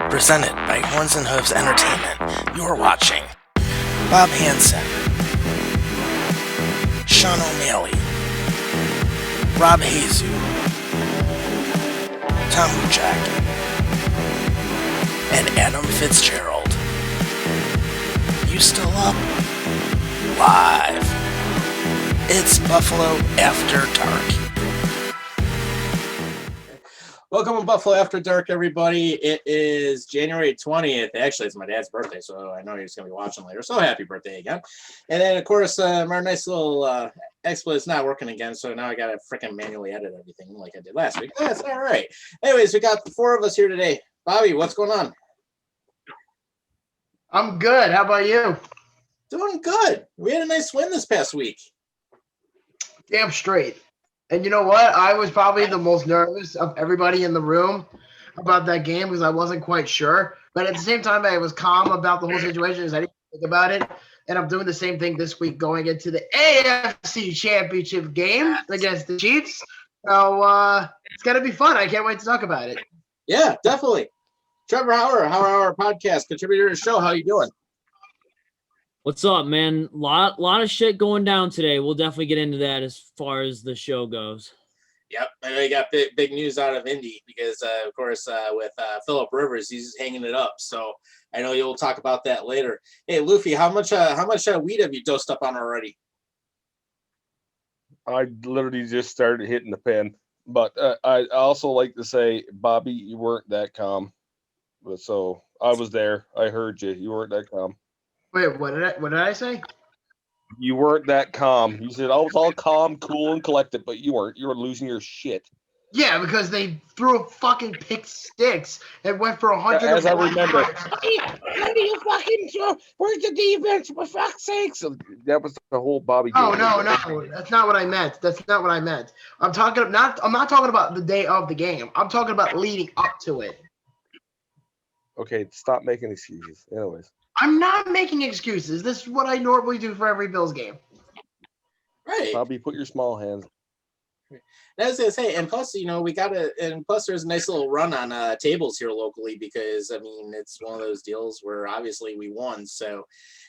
Presented by Horns and Hooves Entertainment, you're watching Bob Hansen, Sean O'Malley, Rob Hazu, Tom Wujak, and Adam Fitzgerald. You still up? Live. It's Buffalo After Dark. Welcome to Buffalo After Dark, everybody. It is January 20th. Actually, it's my dad's birthday, so I know he's going to be watching later. So happy birthday again. And then, of course, our nice little exploit's not working again, so now I got to freaking manually edit everything like I did last week. That's all right. Anyways, we got the four of us here today. Bobby, what's going on? I'm good. How about you? Doing good. We had a nice win this past week. Damn straight. And you know what? I was probably the most nervous of everybody in the room about that game because I wasn't quite sure. But at the same time, I was calm about the whole situation as I didn't think about it. And I'm doing the same thing this week going into the AFC Championship game against the Chiefs. So it's going to be fun. I can't wait to talk about it. Yeah, definitely. Trevor Hauer, Hauer Podcast, contributor to the show. How you doing? What's up, man? Lot of shit going down today. We'll definitely get into that as far as the show goes. Yep, I know you got big news out of Indy because, of course, with Phillip Rivers, he's hanging it up. So I know you'll talk about that later. Hey, Luffy, how much weed have you dosed up on already? I literally just started hitting the pen, but I also like to say, Bobby, you weren't that calm. But so I was there. I heard you. You weren't that calm. Wait, what did I say? You weren't that calm. You said I was all calm, cool, and collected, but you weren't. You were losing your shit. Yeah, because they threw a fucking pick six and went for 100. As I remember. How do you fucking where's the defense? For fuck's sake! So that was the whole Bobby. Oh no, that's not what I meant. That's not what I meant. I'm not talking about the day of the game. I'm talking about leading up to it. Okay, stop making excuses. Anyways. I'm not making excuses. This is what I normally do for every Bills game. Right. Bobby, put your small hands. I was gonna say, and plus, plus there's a nice little run on tables here locally because I mean it's one of those deals where obviously we won. So,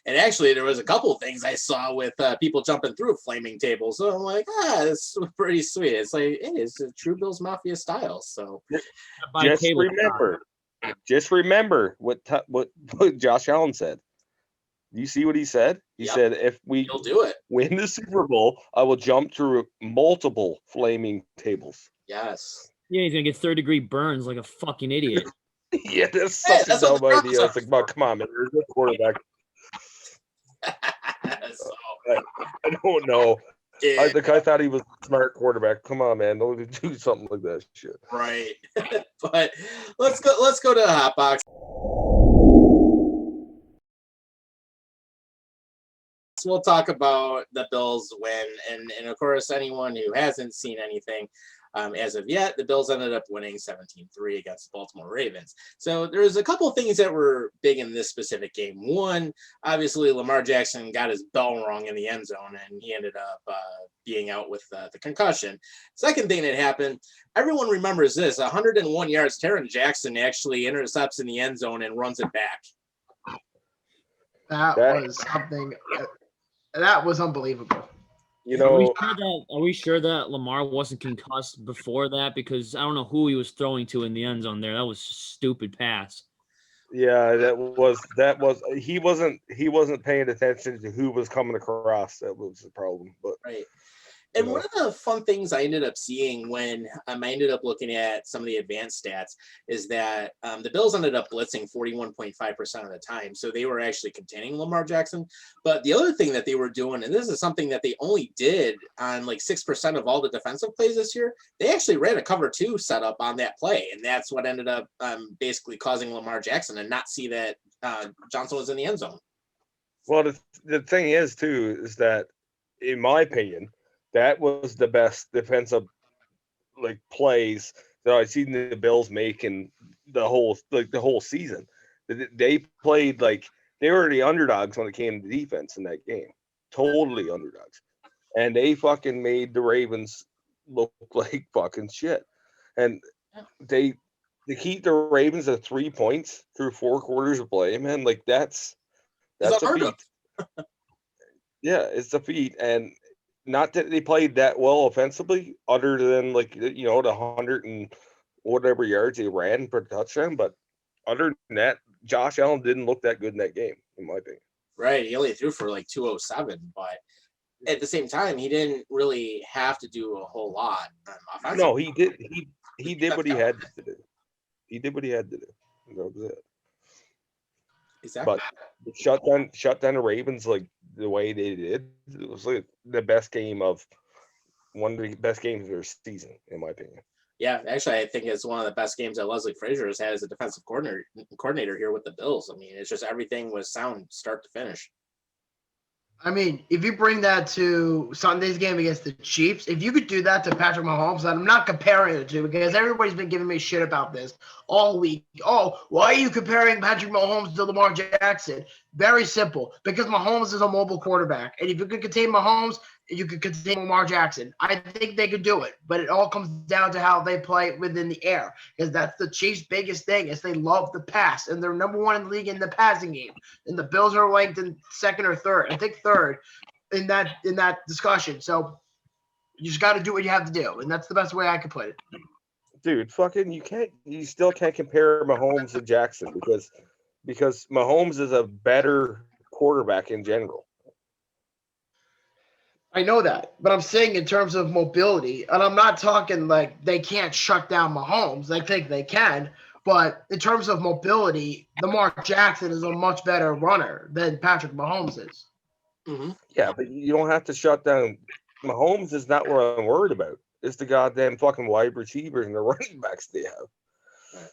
and actually there was a couple of things I saw with people jumping through flaming tables. So I'm like, it's pretty sweet. It's like it's a true Bills Mafia style. So, Just remember what Josh Allen said. You see what he said? He said, if we win the Super Bowl, I will jump through multiple flaming tables. Yes. Yeah, he's going to get third-degree burns like a fucking idiot. Yeah, that's such a dumb idea. It's like, come on, man. There's no quarterback. I don't know. I thought he was a smart quarterback. Come on, man. Don't do something like that shit. Right. But let's go to the hot box. We'll talk about the Bills win, and of course, anyone who hasn't seen anything as of yet, the Bills ended up winning 17-3 against the Baltimore Ravens. So there's a couple of things that were big in this specific game. One, obviously, Lamar Jackson got his bell rung in the end zone, and he ended up being out with the concussion. Second thing that happened, everyone remembers this, 101 yards, Taron Jackson actually intercepts in the end zone and runs it back. That was something that was unbelievable. Are we sure that Lamar wasn't concussed before that? Because I don't know who he was throwing to in the end zone there. That was a stupid pass. Yeah, that was he wasn't paying attention to who was coming across. That was the problem. But right. And one of the fun things I ended up seeing when I ended up looking at some of the advanced stats is that the Bills ended up blitzing 41.5% of the time. So they were actually containing Lamar Jackson. But the other thing that they were doing, and this is something that they only did on like 6% of all the defensive plays this year, they actually ran a cover 2 setup on that play. And that's what ended up basically causing Lamar Jackson to not see that Johnson was in the end zone. Well, the thing is, too, is that, in my opinion, that was the best defensive plays that I've seen the Bills make in the whole season. They played like they were the underdogs when it came to defense in that game. Totally underdogs. And they fucking made the Ravens look like fucking shit. And they keep the Ravens at 3 points through 4 quarters of play, man. Like that's a feat. Yeah, it's a feat. And not that they played that well offensively, other than like the 100 and whatever yards they ran per touchdown. But other than that, Josh Allen didn't look that good in that game, in my opinion. Right. He only threw for like 207, but at the same time, he didn't really have to do a whole lot. No, he did. He did what he had to do. He did what he had to do. That was it. Exactly. But shut down the Ravens like the way they did. It was like the best game of one of the best games of their season, in my opinion. Yeah, actually, I think it's one of the best games that Leslie Frazier has had as a defensive coordinator here with the Bills. I mean, it's just everything was sound start to finish. I mean, if you bring that to Sunday's game against the Chiefs, if you could do that to Patrick Mahomes, and I'm not comparing the two because everybody's been giving me shit about this all week. Oh, why are you comparing Patrick Mahomes to Lamar Jackson? Very simple, because Mahomes is a mobile quarterback. And if you could contain Mahomes, you could contain Lamar Jackson. I think they could do it, but it all comes down to how they play within the air, because that's the Chiefs' biggest thing is they love the pass, and they're number one in the league in the passing game. And the Bills are ranked in second or third. I think third in that discussion. So you just got to do what you have to do, and that's the best way I could put it. Dude, fucking, you still can't compare Mahomes to Jackson because Mahomes is a better quarterback in general. I know that, but I'm saying in terms of mobility, and I'm not talking like they can't shut down Mahomes. I think they can, but in terms of mobility, Lamar Jackson is a much better runner than Patrick Mahomes is. Mm-hmm. Yeah, but you don't have to shut down. Mahomes is not what I'm worried about. It's the goddamn fucking wide receivers and the running backs they have. Right.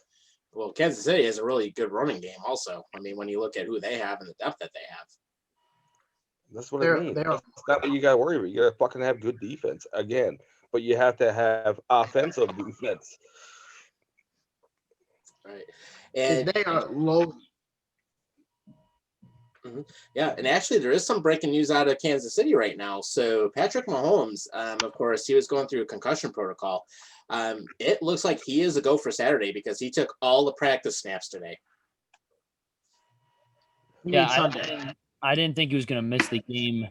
Well, Kansas City has a really good running game also. I mean, when you look at who they have and the depth that they have. That's what I mean. That's not what you got to worry about. You got to fucking have good defense again, but you have to have offensive defense. Right. And they are low. Mm-hmm. Yeah, and actually there is some breaking news out of Kansas City right now. So Patrick Mahomes, of course, he was going through a concussion protocol. It looks like he is a go for Saturday because he took all the practice snaps today. Yeah, I didn't think he was going to miss the game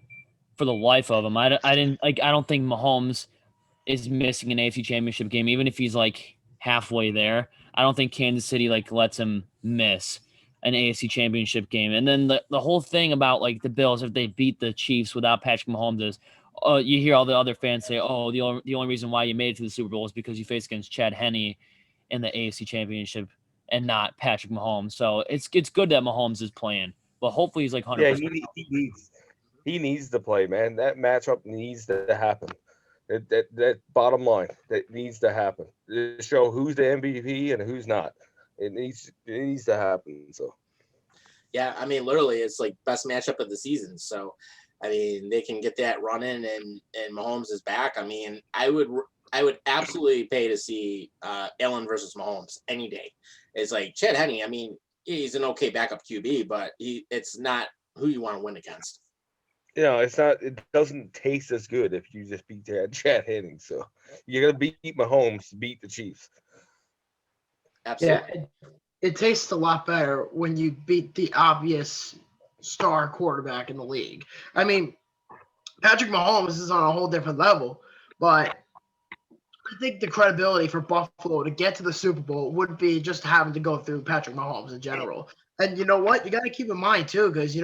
for the life of him. I don't think Mahomes is missing an AFC Championship game, even if he's like halfway there. I don't think Kansas City like lets him miss an AFC Championship game. And then the whole thing about like the Bills, if they beat the Chiefs without Patrick Mahomes, is you hear all the other fans say, "Oh, the only reason why you made it to the Super Bowl is because you faced against Chad Henne in the AFC Championship and not Patrick Mahomes." So it's good that Mahomes is playing, but hopefully he's like 100%. Yeah, he needs to play, man. That matchup needs to happen. That bottom line, that needs to happen to show who's the MVP and who's not. It needs to happen. So, yeah, I mean, literally, it's like best matchup of the season. So, I mean, they can get that running, and Mahomes is back. I mean, I would absolutely pay to see Allen versus Mahomes any day. It's like Chad Henne. I mean, he's an okay backup QB, but it's not who you want to win against. It's not. It doesn't taste as good if you just beat Chad Henne. So you're gonna beat Mahomes to beat the Chiefs. Absolutely. Yeah, it tastes a lot better when you beat the obvious star quarterback in the league. I mean, Patrick Mahomes is on a whole different level, but I think the credibility for Buffalo to get to the Super Bowl would be just having to go through Patrick Mahomes in general. And you know what? You got to keep in mind, too, because,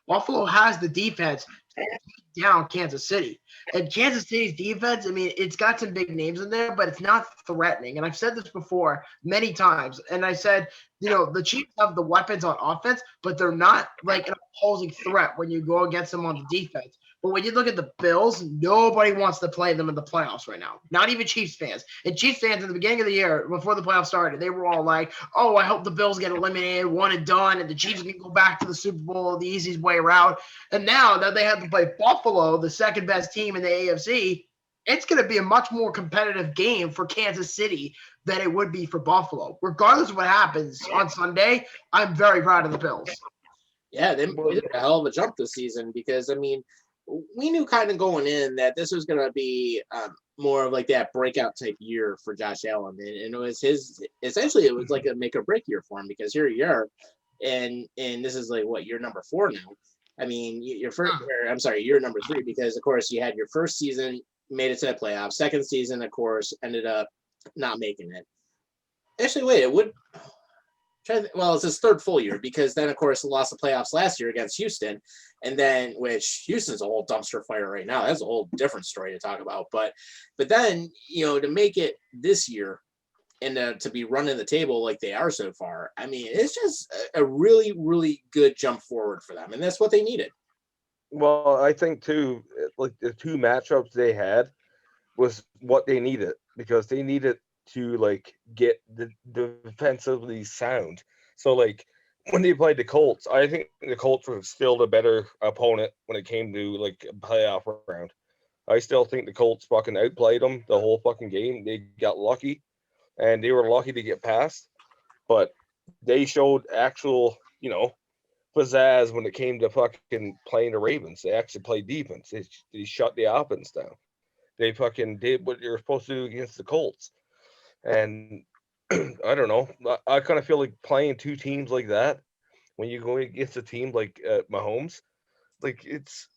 Buffalo has the defense to keep down Kansas City. And Kansas City's defense, I mean, it's got some big names in there, but it's not threatening. And I've said this before many times. And I said, the Chiefs have the weapons on offense, but they're not like an opposing threat when you go against them on the defense. But when you look at the Bills, nobody wants to play them in the playoffs right now. Not even Chiefs fans. And Chiefs fans at the beginning of the year, before the playoffs started, they were all like, "Oh, I hope the Bills get eliminated, one and done, and the Chiefs can go back to the Super Bowl the easiest way around." And now that they have to play Buffalo, the second best team in the AFC, it's going to be a much more competitive game for Kansas City than it would be for Buffalo. Regardless of what happens on Sunday, I'm very proud of the Bills. Yeah, they did a hell of a jump this season because, I mean, we knew kind of going in that this was going to be more of like that breakout type year for Josh Allen, and it was it was like a make or break year for him, because here you are, and this is like what, year number 4 now. I mean, year number 3, because of course you had your first season, made it to the playoffs. Second season, of course, ended up not making it. Actually, wait, it would. Well, it's his 3rd full year, because then, of course, lost the playoffs last year against Houston, and then, which Houston's a whole dumpster fire right now. That's a whole different story to talk about. But then, to make it this year and to be running the table like they are so far, I mean, it's just a really, really good jump forward for them, and that's what they needed. Well, I think too, like the 2 matchups they had was what they needed, because they needed to like get the defensively sound. So like when they played the Colts, I think the Colts were still the better opponent when it came to like a playoff round. I still think the Colts fucking outplayed them the whole fucking game. They got lucky, and they were lucky to get past, but they showed actual, pizzazz when it came to fucking playing the Ravens. They actually played defense. They shut the offense down. They fucking did what you're supposed to do against the Colts. And I don't know. I kind of feel like playing 2 teams like that, when you go against a team like Mahomes, like it's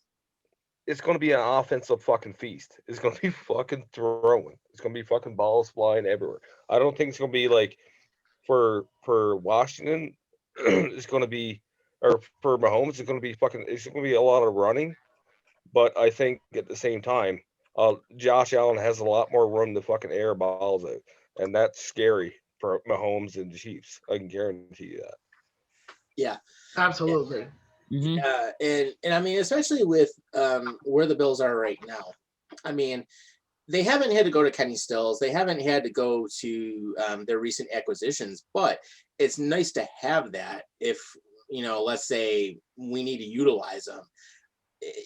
going to be an offensive fucking feast. It's going to be fucking throwing. It's going to be fucking balls flying everywhere. I don't think it's going to be like for Washington. It's going to be, or for Mahomes, it's going to be fucking. It's going to be a lot of running, but I think at the same time, Josh Allen has a lot more room to fucking air balls out, and that's scary for Mahomes and the Chiefs. I can guarantee you that. Yeah, Absolutely. Mm-hmm. And I mean, especially with where the Bills are right now. I mean, they haven't had to go to Kenny Stills. They haven't had to go to their recent acquisitions, but it's nice to have that if, let's say we need to utilize them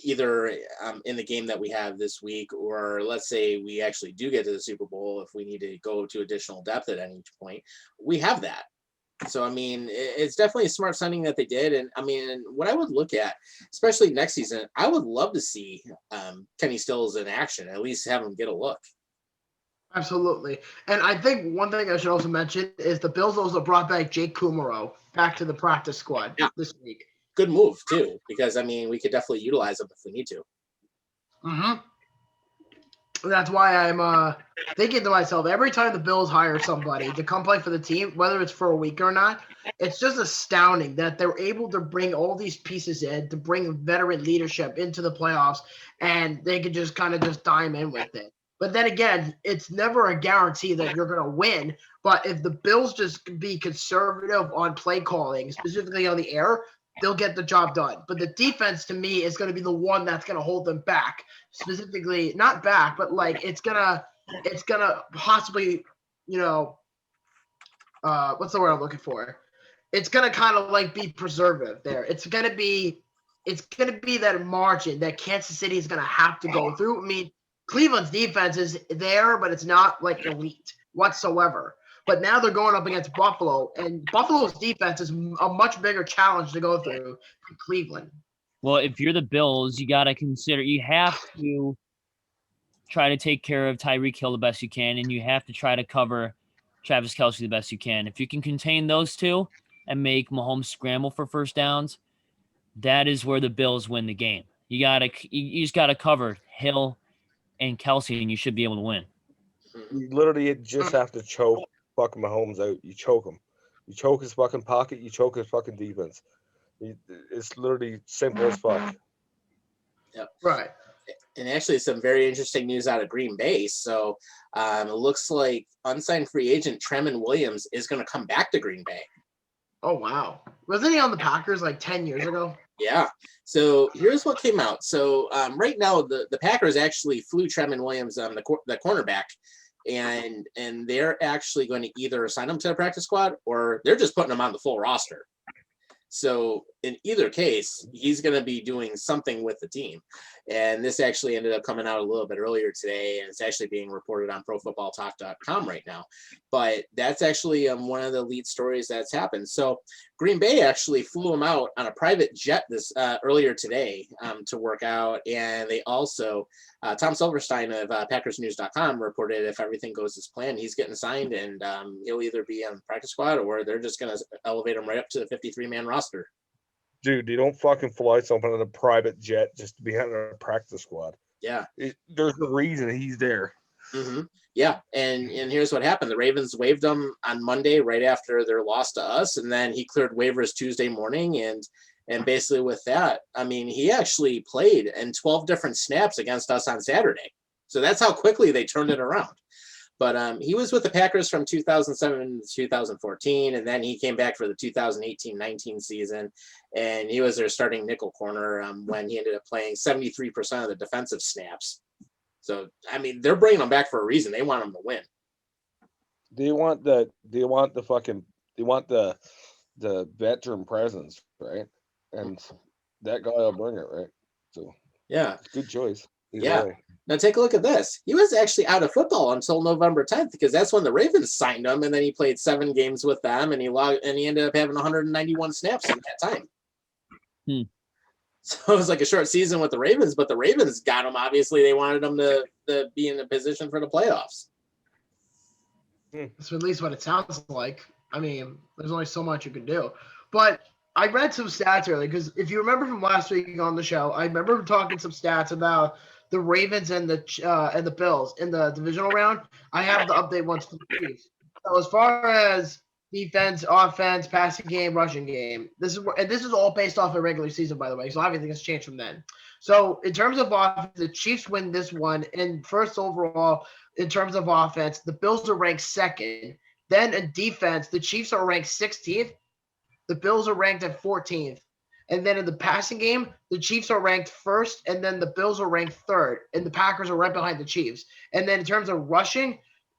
either in the game that we have this week, or let's say we actually do get to the Super Bowl, if we need to go to additional depth at any point, we have that. So, I mean, it's definitely a smart signing that they did. And I mean, what I would look at, especially next season, I would love to see Kenny Stills in action, at least have him get a look. Absolutely. And I think one thing I should also mention is the Bills also brought back Jake Kumaro back to the practice squad this week. Good move, too, because, I mean, we could definitely utilize him if we need to. Mm-hmm. That's why I'm thinking to myself, every time the Bills hire somebody to come play for the team, whether it's for a week or not, it's just astounding that they're able to bring all these pieces in, to bring veteran leadership into the playoffs, and they can just kind of just dime in with it. But then again, it's never a guarantee that you're going to win. But if the Bills just be conservative on play calling, specifically on the air, they'll get the job done. But the defense, to me, is going to be the one that's going to hold them back. Specifically, not back, but like it's gonna possibly, what's the word I'm looking for? It's gonna kind of like be preservative there. It's gonna be that margin that Kansas City is gonna have to go through. I mean, Cleveland's defense is there, but it's not like elite whatsoever. But now they're going up against Buffalo, and Buffalo's defense is a much bigger challenge to go through than Cleveland. Well, if you're the Bills, you got to consider, you have to try to take care of Tyreek Hill the best you can, and you have to try to cover Travis Kelce the best you can. If you can contain those two and make Mahomes scramble for first downs, that is where the Bills win the game. You just got to cover Hill and Kelce, and you should be able to win. You literally just have to choke fucking Mahomes out. You choke him. You choke his fucking pocket. You choke his fucking defense. It's literally simple as fuck. Yep. Right. And actually, some very interesting news out of Green Bay. So it looks like unsigned free agent Tremon Williams is going to come back to Green Bay. Oh, wow. Wasn't he on the Packers like 10 years ago? Yeah. So here's what came out. So right now, the Packers actually flew Tremon Williams, the cornerback, and they're actually going to either assign him to the practice squad, or they're just putting him on the full roster. So in either case, he's going to be doing something with the team. And this actually ended up coming out a little bit earlier today, and it's actually being reported on ProFootballTalk.com right now. But that's actually one of the lead stories that's happened. So Green Bay actually flew him out on a private jet this earlier today to work out. And they also, Tom Silverstein of PackersNews.com reported if everything goes as planned, he's getting signed, and he'll either be on the practice squad or they're just going to elevate him right up to the 53-man roster. Dude, you don't fucking fly someone on a private jet just to be on a practice squad. Yeah. There's a reason he's there. Mm-hmm. Yeah, and here's what happened. The Ravens waived him on Monday right after their loss to us, and then he cleared waivers Tuesday morning, and basically with that, I mean, he actually played in 12 different snaps against us on Saturday. So that's how quickly they turned it around. But he was with the Packers from 2007 to 2014, and then he came back for the 2018-19 season, and he was their starting nickel corner when he ended up playing 73% of the defensive snaps. So, I mean, they're bringing him back for a reason. They want him to win. They want the veteran presence, right? And that guy will bring it, right? So yeah, good choice. Yeah. Way. Now take a look at this. He was actually out of football until November 10th because that's when the Ravens signed him, and then he played 7 games with them, and he ended up having 191 snaps in that time. So it was like a short season with the Ravens, but the Ravens got him. Obviously, they wanted him to be in a position for the playoffs. That's at least what it sounds like. I mean, there's only so much you can do. But I read some stats earlier because if you remember from last week on the show, I remember talking some stats about the Ravens and the Bills in the divisional round. I have the update ones for the Chiefs. So as far as defense, offense, passing game, rushing game, this is all based off a regular season, by the way. So everything has changed from then. So in terms of offense, the Chiefs win this one. And first overall, in terms of offense, the Bills are ranked 2nd. Then in defense, the Chiefs are ranked 16th. The Bills are ranked at 14th. And then in the passing game, the Chiefs are ranked 1st, and then the Bills are ranked 3rd, and the Packers are right behind the Chiefs. And then in terms of rushing,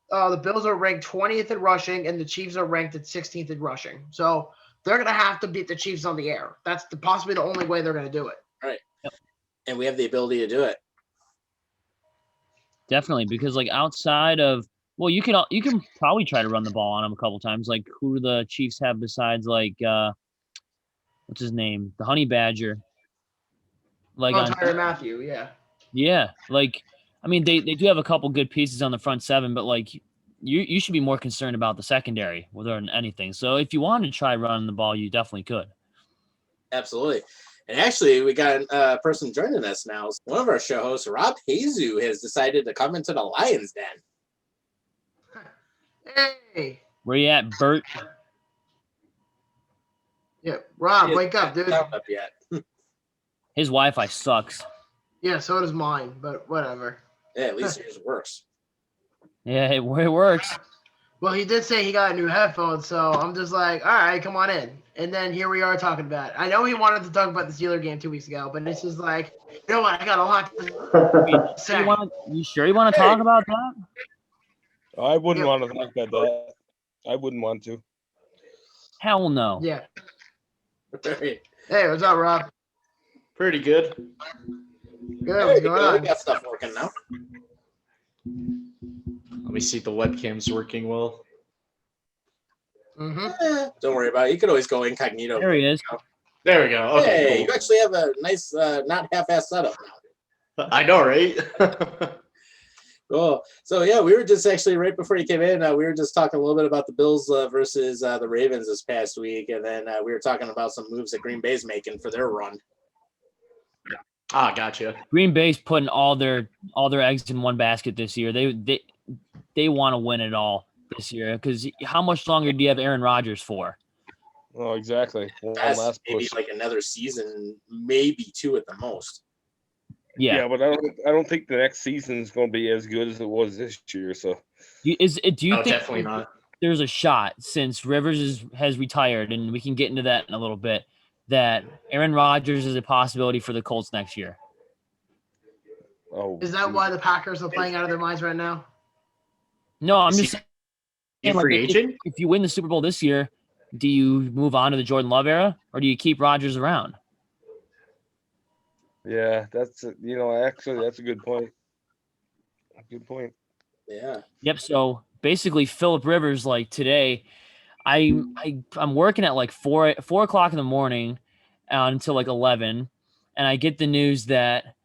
the Bills are ranked 20th in rushing, and the Chiefs are ranked at 16th in rushing. So they're going to have to beat the Chiefs on the air. That's possibly the only way they're going to do it. Right. And we have the ability to do it. Definitely, because like outside of, well, you can probably try to run the ball on them a couple times. Like who do the Chiefs have besides like what's his name? The Honey Badger. Like Tyrann Mathieu, yeah. Yeah, like I mean they do have a couple good pieces on the front 7, but like you should be more concerned about the secondary more than anything. So if you wanted to try running the ball, you definitely could. Absolutely. And actually, we got a person joining us now. One of our show hosts, Rob Hazu, has decided to come into the Lions Den. Hey. Where you at, Bert? Yeah, Rob, wake up, dude. Not up yet. His Wi-Fi sucks. Yeah, so does mine, but whatever. Yeah, at least yours works. Yeah, it works. Well, he did say he got new headphones, so I'm just like, all right, come on in. And then here we are talking about it. I know he wanted to talk about the Steelers game 2 weeks ago, but it's just like, you know what? I got a lot to say. You sure you want to talk about that? I wouldn't want to talk about that. I wouldn't want to. Hell no. Yeah. Hey, what's up, Rob? Pretty good. Good. What's going on? We got stuff working now. Let me see if the webcam's working well. Mm-hmm. Don't worry about it. You could always go incognito. There he is. There we go. Okay, Hey, cool. you actually have a nice, not half-assed setup now. I know, right? Cool. So, yeah, we were just actually, right before you came in, we were just talking a little bit about the Bills versus the Ravens this past week, and then we were talking about some moves that Green Bay's making for their run. Ah, gotcha. Green Bay's putting all their eggs in one basket this year. They want to win it all this year because how much longer do you have Aaron Rodgers for? Oh, exactly. One That's last maybe push. like another season, maybe 2 at the most. Yeah, but I don't think the next season is going to be as good as it was this year. So, do you think Definitely not. there's a shot since Rivers has retired, and we can get into that in a little bit, that Aaron Rodgers is a possibility for the Colts next year? oh, Is that why the Packers are playing out of their minds right now? No, I'm Is just he saying, a free agent? if you win the Super Bowl this year, do you move on to the Jordan Love era or do you keep Rodgers around? Yeah, actually, that's a good point. Good point. Yeah. Yep. So basically, Phillip Rivers, like today, I'm working at like 4 o'clock in the morning until like 11, and I get the news that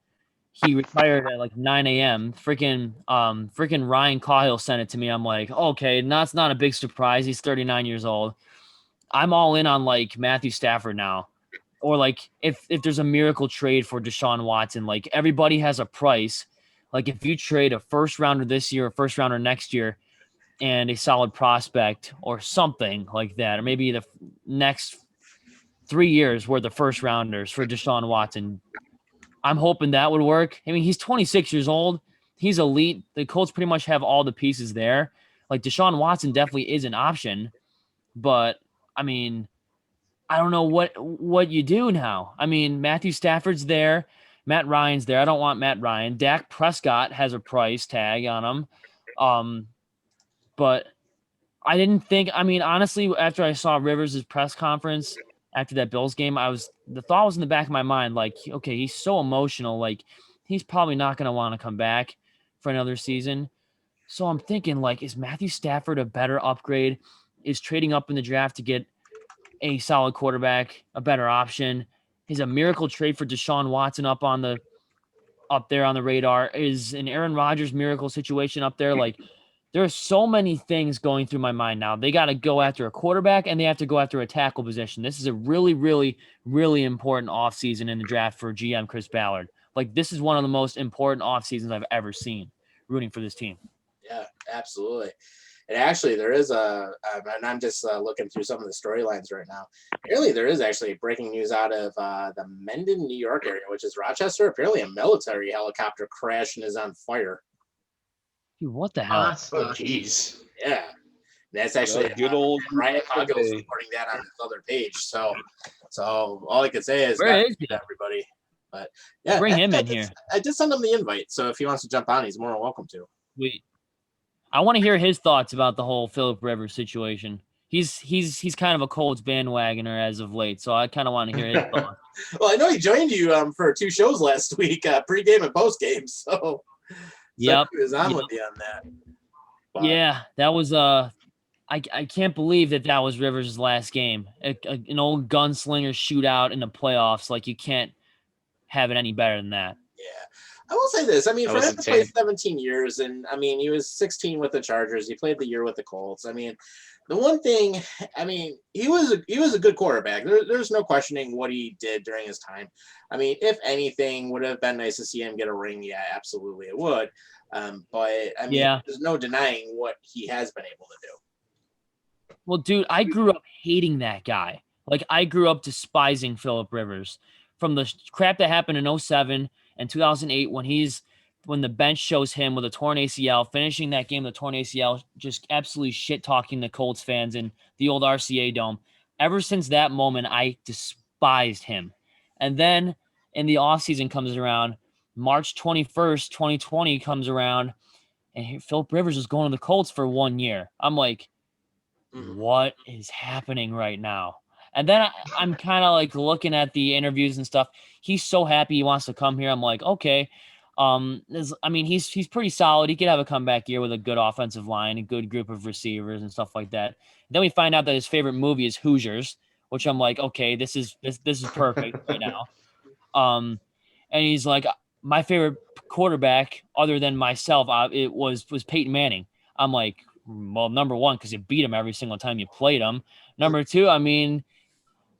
he retired at like 9 a.m. Freaking Ryan Cahill sent it to me. I'm like, okay, that's not a big surprise. He's 39 years old. I'm all in on like Matthew Stafford now. Or like if there's a miracle trade for Deshaun Watson, like everybody has a price. Like if you trade a first rounder this year, a first rounder next year, and a solid prospect or something like that, or maybe the next 3 years worth of first rounders for Deshaun Watson. I'm hoping that would work. I mean, he's 26 years old. He's elite. The Colts pretty much have all the pieces there. Like Deshaun Watson definitely is an option, but I mean, I don't know what you do now. I mean, Matthew Stafford's there. Matt Ryan's there. I don't want Matt Ryan. Dak Prescott has a price tag on him. But I didn't think, I mean, honestly, after I saw Rivers' press conference after that Bills game, the thought was in the back of my mind, like, okay, he's so emotional. Like, he's probably not going to want to come back for another season. So I'm thinking, like, is Matthew Stafford a better upgrade? Is trading up in the draft to get a solid quarterback a better option? Is a miracle trade for Deshaun Watson up there on the radar? Is an Aaron Rodgers miracle situation up there? Like, there are so many things going through my mind now. They got to go after a quarterback and they have to go after a tackle position. This is a really, really, really important offseason in the draft for GM Chris Ballard. Like, this is one of the most important off seasons I've ever seen rooting for this team. Yeah, absolutely. And actually, there is and I'm just looking through some of the storylines right now. Apparently, there is actually breaking news out of the Mendon, New York area, which is Rochester. Apparently, a military helicopter crashed and is on fire. Dude, what the hell? Oh, jeez. Yeah. That's actually Good old Ryan Coggle's day. reporting that on his other page. So all I could say is Where is he? everybody. But yeah, Bring him in here. I did send him the invite, so if he wants to jump on, he's more than welcome to. I want to hear his thoughts about the whole Phillip Rivers situation. He's kind of a Colts bandwagoner as of late, so I kind of want to hear his thoughts. Well, I know he joined you for 2 shows last week, pregame and postgame. So Yep. he was on with you on that. But, Yeah, that was I can't believe that was Rivers' last game. An old gunslinger shootout in the playoffs. Like, you can't have it any better than that. Yeah. I will say this. I mean, That for was him to play insane. 17 years, and I mean, he was 16 with the Chargers. He played the year with the Colts. I mean, the one thing, I mean, he was a good quarterback. There's no questioning what he did during his time. I mean, if anything, would have been nice to see him get a ring. Yeah, absolutely, it would. But I mean, there's no denying what he has been able to do. Well, dude, I grew up hating that guy. Like, I grew up despising Phillip Rivers from the crap that happened in 2007 and 2008 when the bench shows him with a torn ACL, finishing that game with a torn ACL, just absolutely shit-talking the Colts fans in the old RCA Dome. Ever since that moment, I despised him. And then in the offseason comes around, March 21st, 2020 comes around, and Phillip Rivers is going to the Colts for 1 year. I'm like, what is happening right now? And then I'm kind of like looking at the interviews and stuff. He's so happy he wants to come here. I'm like, okay. I mean, he's pretty solid. He could have a comeback year with a good offensive line, a good group of receivers and stuff like that. Then we find out that his favorite movie is Hoosiers, which I'm like, okay, this is perfect right now. And he's like, my favorite quarterback other than myself, it was Peyton Manning. I'm like, well, number one, because you beat him every single time you played him. Number two, I mean,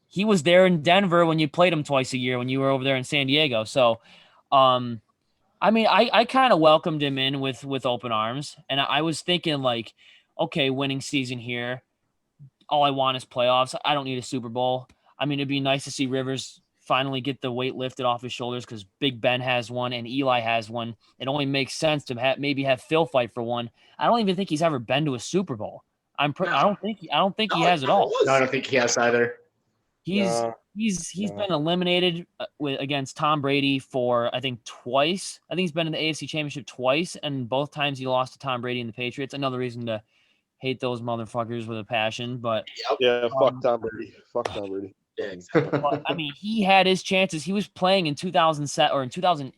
he was there in Denver when you played him twice a year when you were over there in San Diego. So, I mean, I kind of welcomed him in with open arms. And I was thinking, like, okay, winning season here. All I want is playoffs. I don't need a Super Bowl. I mean, it'd be nice to see Rivers finally get the weight lifted off his shoulders because Big Ben has one and Eli has one. It only makes sense to maybe have Phil fight for one. I don't even think he's ever been to a Super Bowl. I don't think he has at all. No, I don't think he has either. He's been eliminated against Tom Brady for, I think, twice. I think he's been in the AFC Championship twice, and both times he lost to Tom Brady and the Patriots. Another reason to Hate those motherfuckers with a passion, but Yeah, fuck Tom Brady. Fuck Tom Brady. Yeah, but, I mean, he had his chances. He was playing in 2007 or in 2000.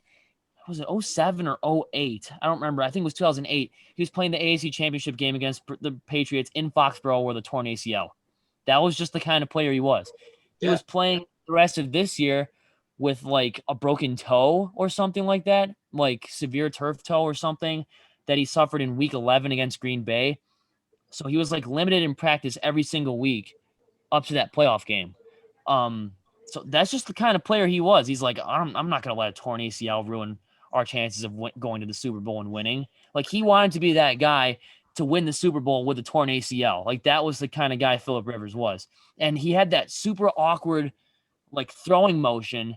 Was it 07 or 08? I don't remember. I think it was 2008. He was playing the AFC Championship game against the Patriots in Foxborough with a torn ACL. That was just the kind of player he was. He was playing the rest of this year with like a broken toe or something like that, like severe turf toe or something that he suffered in week 11 against Green Bay. So he was like limited in practice every single week up to that playoff game. So that's just the kind of player he was. He's like, I'm not going to let a torn ACL ruin our chances of going to the Super Bowl and winning. Like, he wanted to be that guy to win the Super Bowl with a torn ACL. Like, that was the kind of guy Phillip Rivers was. And he had that super awkward, like, throwing motion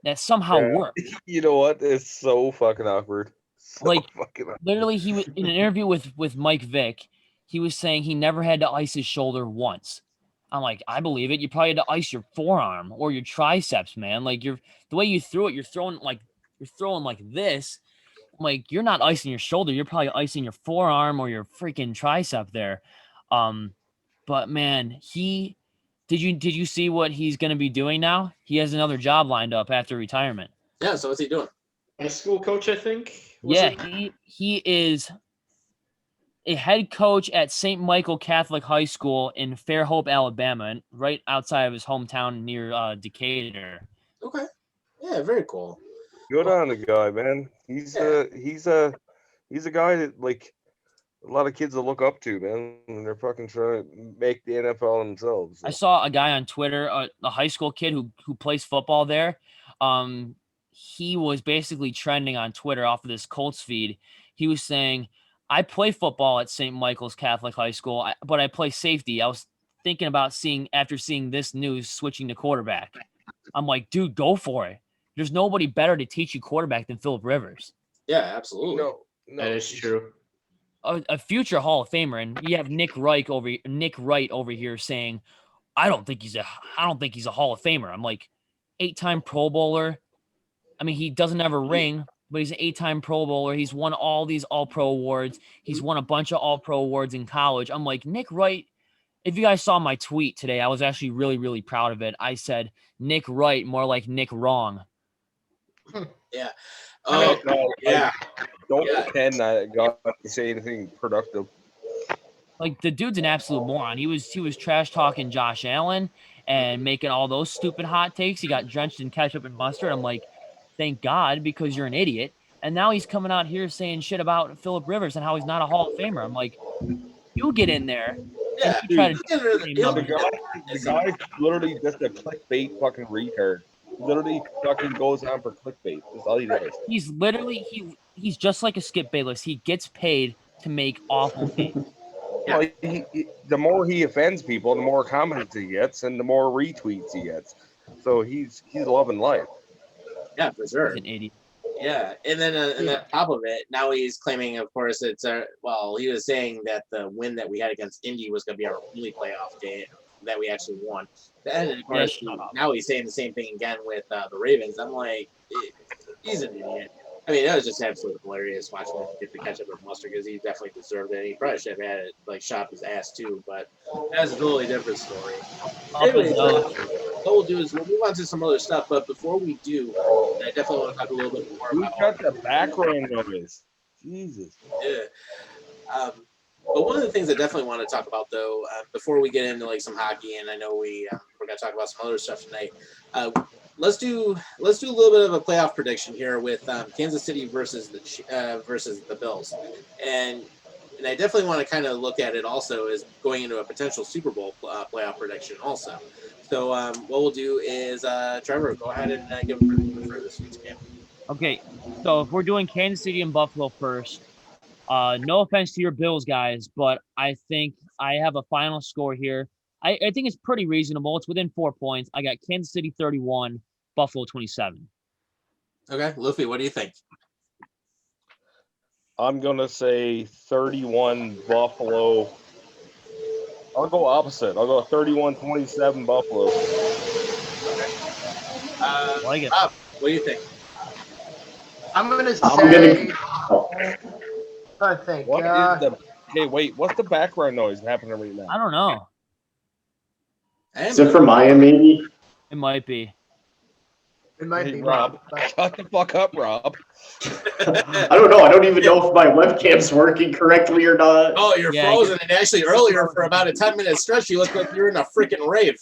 that somehow worked. You know what? It's so fucking awkward. So Like, fucking awkward. literally, he was in an interview with Mike Vick. He was saying he never had to ice his shoulder once. I'm like, I believe it. You probably had to ice your forearm or your triceps, man. Like, the way you threw it, you're throwing like this. Like, you're not icing your shoulder. You're probably icing your forearm or your freaking tricep there. But man, did you see what he's going to be doing now? He has another job lined up after retirement. Yeah. So what's he doing? High school coach, I think. He is a head coach at St. Michael Catholic High School in Fairhope, Alabama, right outside of his hometown near Decatur. Okay. Yeah. Very cool. Good on the guy, man. He's a guy that like a lot of kids will look up to, man. And they're fucking trying to make the NFL themselves. So. I saw a guy on Twitter, a high school kid who plays football there. He was basically trending on Twitter off of this Colts feed. He was saying, I play football at St. Michael's Catholic High School, but I play safety. I was thinking about after seeing this news, switching to quarterback. I'm like, dude, go for it. There's nobody better to teach you quarterback than Phillip Rivers. Yeah, absolutely. No, That is true. A future Hall of Famer, and you have Nick Wright over here saying, I don't think he's a Hall of Famer. I'm like, 8-time Pro Bowler. I mean, he doesn't have a ring, but he's an 8-time Pro Bowler. He's won all these All-Pro awards. He's won a bunch of All-Pro awards in college. I'm like, Nick Wright. If you guys saw my tweet today, I was actually really, really proud of it. I said, Nick Wright, more like Nick Wrong. Yeah. Oh, yeah. Don't pretend that God to say anything productive. Like, the dude's an absolute moron. He was trash talking Josh Allen and making all those stupid hot takes. He got drenched in ketchup and mustard. I'm like, thank God, because you're an idiot. And now he's coming out here saying shit about Phillip Rivers and how he's not a Hall of Famer. I'm like, you get in there. Yeah. And you try to The guy literally just a clickbait fucking retard. Literally fucking goes on for clickbait. That's all he does. He's literally he's just like a Skip Bayless. He gets paid to make awful games. Yeah. Well, the more he offends people, the more comments he gets, and the more retweets he gets. So he's loving life. Yeah, for sure. He's an idiot. Yeah, and then on top of it, now he's claiming, of course, he was saying that the win that we had against Indy was going to be our only playoff game that we actually won. And of course, now he's saying the same thing again with the Ravens. I'm like, he's an idiot. I mean, that was just absolutely hilarious watching him get the ketchup and mustard because he definitely deserved it. He probably should have had it shot up his ass too, but that's a totally different story. Anyways, what we'll do is we'll move on to some other stuff, but before we do, I definitely want to talk a little bit more Who's about got the background noise? Jesus. Yeah. But one of the things I definitely want to talk about, though, before we get into some hockey, and I know we're going to talk about some other stuff tonight. Let's do a little bit of a playoff prediction here with Kansas City versus the Bills, and I definitely want to kind of look at it also as going into a potential Super Bowl playoff prediction also. So what we'll do is Trevor, go ahead and give a prediction for this week's game. Okay, so if we're doing Kansas City and Buffalo first, no offense to your Bills guys, but I think I have a final score here. I think it's pretty reasonable. It's within 4 points. I got Kansas City 31, Buffalo 27. Okay, Luffy, what do you think? I'm going to say 31 Buffalo. I'll go opposite. I'll go 31-27 Buffalo. Okay. Like it. Rob, what do you think? I'm gonna say. I think. What is the Hey, wait, what's the background noise happening right now? I don't know. Is it from Maya, maybe? It might be. It might Hey, be Rob, but- shut the fuck up, Rob. I don't know. I don't even know if my webcam's working correctly or not. Oh, you're Yeah, frozen. And actually, earlier for about a 10-minute stretch, you looked like you're in a freaking rave.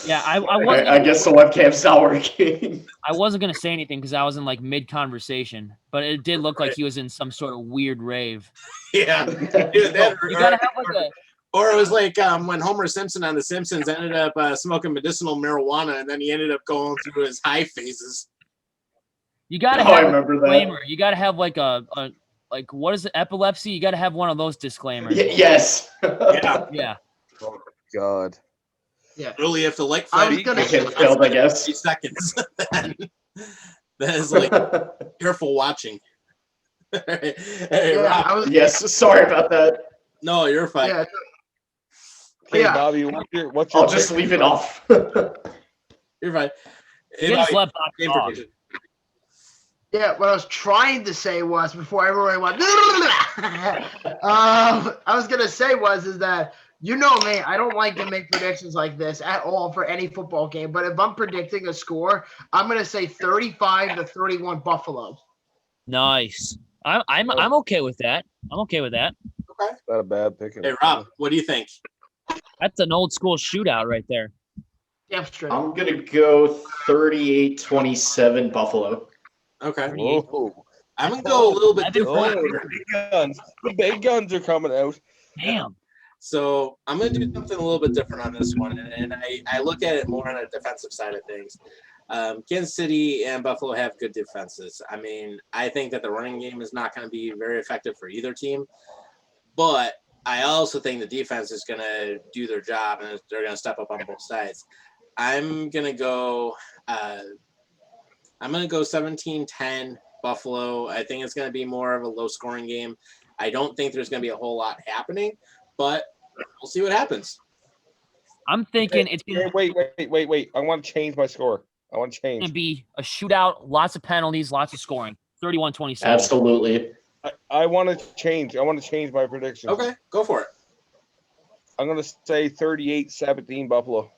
Yeah, I wasn't. I guess the webcam's not working. I wasn't gonna say anything because I was in like mid conversation, but it did look like he was in some sort of weird rave. Yeah. Dude, that, You gotta have like a. or it was like when Homer Simpson on The Simpsons ended up smoking medicinal marijuana, and then he ended up going through his high phases. You gotta Oh, I have a remember that. disclaimer. You gotta have like a like what is it? Epilepsy. You gotta have one of those disclaimers. Yes. Yeah. Yeah. God. yeah. Really have to like I was fight gonna I get failed, I guess. 3 seconds. That is like careful watching. Hey, Yeah, Rob. I was Yes, sorry about that. No, you're fine. yeah. Hey, Yeah. Bobby, what's your I'll just leave it off. You're fine. You Hey, just Bobby, let Bob game talk. prediction. Yeah, what I was trying to say was before everyone went, I was gonna say is that you know me, I don't like to make predictions like this at all for any football game. But if I'm predicting a score, I'm gonna say 35-31 Buffalo. Nice. I'm okay with that. I'm okay with that. Not a bad pick. Hey, Rob, what do you think? That's an old school shootout right there. Damn straight. I'm going to go 38-27 Buffalo. Okay. Whoa. I'm going to go a little bit Oh, different. the big guns. The big guns are coming out. Damn. So I'm going to do something a little bit different on this one. And I look at it more on a defensive side of things. Kansas City and Buffalo have good defenses. I mean, I think that the running game is not going to be very effective for either team. But I also think the defense is going to do their job and they're going to step up on both sides. I'm going to go 17-10 Buffalo. I think it's going to be more of a low-scoring game. I don't think there's going to be a whole lot happening, but we'll see what happens. I'm thinking it's gonna Wait. I want to change my score. I want to change. be a shootout, lots of penalties, lots of scoring. 31-27. Absolutely. I want to change. I want to change my prediction. Okay, go for it. I'm going to say 38-17 Buffalo.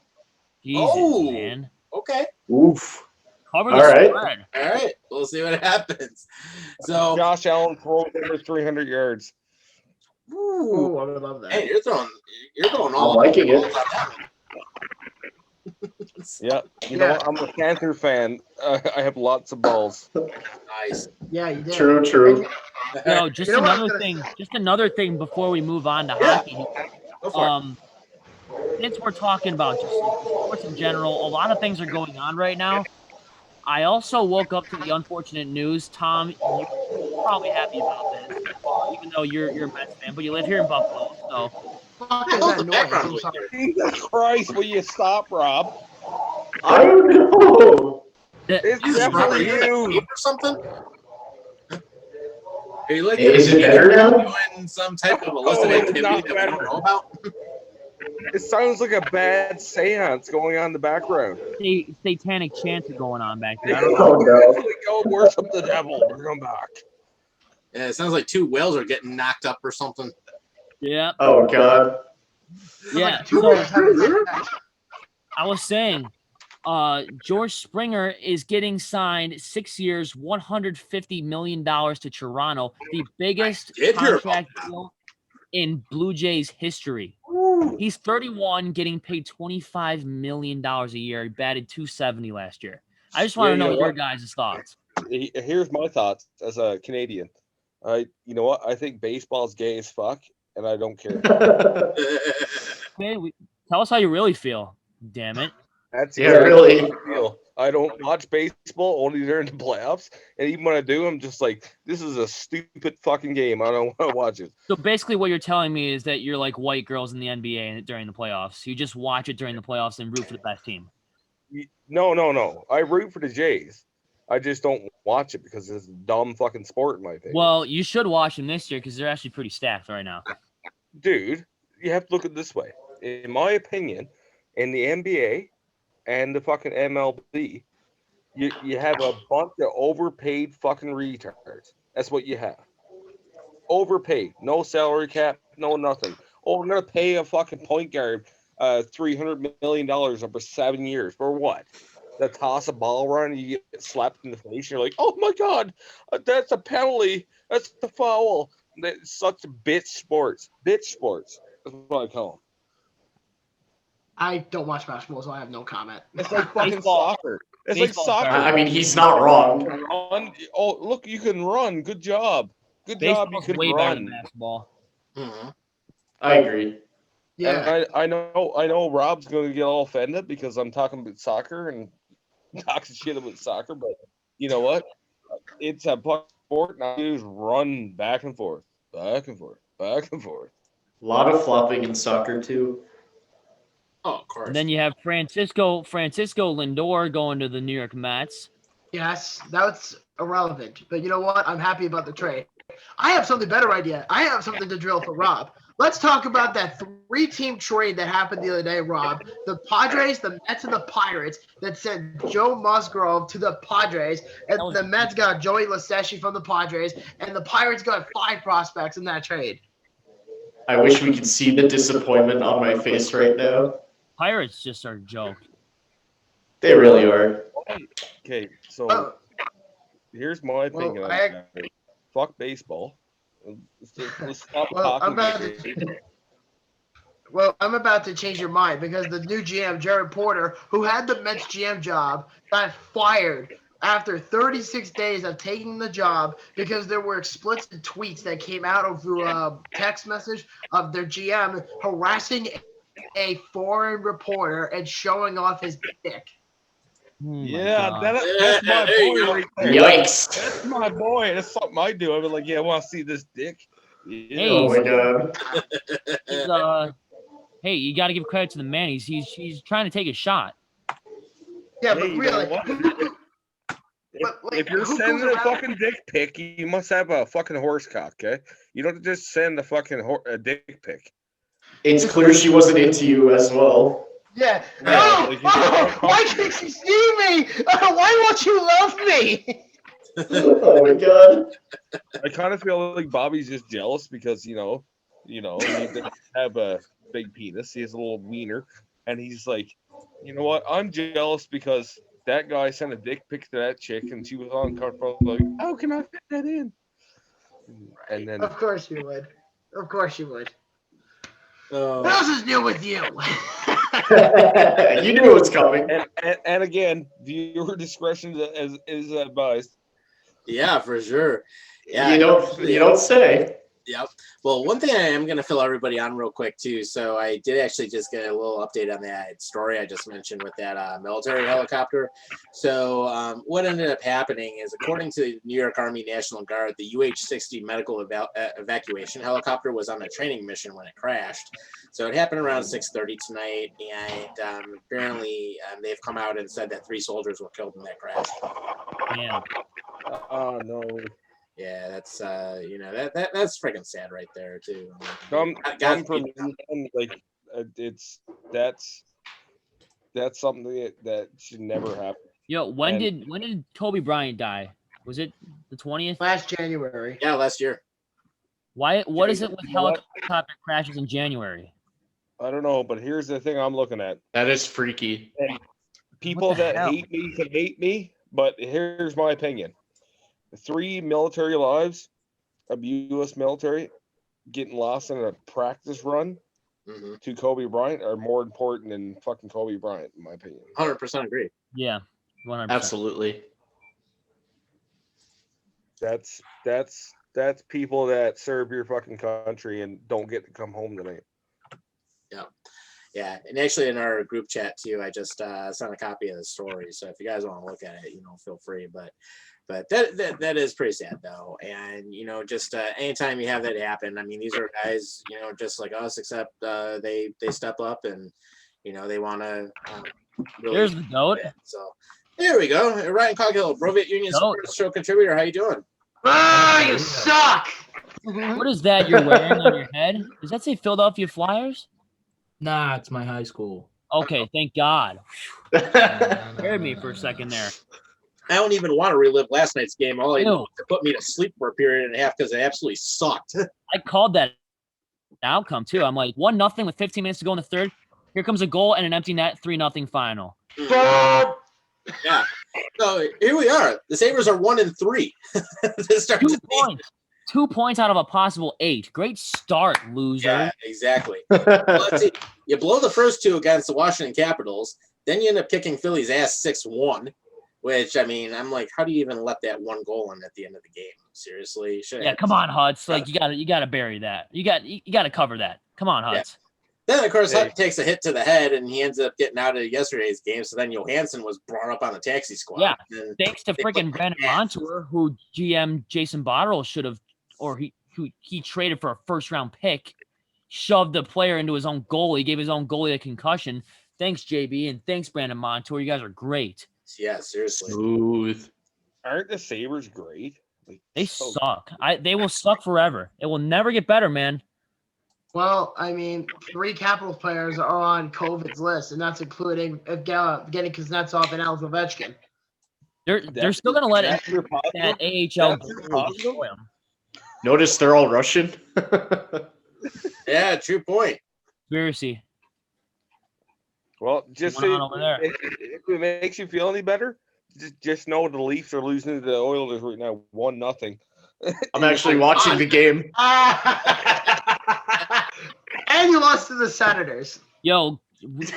Jesus, Oh. man. Okay. Oof. Cover the All right. spread. All right. We'll see what happens. So, Josh Allen throws over 300 yards. Ooh, I would love that. hey, you're going all I'm liking it. on that one. Yeah. You know what? I'm a Panther fan. I have lots of balls. Nice. Yeah, you did. True. No, just You know what I'm another gonna thing. Just another thing before we move on to Yeah. hockey. Go for it. Since we're talking about just sports in general, a lot of things are going on right now. I also woke up to the unfortunate news. Tom, you're probably happy about this, even though you're a Mets fan, but you live here in Buffalo, so Fuck Yeah, is hold that the noise? background I'm noise. sorry. Jesus Christ, will you stop, Rob? I don't know. It's Jesus, Rob, are definitely you in a you. cave or something? Are you like Is it better now? doing some type of illicit Oh, it's activity not that we don't better. know about? It sounds like a bad seance going on in the background. satanic chants are going on back there. I don't know. Oh, no. Go worship the devil. Bring him back. Yeah, it sounds like 2 whales are getting knocked up or something. Yeah, Oh, God. yeah. Two So guys having sex. I was saying, George Springer is getting signed 6 years, $150 million to Toronto, the biggest did hear about contract that. deal in Blue Jays history. He's 31, getting paid $25 million a year. He batted .270 last year. I just want to Yeah, you know know your what? guys' thoughts. Here's my thoughts as a Canadian. You know what? I think baseball's gay as fuck, and I don't care. Okay, tell us how you really feel. Damn it. That's Yeah, exactly really. how I feel. I don't watch baseball only during the playoffs, and even when I do, I'm just like, this is a stupid fucking game. I don't want to watch it. So basically, what you're telling me is that you're like white girls in the NBA during the playoffs. You just watch it during the playoffs and root for the best team. No. I root for the Jays. I just don't watch it because it's a dumb fucking sport, in my opinion. Well, you should watch them this year because they're actually pretty stacked right now. Dude, you have to look at it this way. In my opinion, in the NBA and the fucking MLB, you have a bunch of overpaid fucking retards. That's what you have. overpaid, no salary cap, no nothing. Oh, we're gonna pay a fucking point guard $300 million over 7 years for what? To toss a ball around and you get slapped in the face. You're like, oh my god, that's a penalty. That's a foul. That's such bitch sports. Bitch sports. That's what I call them. I don't watch basketball, so I have no comment. It's like fucking Baseball. soccer. It's Baseball, like soccer. I mean, he's not wrong. Run. Oh, look, you can run. Good job. Good job. You Baseball's can way better than run. basketball. Mhm. I agree. Yeah. And I know Rob's going to get all offended because I'm talking about soccer and talking shit about soccer, but you know what? It's a puck sport, and I just run back and forth, back and forth, back and forth. A lot of flopping in soccer too. Oh, of course. And then you have Francisco Lindor going to the New York Mets. Yes, that's irrelevant. But you know what? I'm happy about the trade. I have something better idea. I have something to drill for Rob. Let's talk about that 3-team trade that happened the other day, Rob. The Padres, the Mets, and the Pirates that sent Joe Musgrove to the Padres, and the Mets got Joey Lasseshi from the Padres, and the Pirates got 5 prospects in that trade. I wish we could see the disappointment on my face right now. Pirates just are a joke. They really are. Okay, so here's my opinion. On that. Fuck baseball. Let's stop talking. I'm about to change your mind because the new GM, Jared Porter, who had the Mets GM job, got fired after 36 days of taking the job because there were explicit tweets that came out through a text message of their GM harassing a foreign reporter and showing off his dick. Yeah, that's my boy right there. Yikes. That's my boy. That's something I do. I'd be like, yeah, I want to see this dick. Yeah. Hey, Oh my god. Hey, you got to give credit to the man. He's trying to take a shot. Yeah, Hey, but you really, know what? If you're sending a fucking dick pic, you must have a fucking horse cock, okay? You don't just send a fucking dick pic. It's clear she wasn't into you as well. yeah. Yeah, Why can't she see me? Why won't you love me? Oh my god. I kind of feel like Bobby's just jealous because he doesn't have a big penis. He has a little wiener, and he's like, you know what? I'm jealous because that guy sent a dick pic to that chick, and she was on cover. Like, how can I fit that in? And then, Of course you would. Of course you would. Oh. What else is new with you? You knew it was coming. and again, viewer discretion is advised. Yeah, for sure. Yeah, You don't say. Yep. Well, one thing I am going to fill everybody on real quick too. So I did actually just get a little update on that story I just mentioned with that military helicopter. So what ended up happening is, according to the New York Army National Guard, the UH-60 medical evacuation helicopter was on a training mission when it crashed. So it happened around 6:30 tonight, and apparently they've come out and said that 3 soldiers were killed in that crash. Yeah. Oh no. Yeah, that's that's freaking sad right there too. Come from like that's something that should never happen. Yo, when did Kobe Bryant die? Was it the 20th? Last January. Yeah, last year. Why? What is it with You know what? helicopter crashes in January? I don't know, but here's the thing I'm looking at. That is freaky. People What the that hell? hate me can hate me, but here's my opinion. 3 military lives of U.S. military getting lost in a practice run to Kobe Bryant are more important than fucking Kobe Bryant, in my opinion. 100% agree. Yeah, 100%. Absolutely. That's people that serve your fucking country and don't get to come home tonight. Yeah, and actually in our group chat too, I just sent a copy of the story. So if you guys want to look at it, feel free. But that is pretty sad though. And just anytime you have that happen, I mean, these are guys, just like us, except they step up and they want to. Really There's the goat. So there we go. Ryan Coghill, Brovit Union Sports Show contributor. How you doing? Ah, you suck. What is that you're wearing on your head? Does that say Philadelphia Flyers? Nah, it's my high school. Okay, thank God. Scared me for a second there. I don't even want to relive last night's game. All I know Ew. is to put me to sleep for a period and a half because it absolutely sucked. I called that outcome too. I'm like 1-0 with 15 minutes to go in the third. Here comes a goal and an empty net, 3-0 final. Yeah. So here we are. The Sabres are 1-3 to start 2 the season. points. 2 points out of a possible 8. Great start, loser. Yeah, exactly. Let's see. You blow the first 2 against the Washington Capitals, then you end up kicking Philly's ass 6-1, which, I mean, I'm like, how do you even let that 1 goal in at the end of the game? Seriously? Yeah, come on, Huts. Like you gotta bury that. You gotta cover that. Come on, Huts. Then, of course, Hutt takes a hit to the head, and he ends up getting out of yesterday's game. So then Johansson was brought up on the taxi squad. Yeah, and thanks to they freaking put Brandon Matt. Montour, who GM Jason Botterill should have, or he traded for a first-round pick, shoved the player into his own goalie, gave his own goalie a concussion. Thanks, JB, and thanks, Brandon Montour. You guys are great. Yeah, seriously. Smooth. Aren't the Sabres great? Like, They so- suck. They will suck forever. It will never get better, man. Well, I mean, 3 Capitals players are on COVID's list, and that's including getting Kuznetsov and Alex Ovechkin. They're still gonna let it That's your positive? that AHL That's your goalie positive? destroy 'em. Notice they're all Russian. Yeah, true point. Conspiracy. Well, just Going say, on over there. if it makes you feel any better, just know the Leafs are losing to the Oilers right now, 1-0. I'm actually watching the game. And you lost to the Senators. Yo,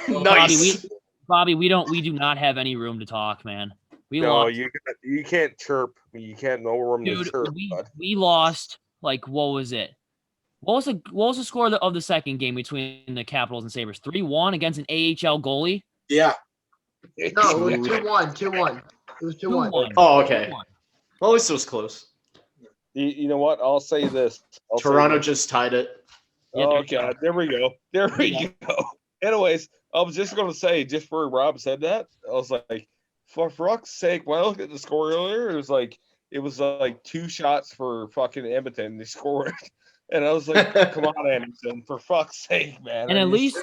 Nice. Bobby, we do not have any room to talk, man. We No, lost. you can't chirp. You can't no room to Dude, chirp. we, bud. we lost. Like, what was it? What was the score of the second game between the Capitals and Sabres? 3-1 against an AHL goalie. Yeah. No, it was 2-1. 2-1. It was 2-1. 2-1. Oh, okay. 2-1. Well, at least it was close. You know what? I'll say this. Toronto just tied it. Yeah, Oh, there you God. There we go. There we go. Anyways, I was just going to say, just for Rob said that, I was like, for fuck's sake, when I looked at the score earlier, it was like 2 shots for fucking Edmonton. They scored. And I was like, come on, Anderson, for fuck's sake, man. And Are at you least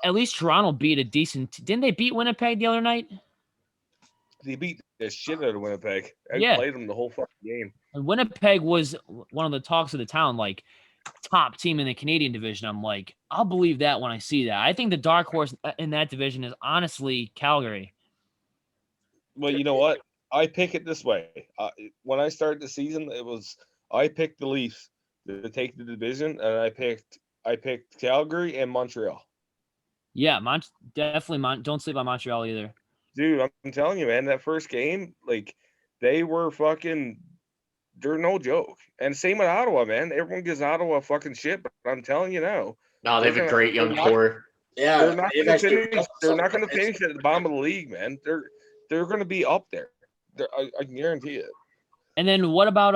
serious? Toronto beat a decent. Didn't they beat Winnipeg the other night? They beat the shit out of Winnipeg. I Yeah. played them the whole fucking game. And Winnipeg was one of the talks of the town, like top team in the Canadian division. I'm like, I'll believe that when I see that. I think the dark horse in that division is honestly Calgary. Well, you know what? I pick it this way. When I started the season, I picked the Leafs to take the division, and I picked Calgary and Montreal. Yeah, definitely. Don't sleep on Montreal either. Dude, I'm telling you, man, that first game, like, they were fucking. They're no joke. And same with Ottawa, man. Everyone gives Ottawa fucking shit, but I'm telling you now, No, they have a great young core. Yeah. they're not they've going actually to finish. built They're not something. going to finish at the bottom of the league, man. They're going to be up there. I can guarantee it. And then what about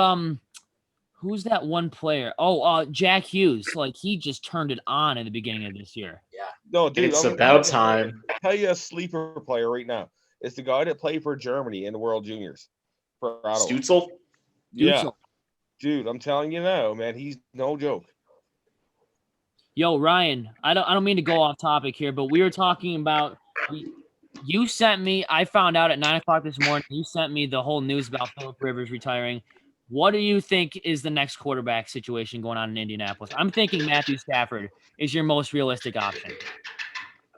who's that one player? Oh, Jack Hughes. Like he just turned it on in the beginning of this year. No, dude, It's I'm about time. I'll tell you a sleeper player right now. It's the guy that played for Germany in the World Juniors for Ottawa. Stutzel? Yeah, Stutzel. dude, I'm telling you now, man, he's no joke. Yo, Ryan, I don't mean to go off topic here, but we were talking about you sent me. I found out at 9:00 this morning. You sent me the whole news about Philip Rivers retiring. What do you think is the next quarterback situation going on in Indianapolis? I'm thinking Matthew Stafford is your most realistic option.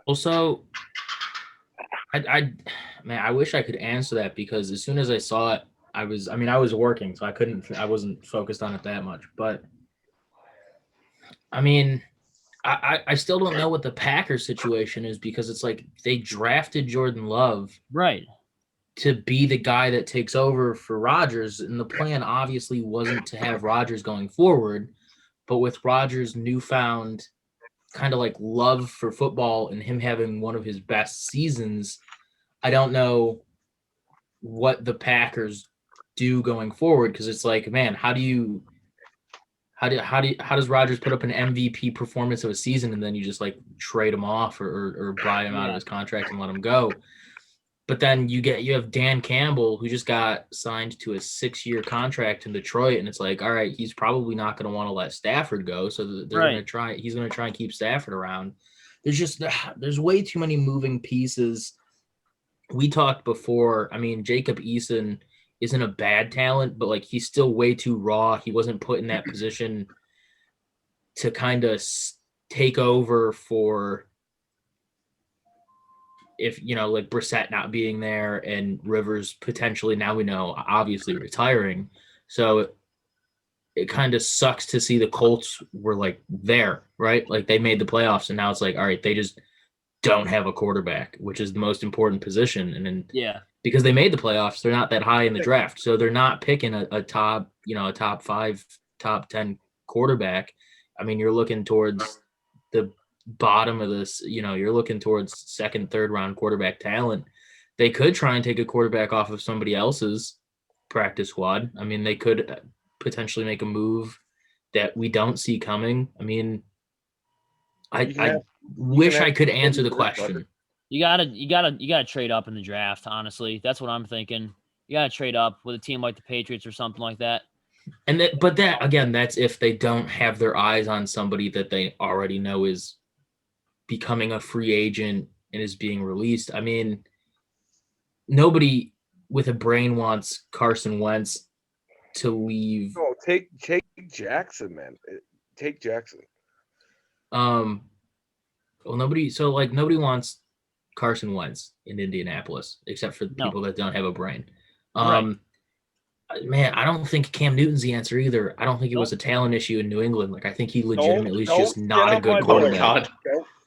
Also, I wish I could answer that because as soon as I saw it, I was working, so I wasn't focused on it that much. But I mean, I still don't know what the Packers situation is because it's like they drafted Jordan Love Right. to be the guy that takes over for Rodgers, and the plan obviously wasn't to have Rodgers going forward, but with Rodgers' newfound kind of like love for football and him having one of his best seasons, I don't know what the Packers do going forward because it's like, man, how does Rodgers put up an MVP performance of a season and then you just like trade him off or buy him out of his contract and let him go? But then you have Dan Campbell who just got signed to a 6-year contract in Detroit, and it's like, all right, he's probably not going to want to let Stafford go, so he's going to try and keep Stafford around. There's way too many moving pieces we talked before. I mean, Jacob Eason isn't a bad talent, but like he's still way too raw. He wasn't put in that position to kind of take over for if like Brissett not being there and Rivers potentially, now we know, obviously retiring. So it kind of sucks to see the Colts were like there, right? Like they made the playoffs and now it's like, all right, they just don't have a quarterback, which is the most important position. And then because they made the playoffs, they're not that high in the draft. So they're not picking a top, a top 5, top 10 quarterback. I mean, you're looking towards the bottom of this, you're looking towards second, third round quarterback talent. They could try and take a quarterback off of somebody else's practice squad. I mean, they could potentially make a move that we don't see coming. I mean, I wish I could answer the question. You gotta trade up in the draft. Honestly, that's what I'm thinking. You gotta trade up with a team like the Patriots or something like that. And that again, that's if they don't have their eyes on somebody that they already know is becoming a free agent and is being released. I mean, nobody with a brain wants Carson Wentz to leave. No, take Jackson, man. Take Jackson. Well, nobody wants Carson Wentz in Indianapolis except for the people that don't have a brain. Man, I don't think Cam Newton's the answer either. I don't think it was a talent issue in New England. Like, I think he legitimately is just not a good quarterback.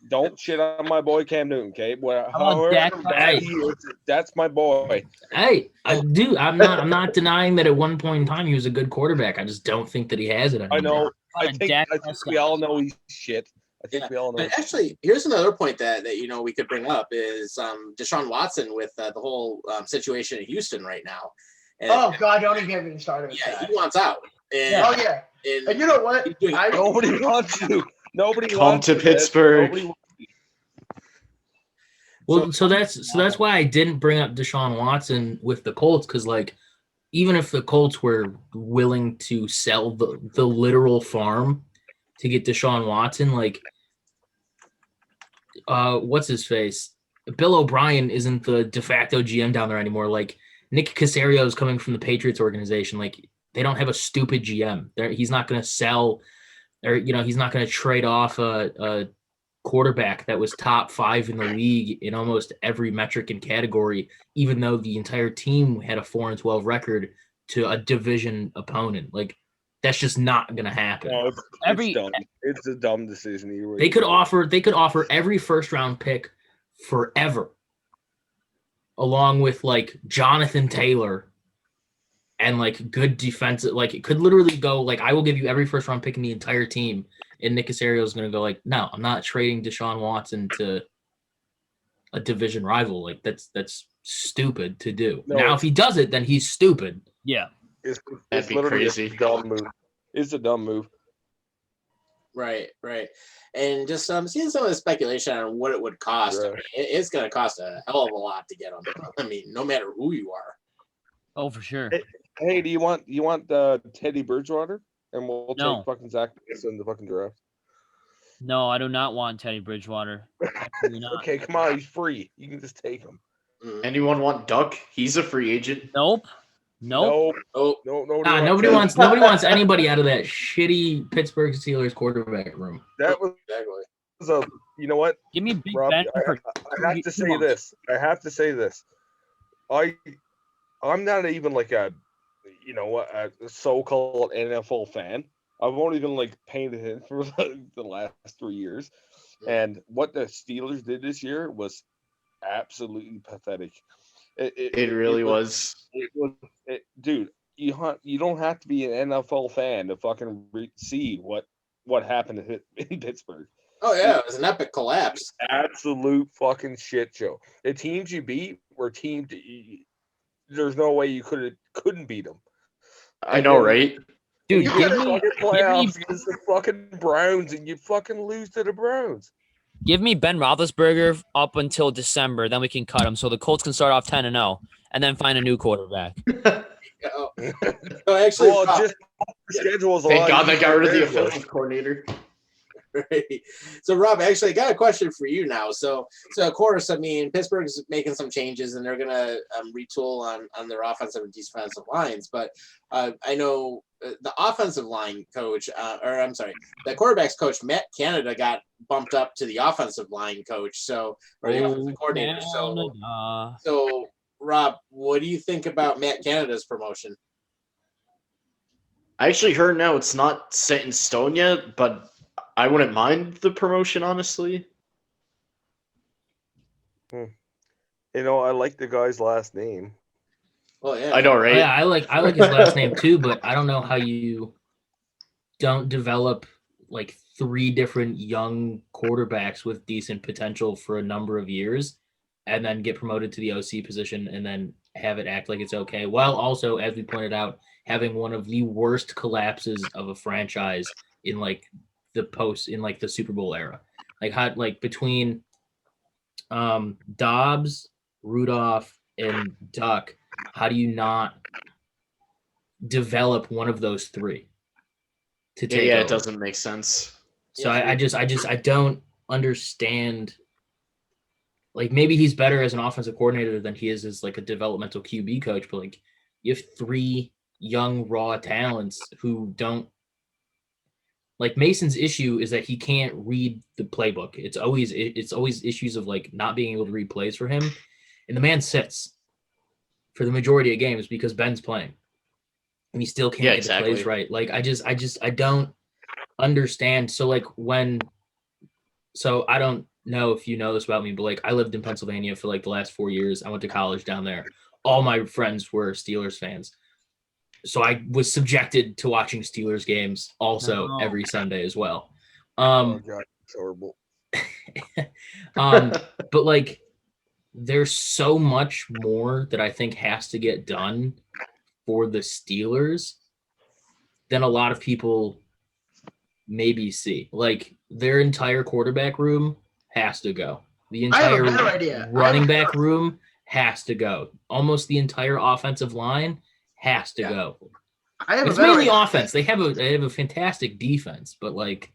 Don't shit on my boy Cam Newton, okay? Well, however bad he is, that's my boy. Hey, I'm not denying that at one point in time he was a good quarterback. I just don't think that he has it anymore. I know. I think we all know he's shit. I think we all know. But actually, here's another point that we could bring up is Deshaun Watson with the whole situation in Houston right now. And, God, don't even get me started with that. He wants out. And, and you know what? Nobody wants you. Nobody Come wants to Pittsburgh. Well, so that's why I didn't bring up Deshaun Watson with the Colts, because like even if the Colts were willing to sell the literal farm to get Deshaun Watson, like what's his face? Bill O'Brien isn't the de facto GM down there anymore. Like Nick Caserio is coming from the Patriots organization. Like they don't have a stupid GM. He's not going to sell, or he's not going to trade off a quarterback that was top 5 in the league in almost every metric and category, even though the entire team had a 4-12 record to a division opponent. Like that's just not going to happen. No, it's a dumb decision. They could offer every first round pick forever, along with like Jonathan Taylor and like good defensive. Like it could literally go like, I will give you every first round pick in the entire team. And Nick Caserio is going to go like, no, I'm not trading Deshaun Watson to a division rival. Like that's stupid to do. No, now, if he does it, then he's stupid. Yeah. It's literally crazy. A dumb move. It's a dumb move. Right. And just seeing some of the speculation on what it would cost. Right. I mean, it's going to cost a hell of a lot to get him. I mean, no matter who you are. Oh, for sure. Hey, do you want Teddy Bridgewater? And we'll take fucking Zach in the fucking draft. No, I do not want Teddy Bridgewater. Okay, come on, he's free. You can just take him. Anyone want Duck? He's a free agent. Nope. No. Nobody wants anybody out of that shitty Pittsburgh Steelers quarterback room. That was a. You know what? Give me Big Rob, Ben. I have to say this. I'm not even like a so-called NFL fan. I've only been like paying attention for the last 3 years, and what the Steelers did this year was absolutely pathetic. It really was. Dude. You don't have to be an NFL fan to fucking see what happened in Pittsburgh. Oh yeah, it was an epic collapse. Absolute fucking shit show. The teams you beat were teams. There's no way you couldn't beat them. I know, right? Dude, you get fucking playoffs against the fucking Browns, and you fucking lose to the Browns. Give me Ben Roethlisberger up until December, then we can cut him, so the Colts can start off 10-0, and then find a new quarterback. Actually, the schedule is a lot. Thank God they got rid of the offensive coordinator. Right. So, Rob, actually, I got a question for you now. So of course, I mean, Pittsburgh's making some changes, and they're going to retool on their offensive and defensive lines. But I know the offensive line coach, the quarterback's coach, Matt Canada, got bumped up to the offensive line coach. So, or the offensive coordinator. So, Rob, what do you think about Matt Canada's promotion? I actually heard now it's not set in stone yet, but I wouldn't mind the promotion, honestly. You know, I like the guy's last name. Well, yeah. I know, right? Yeah, I like his last name too, but I don't know how you don't develop like 3 different young quarterbacks with decent potential for a number of years and then get promoted to the OC position and then have it act like it's okay, while also, as we pointed out, having one of the worst collapses of a franchise in like the Super Bowl era. Like between Dobbs, Rudolph, and Duck, how do you not develop one of those 3 to take over? It doesn't make sense. So I don't understand. Like, maybe he's better as an offensive coordinator than he is as like a developmental QB coach, but like you have 3 young raw talents who don't. Like, Mason's issue is that he can't read the playbook. It's always issues of like not being able to read plays for him, and the man sits for the majority of games because Ben's playing, and he still can't get the plays right. Like, I don't understand. So like I don't know if you know this about me, but like I lived in Pennsylvania for like the last 4 years. I went to college down there. All my friends were Steelers fans. So I was subjected to watching Steelers games also every Sunday as well. Oh God, it's horrible. But like, there's so much more that I think has to get done for the Steelers than a lot of people maybe see. Like, their entire quarterback room has to go. The entire running back room has to go. Almost the entire offensive line has to go. It's mainly offense. They have a fantastic defense, but like,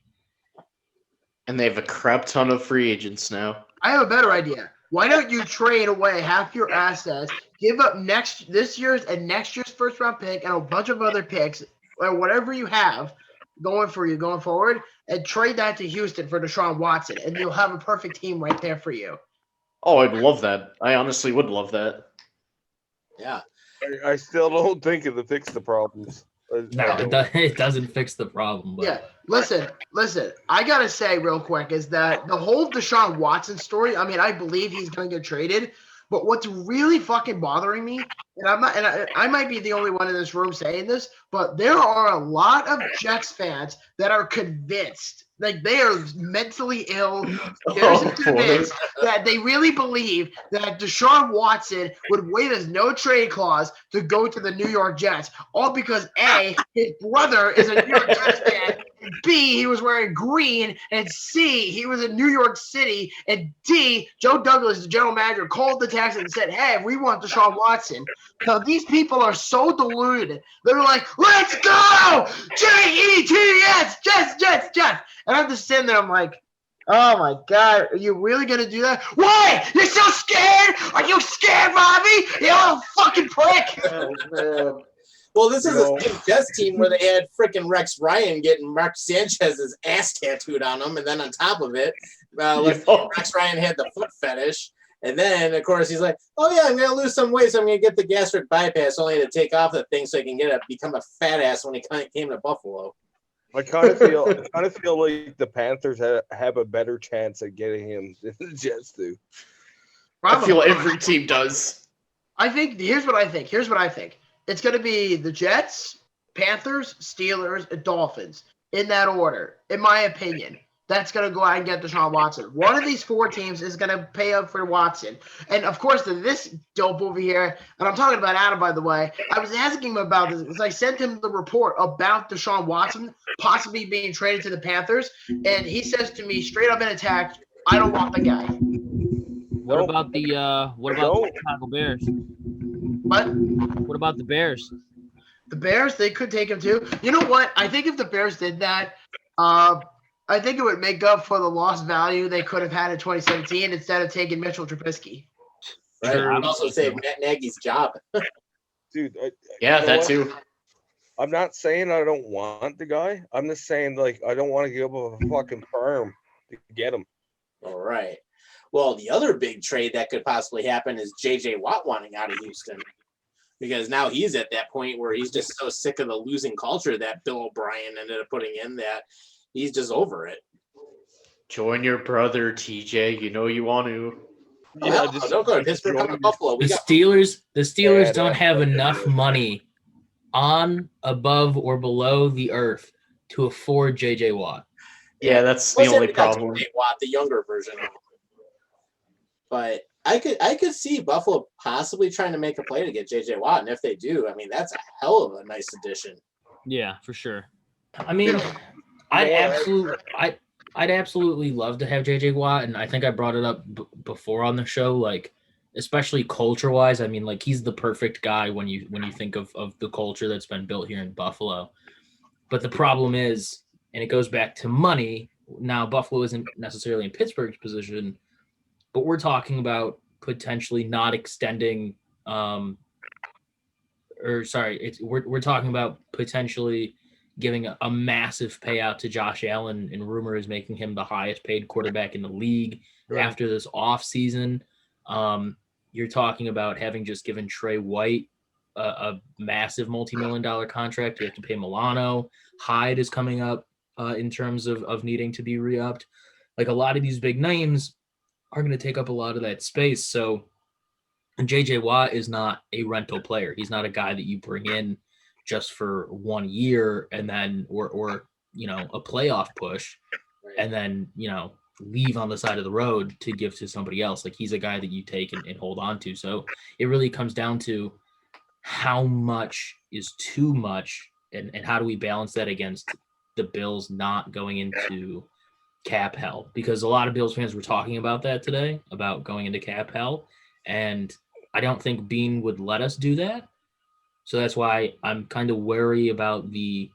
and they have a crap ton of free agents now. I have a better idea. Why don't you trade away half your assets, give up this year's and next year's first round pick and a bunch of other picks, or whatever you have going forward, and trade that to Houston for Deshaun Watson, and you'll have a perfect team right there for you. Oh, I'd love that. I honestly would love that. Yeah. I still don't think it'll fix the problems. No, it doesn't fix the problem. But. Yeah, listen. I gotta say real quick is that the whole Deshaun Watson story. I mean, I believe he's gonna get traded, but what's really fucking bothering me, and I might be the only one in this room saying this, but there are a lot of Jets fans that are convinced, like they are mentally ill. They're convinced that they really believe that Deshaun Watson would waive his no trade clause to go to the New York Jets, all because A, his brother is a New York Jets fan, and B, he was wearing green, and C, he was in New York City, and D, Joe Douglas, the general manager, called the Texans and said, "Hey, we want Deshaun Watson." Now, these people are so deluded. They're like, "Let's go! Jets, Jets." And I'm just sitting there, I'm like, oh my God, are you really going to do that? Why? You're so scared? Are you scared, Bobby? You little fucking prick. Oh, man. Well, this is the same Jets team where they had freaking Rex Ryan getting Mark Sanchez's ass tattooed on him. And then on top of it, Rex Ryan had the foot fetish. And then, of course, he's like, "Oh yeah, I'm gonna lose some weight, so I'm gonna get the gastric bypass, only to take off the thing so he can become a fat ass when he came to Buffalo." I kind of feel like the Panthers have a better chance at getting him than the Jets do. I feel every team does. I think here's what I think. It's gonna be the Jets, Panthers, Steelers, and Dolphins in that order, in my opinion. That's going to go out and get Deshaun Watson. One of these 4 teams is going to pay up for Watson. And, of course, this dope over here, and I'm talking about Adam, by the way, I was asking him about this because I sent him the report about Deshaun Watson possibly being traded to the Panthers, and he says to me straight up in attack, "I don't want the guy." What about the Chicago Bears? What about the Bears? The Bears, they could take him too. You know what? I think if the Bears did that, I think it would make up for the lost value they could have had in 2017 instead of taking Mitchell Trubisky. Right. Sure. I'd also save Matt Nagy's job. Dude. Yeah, you know that what? too. I'm not saying I don't want the guy. I'm just saying like I don't want to give up a fucking farm to get him. All right. Well, the other big trade that could possibly happen is J.J. Watt wanting out of Houston, because now he's at that point where he's just so sick of the losing culture that Bill O'Brien ended up putting in that he's just over it. Join your brother, TJ. You know you want to. Yeah, don't go to Pittsburgh, come to Buffalo. The Steelers Yeah, don't have enough money on, above, or below the earth to afford JJ Watt. Yeah, that's the Plus, only they got problem. J.J. Watt, the younger version of him. But I could see Buffalo possibly trying to make a play to get J.J. Watt, and if they do, I mean that's a hell of a nice addition. Yeah, for sure. I mean, I'd absolutely love to have JJ Watt, and I think I brought it up before on the show, like especially culture wise. I mean, like he's the perfect guy when you think of the culture that's been built here in Buffalo. But the problem is, and it goes back to money. Now Buffalo isn't necessarily in Pittsburgh's position, but we're talking about potentially not extending. We're talking about potentially giving a massive payout to Josh Allen, and rumor is making him the highest paid quarterback in the league after this offseason. You're talking about having just given Trey White a massive multi-million-dollar contract. You have to pay Milano. Hyde is coming up in terms of needing to be re-upped. Like a lot of these big names are going to take up a lot of that space. So J.J. Watt is not a rental player. He's not a guy that you bring in just for 1 year and then or a playoff push and then leave on the side of the road to give to somebody else. Like he's a guy that you take and hold on to. So it really comes down to how much is too much and how do we balance that against the Bills not going into cap hell, because a lot of Bills fans were talking about that today, about going into cap hell, and I don't think Bean would let us do that. So that's why I'm kind of wary about the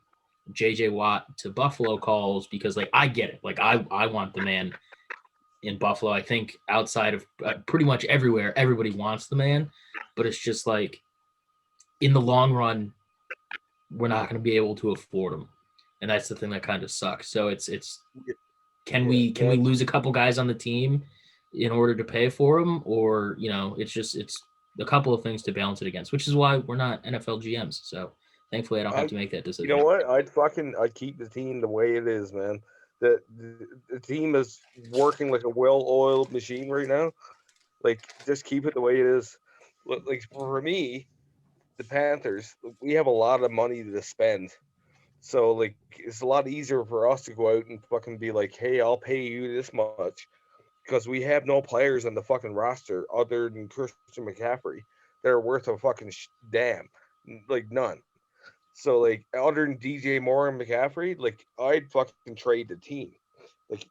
JJ Watt to Buffalo calls, because like I get it. Like I want the man in Buffalo. I think outside of pretty much everywhere, everybody wants the man, but it's just like in the long run, we're not going to be able to afford him. And that's the thing that kind of sucks. So it's can we lose a couple guys on the team in order to pay for him, or it's a couple of things to balance it against, which is why we're not NFL GMs. So thankfully I don't have to make that decision. You know what? I'd keep the team the way it is, man. The team is working like a well-oiled machine right now. Like just keep it the way it is. Like for me, the Panthers, we have a lot of money to spend. So like it's a lot easier for us to go out and fucking be like, hey, I'll pay you this much, because we have no players on the fucking roster other than Christian McCaffrey that are worth a fucking damn, like none. So like other than DJ Moore and McCaffrey, like I'd fucking trade the team, like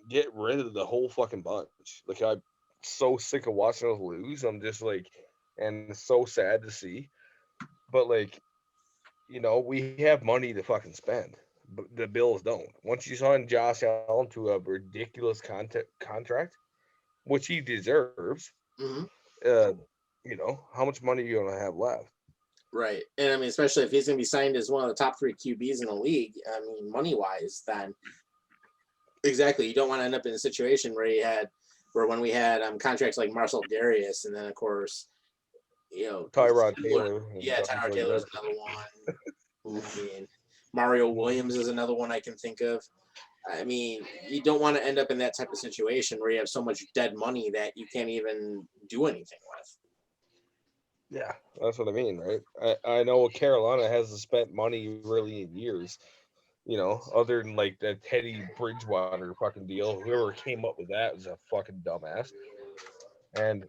get rid of the whole fucking bunch. Like I'm so sick of watching us lose. I'm just like, and it's so sad to see, but like. We have money to fucking spend, but the Bills don't. Once you sign Josh Allen to a ridiculous contract, which he deserves, how much money are you going to have left? Right. And I mean, especially if he's going to be signed as one of the top 3 QBs in the league, I mean, money-wise, then exactly, you don't want to end up in a situation where when we had contracts like Marcel Darius, and then, of course, Tyrod Taylor. Yeah, Tyrod Taylor's another one. I mean, Mario Williams is another one I can think of. I mean, you don't want to end up in that type of situation where you have so much dead money that you can't even do anything with. Yeah, that's what I mean, right? I know Carolina hasn't spent money really in years, other than like the Teddy Bridgewater fucking deal. Whoever came up with that was a fucking dumbass. And,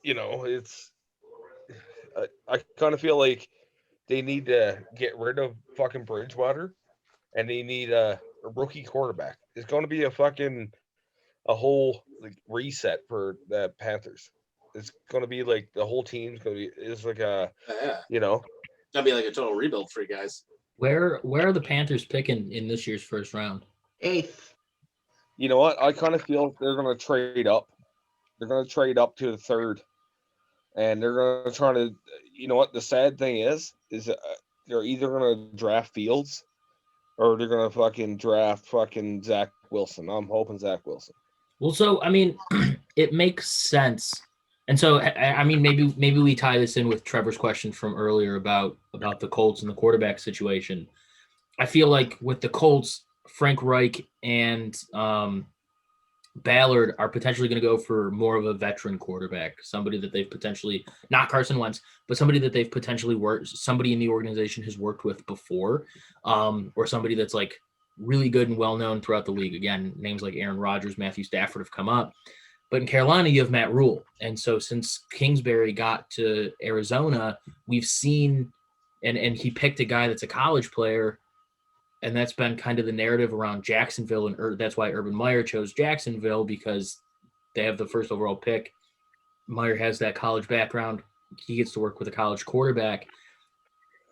it's. I kind of feel like they need to get rid of fucking Bridgewater, and they need a rookie quarterback. It's going to be a whole like reset for the Panthers. It's going to be like the whole team's going to be. It's like That'd be like a total rebuild for you guys. Where are the Panthers picking in this year's first round? 8th. You know what? I kind of feel they're going to trade up. They're going to trade up to the 3rd, and they're going to try to. You know what? The sad thing is they're either going to draft Fields, or they're going to fucking draft fucking Zach Wilson. I'm hoping Zach Wilson. Well, so I mean, it makes sense, and so I mean, maybe we tie this in with Trevor's question from earlier about the Colts and the quarterback situation. I feel like with the Colts, Frank Reich and Ballard are potentially going to go for more of a veteran quarterback, somebody that they've potentially, not Carson Wentz, but somebody that they've potentially somebody in the organization has worked with before, or somebody that's like really good and well-known throughout the league. Again, names like Aaron Rodgers, Matthew Stafford have come up. But in Carolina, you have Matt Rule. And so since Kingsbury got to Arizona, we've seen, and he picked a guy that's a college player, and that's been kind of the narrative around Jacksonville, and that's why Urban Meyer chose Jacksonville, because they have the first overall pick. Meyer has that college background. He gets to work with a college quarterback.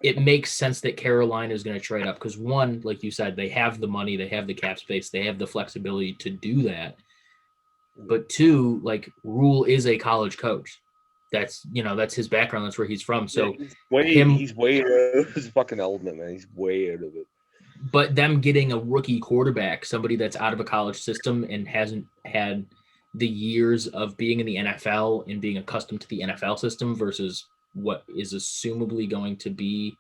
It makes sense that Carolina is going to trade up because, one, like you said, they have the money, they have the cap space, they have the flexibility to do that. But two, like, Rule is a college coach. That's his background. That's where he's from. So he's way out of his fucking element, man. He's way out of it. But them getting a rookie quarterback, somebody that's out of a college system and hasn't had the years of being in the NFL and being accustomed to the NFL system versus what is assumably going to be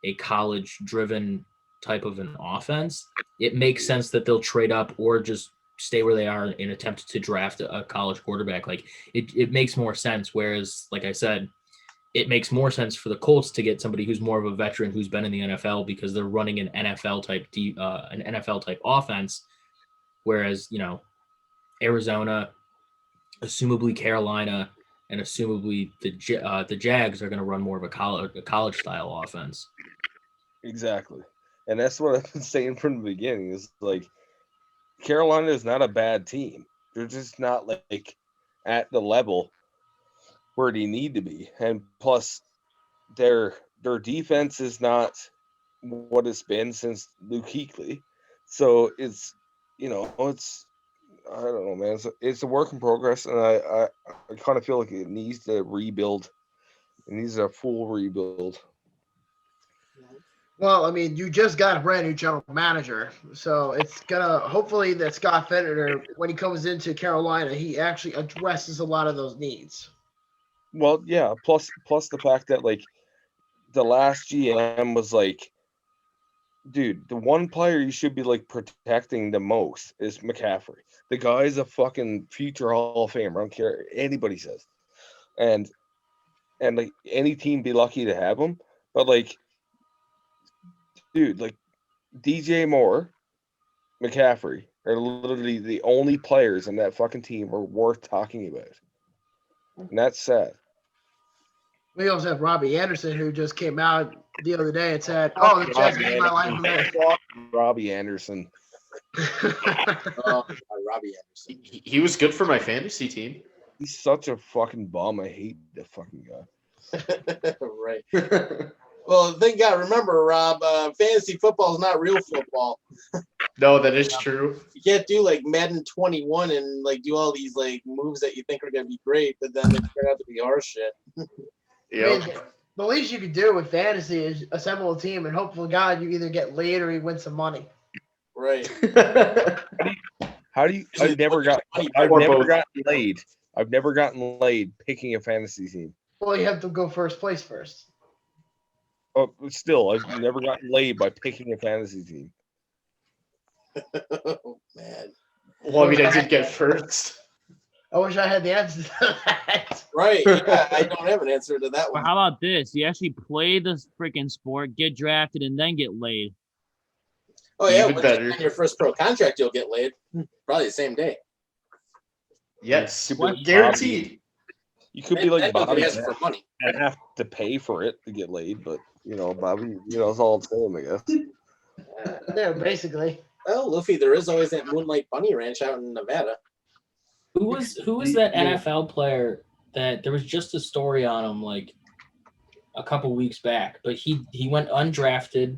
a college-driven type of an offense, it makes sense that they'll trade up or just stay where they are in attempt to draft a college quarterback. Like it makes more sense. Whereas, like I said, it makes more sense for the Colts to get somebody who's more of a veteran who's been in the NFL because they're running an NFL type offense. Whereas, Arizona, assumably Carolina, and assumably the Jags are going to run more of a college style offense. Exactly. And that's what I've been saying from the beginning is like Carolina is not a bad team. They're just not like at the level where they need to be. And plus their defense is not what it's been since Luke Kuechly. So it's I don't know, man. It's a work in progress, and I kind of feel like it needs to rebuild. It needs a full rebuild. Well, I mean, you just got a brand new general manager, so it's gonna hopefully that Scott Fitterer, when he comes into Carolina, he actually addresses a lot of those needs. Well, yeah. Plus the fact that like the last GM was like, dude, the one player you should be like protecting the most is McCaffrey. The guy's a fucking future Hall of Famer. I don't care what anybody says, and like any team be lucky to have him. But like, dude, like DJ Moore, McCaffrey are literally the only players in that fucking team are worth talking about, and that's sad. We also have Robbie Anderson, who just came out the other day and said, "Oh, the Jets made my life a living." Robbie Anderson. Oh, Robbie Anderson. He was good for my fantasy team. He's such a fucking bum. I hate the fucking guy. Right. Well, the thing you gotta remember, Rob, fantasy football is not real football. No, that is true. You can't do like Madden 21 and like do all these like moves that you think are gonna be great, but then they turn out to be horse shit. Yeah. I mean, the least you could do with fantasy is assemble a team and hope for God you either get laid or you win some money. Right. How do you? I've never gotten laid. I've never gotten laid picking a fantasy team. Well, you have to go first place first. Oh, still, I've never gotten laid by picking a fantasy team. Oh, man. Well, I mean, I did get first. I wish I had the answer to that. Right. Yeah, I don't have an answer to that Well, one. how about this? You actually play the freaking sport, get drafted, and then get laid. Oh yeah, Even when better. you sign your first pro contract, you'll get laid. Probably the same day. Yes, What? guaranteed. You could be like And nobody Bobby asks for money. and have to pay for it to get laid, but Bobby, it's all the same, I guess. Yeah, basically. Well, Luffy, there is always that Moonlight Bunny Ranch out in Nevada. Who was that NFL player that there was just a story on him like a couple weeks back, but he went undrafted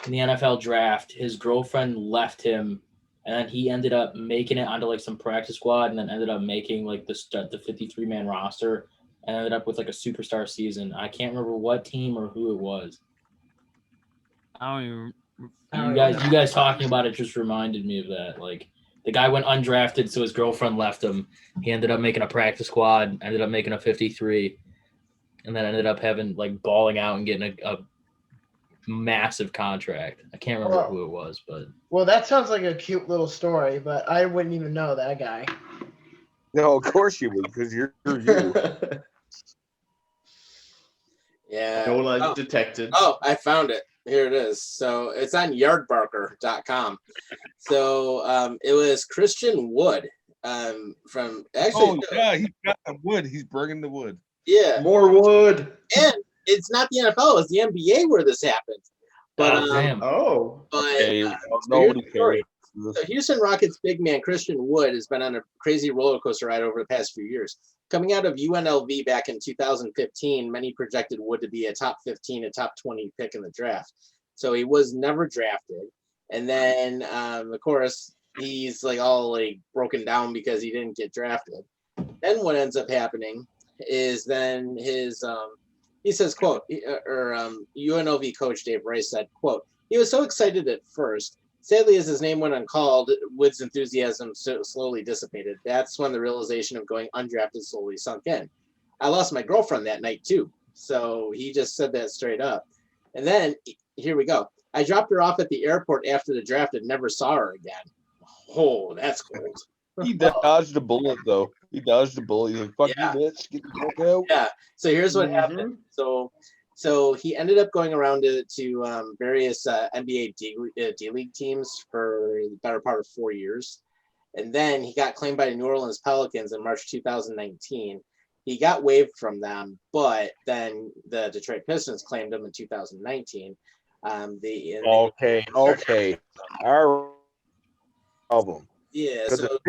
in the NFL draft. His girlfriend left him, and then he ended up making it onto like some practice squad, and then ended up making like the 53-man roster, and ended up with like a superstar season. I can't remember what team or who it was. I don't even. You guys talking about it just reminded me of that. Like the guy went undrafted, so his girlfriend left him. He ended up making a practice squad, ended up making a 53, and then ended up having like balling out and getting a massive contract. I can't remember who it was, but Well, that sounds like a cute little story, but I wouldn't even know that guy. No, of course you would, because you're you. Yeah. No lie detected. Oh, I found it. Here it is. So it's on yardbarker.com. So it was Christian Wood from actually. Oh, yeah, he's got the wood. He's bringing the wood. Yeah. More wood. And it's not the NFL, it's the NBA where this happened. But damn. Oh. but Okay, so nobody here's the story. cares. So Houston Rockets big man Christian Wood has been on a crazy roller coaster ride over the past few years. Coming out of UNLV back in 2015, many projected Wood to be a top 15, a top 20 pick in the draft. So he was never drafted. And then, of course, he's like all like broken down because he didn't get drafted. Then what ends up happening is then his he says, quote, UNLV coach Dave Rice said, quote, he was so excited at first. Sadly, as his name went uncalled, Wood's enthusiasm slowly dissipated. That's when the realization of going undrafted slowly sunk in. I lost my girlfriend that night, too. So he just said that straight up. And then, here we go. I dropped her off at the airport after the draft and never saw her again. Oh, that's cold. He dodged a bullet, though. He dodged a bullet. He's like, fuck Yeah. you, bitch. Get the fuck out. Yeah. So here's what happened. So he ended up going around to various NBA D-League teams for the better part of 4 years. And then he got claimed by the New Orleans Pelicans in March 2019. He got waived from them, but then the Detroit Pistons claimed him in 2019. Okay. Our problem. Yeah. Because So,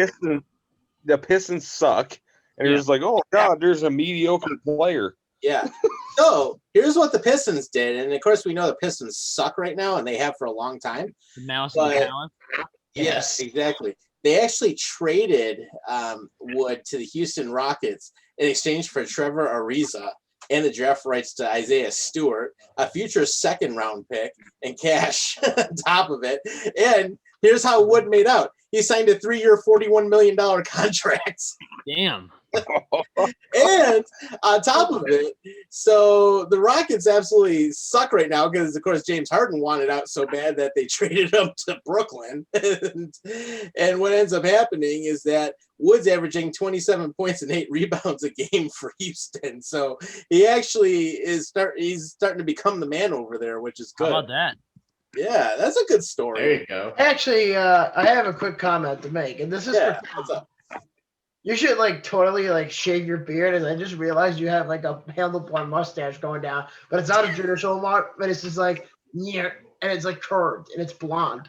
the Pistons suck. And you're just like, oh, God, there's a mediocre player. yeah. So here's what the Pistons did. And of course, we know the Pistons suck right now, and they have for a long time. The mouse and the talent. Yes, exactly. They actually traded Wood to the Houston Rockets in exchange for Trevor Ariza and the draft rights to Isaiah Stewart, a future second-round pick, and cash on top of it. And here's how Wood made out. He signed a 3-year, $41 million contract. Damn. And on top of it, so the Rockets absolutely suck right now because, of course, James Harden wanted out so bad that they traded him to Brooklyn. And what ends up happening is that Wood's averaging 27 points and 8 rebounds a game for Houston. So he actually is he's starting to become the man over there, which is good. How about that? Yeah, that's a good story. There you go. Actually, I have a quick comment to make, and this is Yeah, for what's up? you should like totally like shave your beard, and I just realized you have like a handlebar mustache going down, but it's not a traditional mark, but it's just like and it's like curved and it's blonde.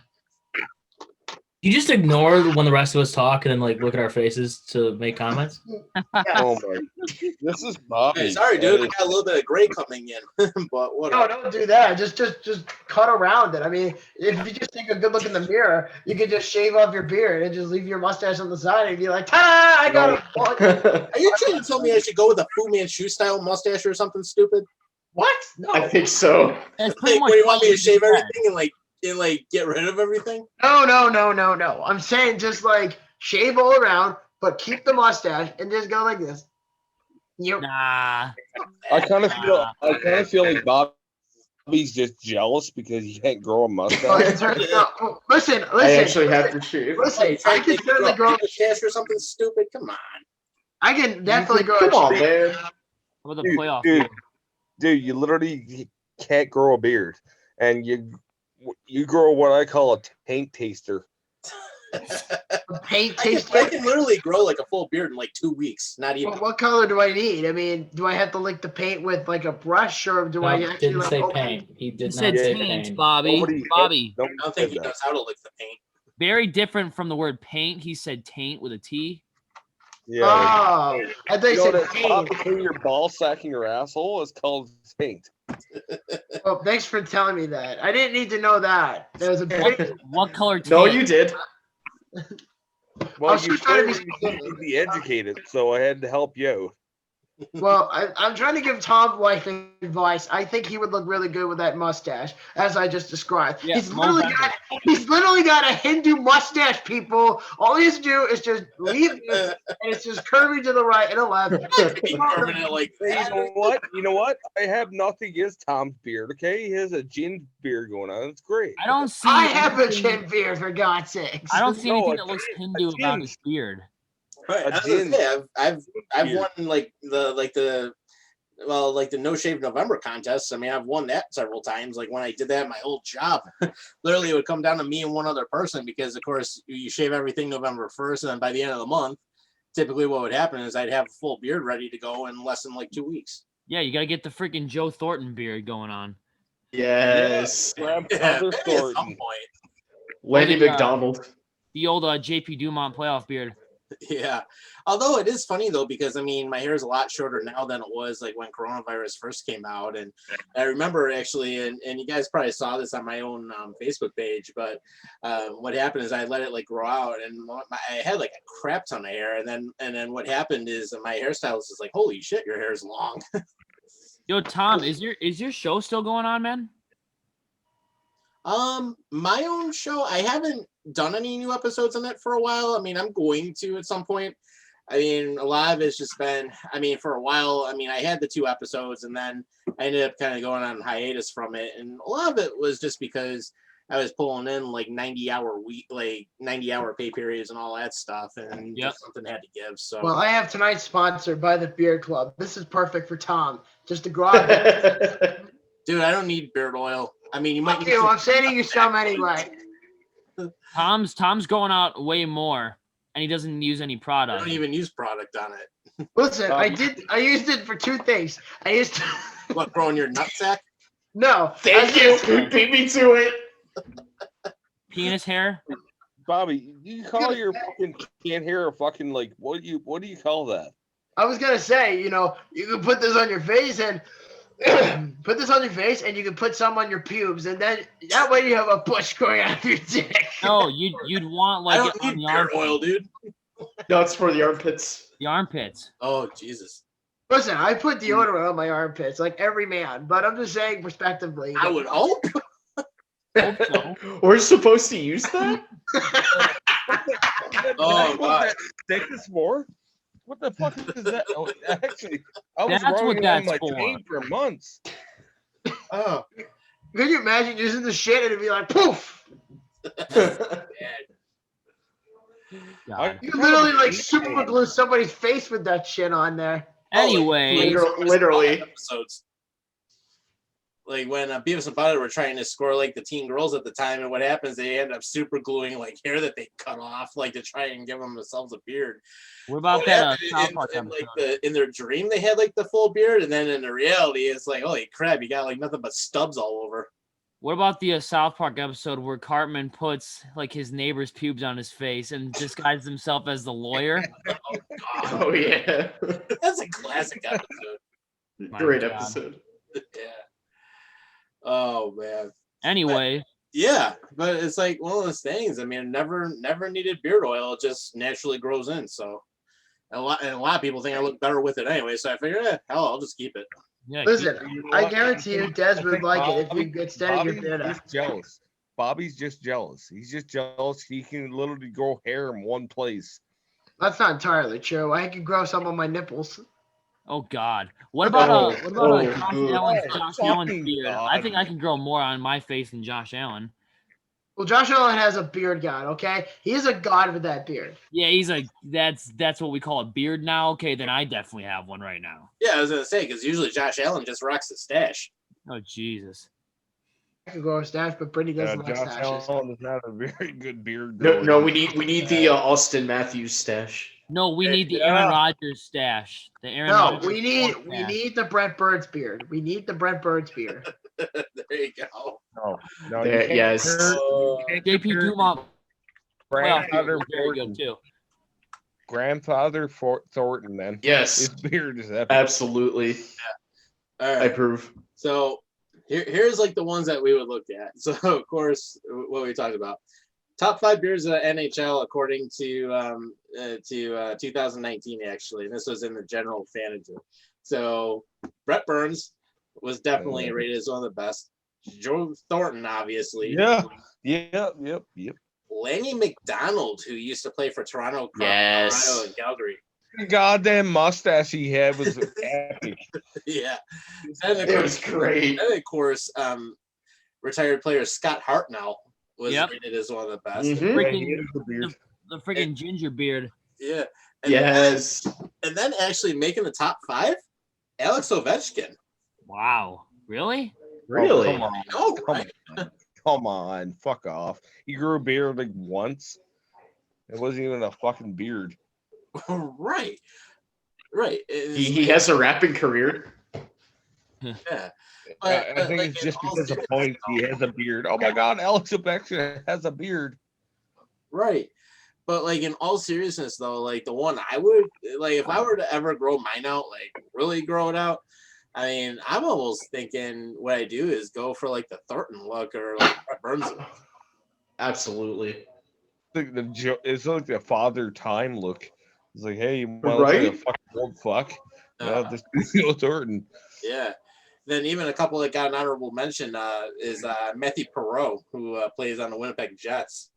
You just ignore when the rest of us talk and then like look at our faces to make comments. Oh, my. This is Bobby. Hey, sorry, dude. I got a little bit of gray coming in, but No, whatever. don't do that. Just cut around it. I mean, if you just take a good look in the mirror, you could just shave off your beard and just leave your mustache on the side and be like, ta-da! I got it. Are you trying to tell me I should go with a Fu Manchu style mustache or something stupid? What? No. I think so. That's Like, pretty much where you want me to what shave you said. everything and get rid of everything? No. I'm saying just like shave all around, but keep the mustache and just go like this. Yep. Nah. I kind of feel like Bobby's just jealous because he can't grow a mustache. Listen. I actually have to shave. Listen, I can certainly grow. a mustache or something stupid. Come on. I can definitely grow. Come on, a man. What about the playoff? Dude, you literally can't grow a beard, and you grow what I call a taint taster. Paint I taste. can literally grow like a full beard in like 2 weeks. Not even. What color do I need? I mean, do I have to lick the paint with like a brush, or do I No, actually didn't like say open- paint. He You did said not say taint, paint. Bobby. Nobody- Bobby. Don't I don't think he knows how to lick the paint. Very different from the word paint. He said taint with a T. Yeah. Oh, I thought you You know said that paint. between your ball sack and your asshole is called taint. Well, thanks for telling me that. I didn't need to know that. There was a big. What color tape? No, you did. Well, was you just trying to be told me specific. you need to be educated, so I had to help you out. Well, I'm trying to give Tom life advice. I think he would look really good with that mustache, as I just described. Yeah, he's literally November. got a Hindu mustache, people. All he has to do is just leave this, and it's just curving to the right and the left. Be permanent like Hey, that. you know what? I have nothing against Tom's beard. Okay, he has a gin beard going on. It's great. I don't see. I have a anything- chin beard, for God's sakes. I don't see No, anything a that looks gin- Hindu a about gin. his beard. Right. A I was gonna gin. say, I've Beard. won like the No Shave November contest. I mean, I've won that several times. Like when I did that at my old job, literally it would come down to me and one other person because, of course, you shave everything November 1st, and then by the end of the month, typically what would happen is I'd have a full beard ready to go in less than like 2 weeks. Yeah, you gotta get the freaking Joe Thornton beard going on. Yes. Grandfather Maybe at some Thornton. point. Landy Yeah. McDonald. The old JP Dumont playoff beard. Yeah. Although it is funny though, because I mean, my hair is a lot shorter now than it was like when coronavirus first came out. And I remember actually, and you guys probably saw this on my own Facebook page, but what happened is I let it like grow out and I had like a crap ton of hair. And then what happened is my hairstylist is like, holy shit, your hair is long. Yo, Tom, is your show still going on, man? My own show, I haven't done any new episodes on it for a while. I mean, I'm going to at some point. I mean, a lot of it's just been, I mean, for a while, I mean, I had the 2 episodes and then I ended up kind of going on hiatus from it. And a lot of it was just because I was pulling in like 90-hour pay periods and all that stuff. And Yep. just something had to give. So, Well, I have tonight's sponsored by the Beard Club. This is perfect for Tom. Just to grow out. dude, I don't need beard oil. I mean, you might need I'm saying you some anyway. Tom's going out way more, and he doesn't use any I product. don't even use product on it. Listen, I used it for 2 things. I used to, What, growing your nutsack? no. Thank you. Beat me to it. Penis hair. Bobby, you call your fucking canned hair a fucking like what do you call that? I was gonna say, you can put this on your face and put this on your face, and you can put some on your pubes, and then that way you have a bush going out of your dick. No, you'd want I like don't it on need the beard armpits. oil, dude. No, it's for the armpits. The armpits. Oh, Jesus. Listen, I put deodorant on my armpits, like every man, but I'm just saying, respectively. I would hope. Hope so. We're supposed to use that? Oh, What God. that stick is for? What the fuck is that? Oh, actually, I was That's what growing on that's my for. taint for months. Oh, Could you imagine using the shit and it'd be like poof? bad. God. You could literally like super glue somebody's face with that shit on there. Anyway, Literally. Episodes. Like when Beavis and Butthead were trying to score like the teen girls at the time, and what happens? They end up super gluing like hair that they cut off, like to try and give themselves a beard. what about What that happened South Park in, episode? in their dream, they had like the full beard, and then in the reality, it's like, holy crap, you got like nothing but stubs all over. What about the South Park episode where Cartman puts like his neighbor's pubes on his face and disguises himself as the lawyer? Oh God, Oh, yeah. that's a classic episode. My Great God. episode. Yeah. Oh man. Anyway, Yeah, but it's like one of those things. I mean, never needed beard oil. It just naturally grows in. So, and a lot of people think I look better with it anyway. So I figured, hell, I'll just keep it. yeah. Listen, You know I what? guarantee you Des would like it if you extended your Bobby's beard out. just jealous. Bobby's just jealous. He's just jealous. He can literally grow hair in one place. That's not entirely true. I could grow some on my nipples. Oh God. What about Josh good. Allen's Oh, Josh Allen's fucking beard? God. I think I can grow more on my face than Josh Allen. Well, Josh Allen has a beard god, okay? He is a god with that beard. Yeah, he's a that's what we call a beard now. Okay, then I definitely have one right now. Yeah, I was gonna say because usually Josh Allen just rocks the stash. Oh Jesus. I could grow a stash, but Brittany doesn't like Josh stashes. Allen is not a very good beard. No, grower. no, we need the Austin Matthews stash. No, we need the Yeah. Aaron Rodgers stash. The Aaron No, Rodgers we need stash. the Brent Bird's beard. We need the Brent Bird's beard. There you go. No, There- you can't yes. compare- you can't JP compare Dumont playoff beard grandfather was very Gordon. good too. grandfather for Thornton. Then Yes, his beard is epic. absolutely. All I right. approve. So here's like the ones that we would look at. So of course, what we talked about. Top 5 beers in the NHL according to 2019 actually, and this was in the general fanager. So Brett Burns was definitely rated as one of the best. Joe Thornton, obviously. Yeah. Yep. Lanny McDonald, who used to play for Toronto, Yes. Colorado, and Calgary. The goddamn mustache he had was epic. Yeah, and of It course, was great. and of course, retired player Scott Hartnell was Yep. rated as one of the best. Mhm. Yeah, he Freaking had the beard. the freaking ginger beard. Yeah. And Yes. and then actually making the top 5, Alex Ovechkin. Wow. Really? Really? Come on. Oh, Come right. on. Come on. Fuck off. He grew a beard like once. It wasn't even a fucking beard. Right. Right. It's He like- has a rapping career. yeah. I think like, it's in just all because of seriousness, points he has a beard. Oh my god, Alex Ovechkin has a beard. Right. But like in all seriousness though, like the one I would like if I were to ever grow mine out, like really grow it out, I mean, I'm almost thinking what I do is go for like the Thornton look or like Brett Burns look. Absolutely. It's like the father time look. It's like, hey, you want to look Right? like a fucking old fuck? This Joe Thornton. Yeah. Then even a couple that got an honorable mention is Matthew Perreault, who plays on the Winnipeg Jets.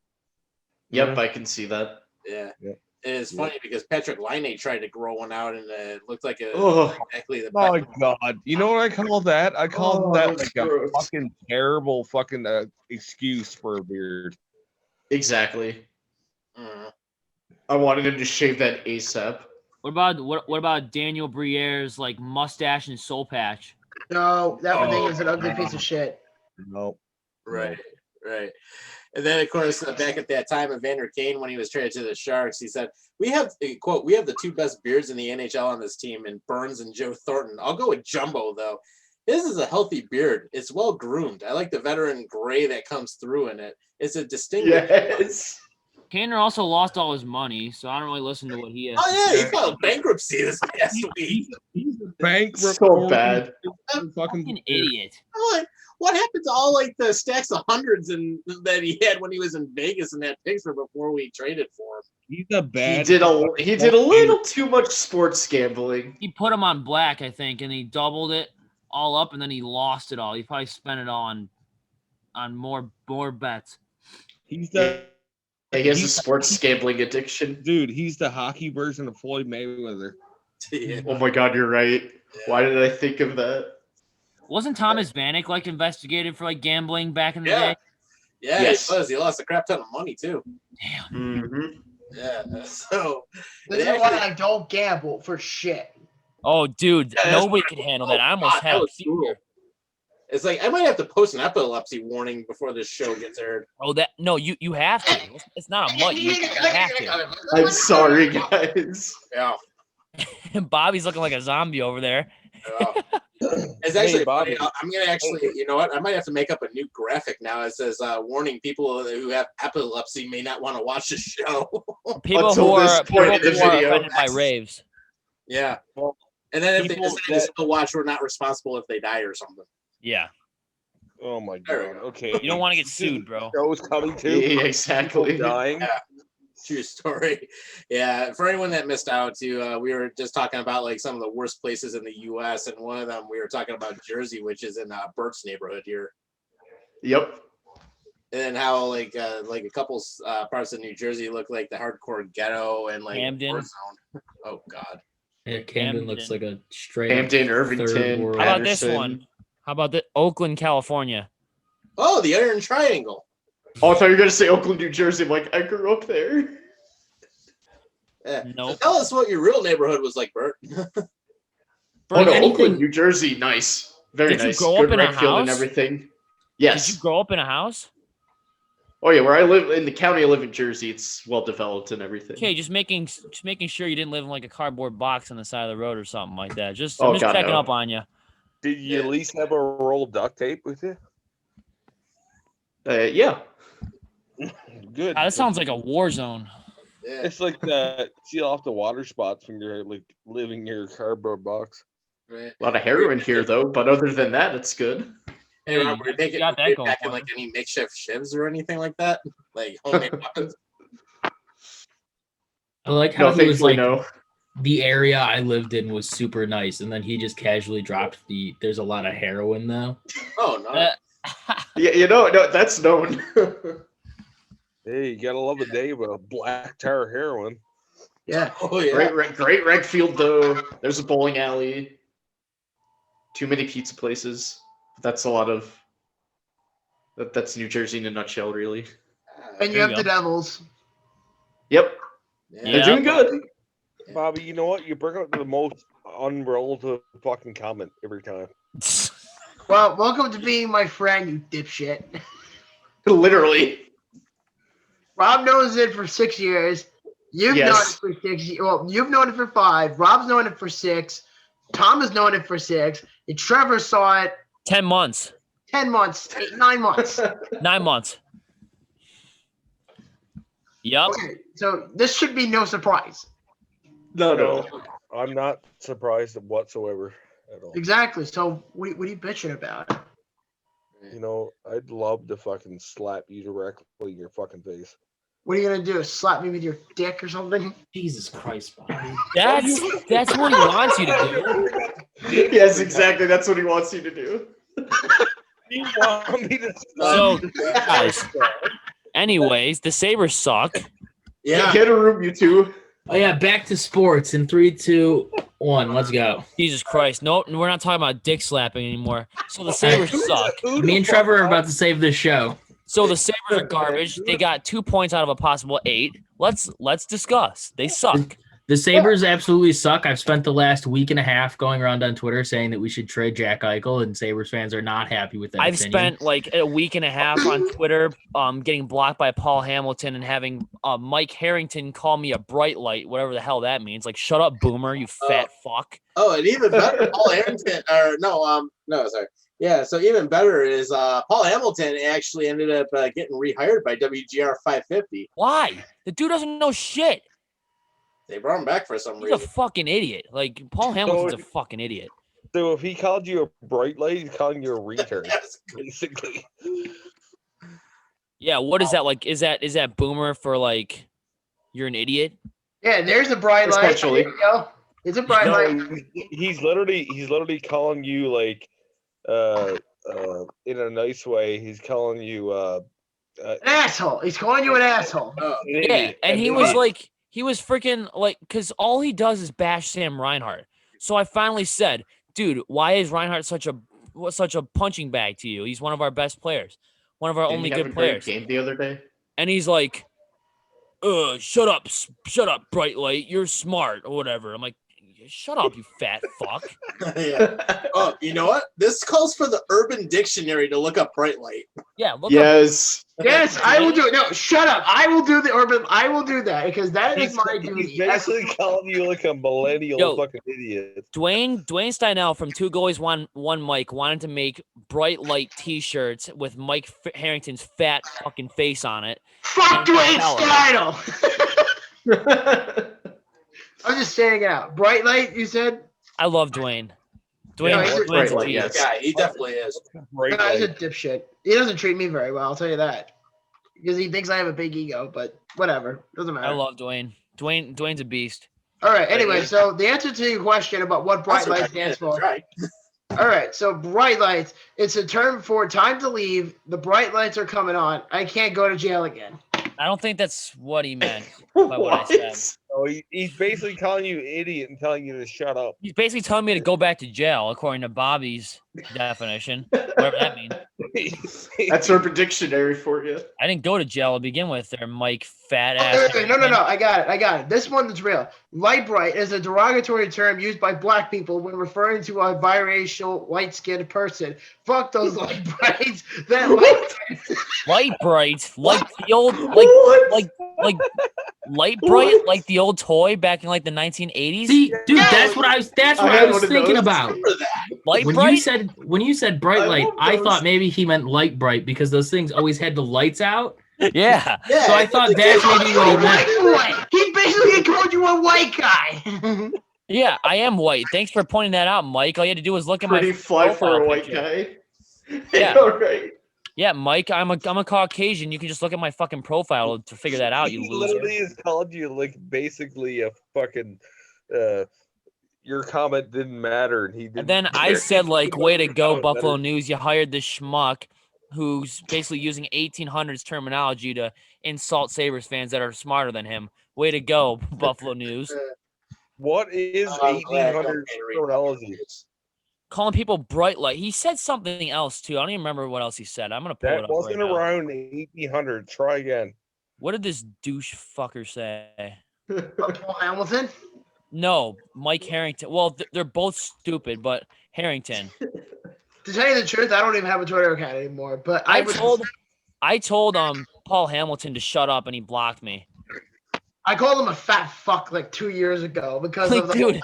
Yep, I can see that. Yeah. Yeah. It is funny because Patrick Laine tried to grow one out and it looked like Oh. exactly the Oh my god. You know what I call that? I call that that's like gross. a fucking terrible fucking excuse for a beard. Exactly. Mhm. I wanted him to shave that ASAP. What about Daniel Briere's like mustache and soul patch? No, that thing is an ugly piece of shit. No. Right. Right. And then, of course, back at that time, Evander Kane, when he was traded to the Sharks, he said, "We have quote, we have the 2 best beards in the NHL on this team, and Burns and Joe Thornton. I'll go with Jumbo though. His is a healthy beard. It's well groomed. I like the veteran gray that comes through in it. It's a distinct. Yes. Kaner also lost all his money, so I don't really listen to what he has. Oh to yeah, he say. filed bankruptcy this past week. He's a bankrupt. So bad. Fucking Fucking idiot. What happened to all like the stacks of hundreds and that he had when he was in Vegas in that picture before we traded for him? He's a He bad. did a little too much sports gambling. He put him on black, I think, and he doubled it all up, and then he lost it all. He probably spent it all on more bets. He's the He has a sports gambling addiction. dude. He's the hockey version of Floyd Mayweather. Yeah. Oh my god, you're right. Why did I think of that? Wasn't Thomas Vanek like investigated for like gambling back in the Yeah. day? Yeah, Yes. he was. He lost a crap ton of money too. Damn. Mm-hmm. Yeah. So This is why I don't gamble for shit. Oh, dude, Yeah, that's nobody could handle that. I almost God, had that a was fever. brutal. It's like I might have to post an epilepsy warning before this show gets aired. Oh, that no, you have to. It's not a mud. You have to. I'm sorry, guys. Yeah. Bobby's looking like a zombie over there. Yeah. It's actually Hey, Bobby. funny. I'm gonna actually, you know what? I might have to make up a new graphic now. It says, "Warning: people who have epilepsy may not want to watch the show." People Until who this are point in the people who are video. offended by raves. Yeah. Well, And then if they people decide to that- still watch, we're not responsible if they die or something. Yeah, Oh my There we god. go. Okay. you don't want to get sued, bro. Show's coming too. Yeah, exactly. People dying. True story. Yeah. For anyone that missed out, too, we were just talking about like some of the worst places in the U.S. and one of them we were talking about Jersey, which is in Bert's neighborhood here. Yep. And how like a couple parts of New Jersey look like the hardcore ghetto and like Camden. war zone. Oh God. Yeah, Camden looks like a straight Hampton, third Irvington. world. How about this Patterson. one? How about the Oakland, California? Oh, the Iron Triangle. Oh, I thought you were gonna say Oakland, New Jersey. I'm like, I grew up there. Yeah. Nope. So tell us what your real neighborhood was like, Bert. Oh Bert, no, anything- Oakland, New Jersey, nice, very Did you nice. grow Good up in a rec field and house? everything. Did Yes. you grow up in a house? Oh yeah, where I live in the county I live in Jersey, it's well developed and everything. Okay, just making sure you didn't live in like a cardboard box on the side of the road or something like that. I'm Oh, just God, checking no. up on you. Did you at least have a roll of duct tape with you? Yeah. Good. That sounds like a war zone. Yeah. It's like the seal off the water spots when you're like living in your cardboard box. Right. A lot of heroin here, though, but other than that, it's good. Hey, Rob, you got that going packing for like you. any makeshift shivs or anything like that? Like homemade weapons? I like No, how he was thankfully, like, no. the area I lived in was super nice, and then he just casually dropped there's a lot of heroin though. Oh, no. Yeah, no, that's known. Hey, you gotta love the day of a black tar heroin. Yeah. Oh, yeah. Great rec field, though. There's a bowling alley. Too many pizza places. That's a lot of. That's New Jersey in a nutshell, really. And you There have you the go. Devils. Yep, Yeah. they're doing good. Bobby, you know what? You bring up the most unrelative fucking comment every time. Well, welcome to being my friend, you dipshit. Literally. Rob knows it for 6 years. You've known it Yes. for 6 years. Well, you've known it for 5. Rob's known it for 6. Tom has known it for 6. And Trevor saw it 10 months, 10 months, 9 months. 9 months. Yep. Okay, so this should be no surprise. No. I'm not surprised whatsoever at all. Exactly. So what are you bitching about? You know, I'd love to fucking slap you directly in your fucking face. What are you gonna do? Slap me with your dick or something? Jesus Christ, Bobby. That's what he wants you to do. Yes, exactly. That's what he wants you to do. You want me to So, guys, anyways, the Sabres suck. Yeah. Get a room, you two. Oh yeah, back to sports in 3, 2, 1. Let's go. Jesus Christ. No, we're not talking about dick slapping anymore. So the Sabres suck. Me and Trevor are about to save this show. So the Sabres are garbage. They got 2 points out of a possible 8. Let's discuss. They suck. The Sabres absolutely suck. I've spent the last week and a half going around on Twitter saying that we should trade Jack Eichel, and Sabres fans are not happy with that I've opinion. spent like a week and a half on Twitter getting blocked by Paul Hamilton and having Mike Harrington call me a bright light, whatever the hell that means. Like, shut up, boomer, you fat fuck. Oh, and even better, Paul Harrington, or no, sorry. Yeah, so even better is Paul Hamilton actually ended up getting rehired by WGR 550. Why? The dude doesn't know shit. They brought him back for some He's a reason. fucking idiot. Like, Paul Hamilton's a fucking idiot. So if he called you a bright light, he's calling you a retard, Yes. basically. Yeah, what is that like? Is that boomer for like you're an idiot? Yeah, there's a bright light. Essentially. There you go. It's a bright light. No, he's literally calling you like in a nice way. He's calling you An asshole. He's calling you an asshole. Oh, an Yeah, idiot. and he was like, he was freaking like, because all he does is bash Sam Reinhart. So I finally said, dude, why is Reinhart such a punching bag to you? He's one of our best players, one of our Didn't only he have good a great players. game the other day? And he's like, shut up, bright light. You're smart or whatever. I'm like, shut up, you fat fuck. yeah. Oh, you know what? This calls for the Urban Dictionary to look up bright light. Yeah, look up. Yes. Yes, I will do it. No, shut up. I will do the urban. I will do that because that is He's, my he's duty. basically calling you like a millennial Yo. fucking idiot. Dwayne Steinel from Two Goalies One Mike wanted to make bright light T-shirts with Mike Harrington's fat fucking face on it. Fuck Dwayne Hell. Steidel. I'm just saying it out. Bright light, you said? I love Dwayne. Yeah, he's a Dwayne's bright a light, genius. yes. Yeah, he definitely is. Bright No, he's a light. dipshit. He doesn't treat me very well, I'll tell you that. Because he thinks I have a big ego, but whatever. Doesn't matter. I love Dwayne. Dwayne's a beast. All right, anyway, so the answer to your question about what bright light stands for. Right. All right, so bright lights, it's a term for time to leave. The bright lights are coming on. I can't go to jail again. I don't think that's what he meant by what I said. So he's basically calling you an idiot and telling you to shut up. He's basically telling me to go back to jail, according to Bobby's definition, whatever that means. That's Urban Dictionary for you. I didn't go to jail to begin with there, Mike, fat Oh, ass. wait, no, I got it. This one is real. Light bright is a derogatory term used by black people when referring to a biracial, light-skinned person. Fuck those light brights. That Light bright, like the old, like light bright, like the old toy back in like the 1980s. See, dude, that's what I was I had I was one of thinking those. about. Light When bright. you said bright I light, love I those. thought maybe he meant light bright because those things always had the lights out. Yeah. Yeah, So I thought that's maybe what he meant. He basically called you a white guy. Yeah, I am white. Thanks for pointing that out, Mike. All you had to do was look at Pretty my fly for profile a white picture. guy. Yeah. All right. Yeah, Mike, I'm a Caucasian. You can just look at my fucking profile to figure that out, you He loser. literally has called you like basically a fucking. Your comment didn't matter, and he didn't. And then I said, like, way to go, Buffalo News. You hired this schmuck who's basically using 1800s terminology to insult Sabres fans that are smarter than him. Way to go, Buffalo News. What is I'm glad 1800 Cocaine read terminology? Calling people bright light. He said something else, too. I don't even remember what else he said. I'm going to pull it That up wasn't right now. around 1800. Try again. What did this douche fucker say? Paul Hamilton. No, Mike Harrington. Well, they're both stupid, but Harrington. To tell you the truth, I don't even have a Twitter account anymore. But I told Paul Hamilton to shut up, and he blocked me. I called him a fat fuck like 2 years ago because Like, of the dude,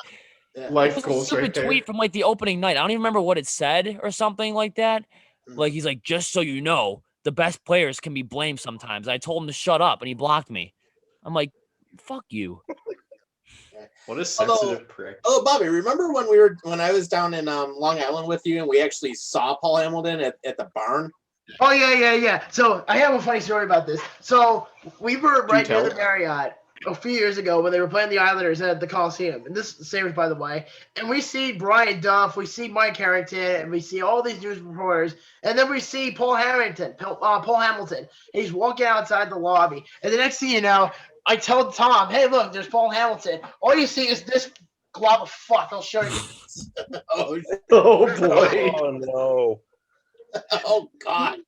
Life it was a goals stupid right there. tweet from like the opening night. I don't even remember what it said or something like that. Like, he's like, just so you know, the best players can be blamed sometimes. I told him to shut up, and he blocked me. I'm like, fuck you. What a sensitive prick. Oh, Bobby, remember when I was down in Long Island with you and we actually saw Paul Hamilton at the barn? Oh yeah. So I have a funny story about this. So we were right near tell. the Marriott a few years ago when they were playing the Islanders at the Coliseum. And this is Sabres, by the way. And we see Brian Duff, we see Mike Harrington, and we see all these news reporters. And then we see Paul Hamilton. He's walking outside the lobby. And the next thing you know, I tell Tom, hey, look, there's Paul Hamilton. All you see is this glob of fuck. I'll show you. Oh, Oh boy. Oh no! oh God.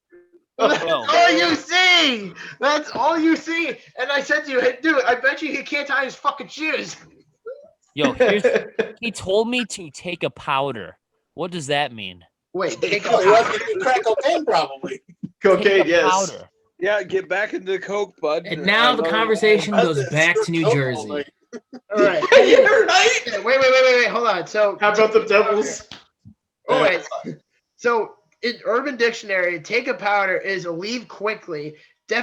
That's No. all you see. That's all you see. And I said to you, hey, dude, I bet you he can't tie his fucking shoes. Yo, he told me to take a powder. What does that mean? Wait, take Oh, he a wants to do crack cocaine, probably. Cocaine, Take a yes. powder. Yeah, get back into the coke, bud. And now the conversation goes back to New Jersey. All right. Yeah, right. Wait. Hold on. So How about the Devils? Oh, wait. So in Urban Dictionary, take a powder is leave quickly.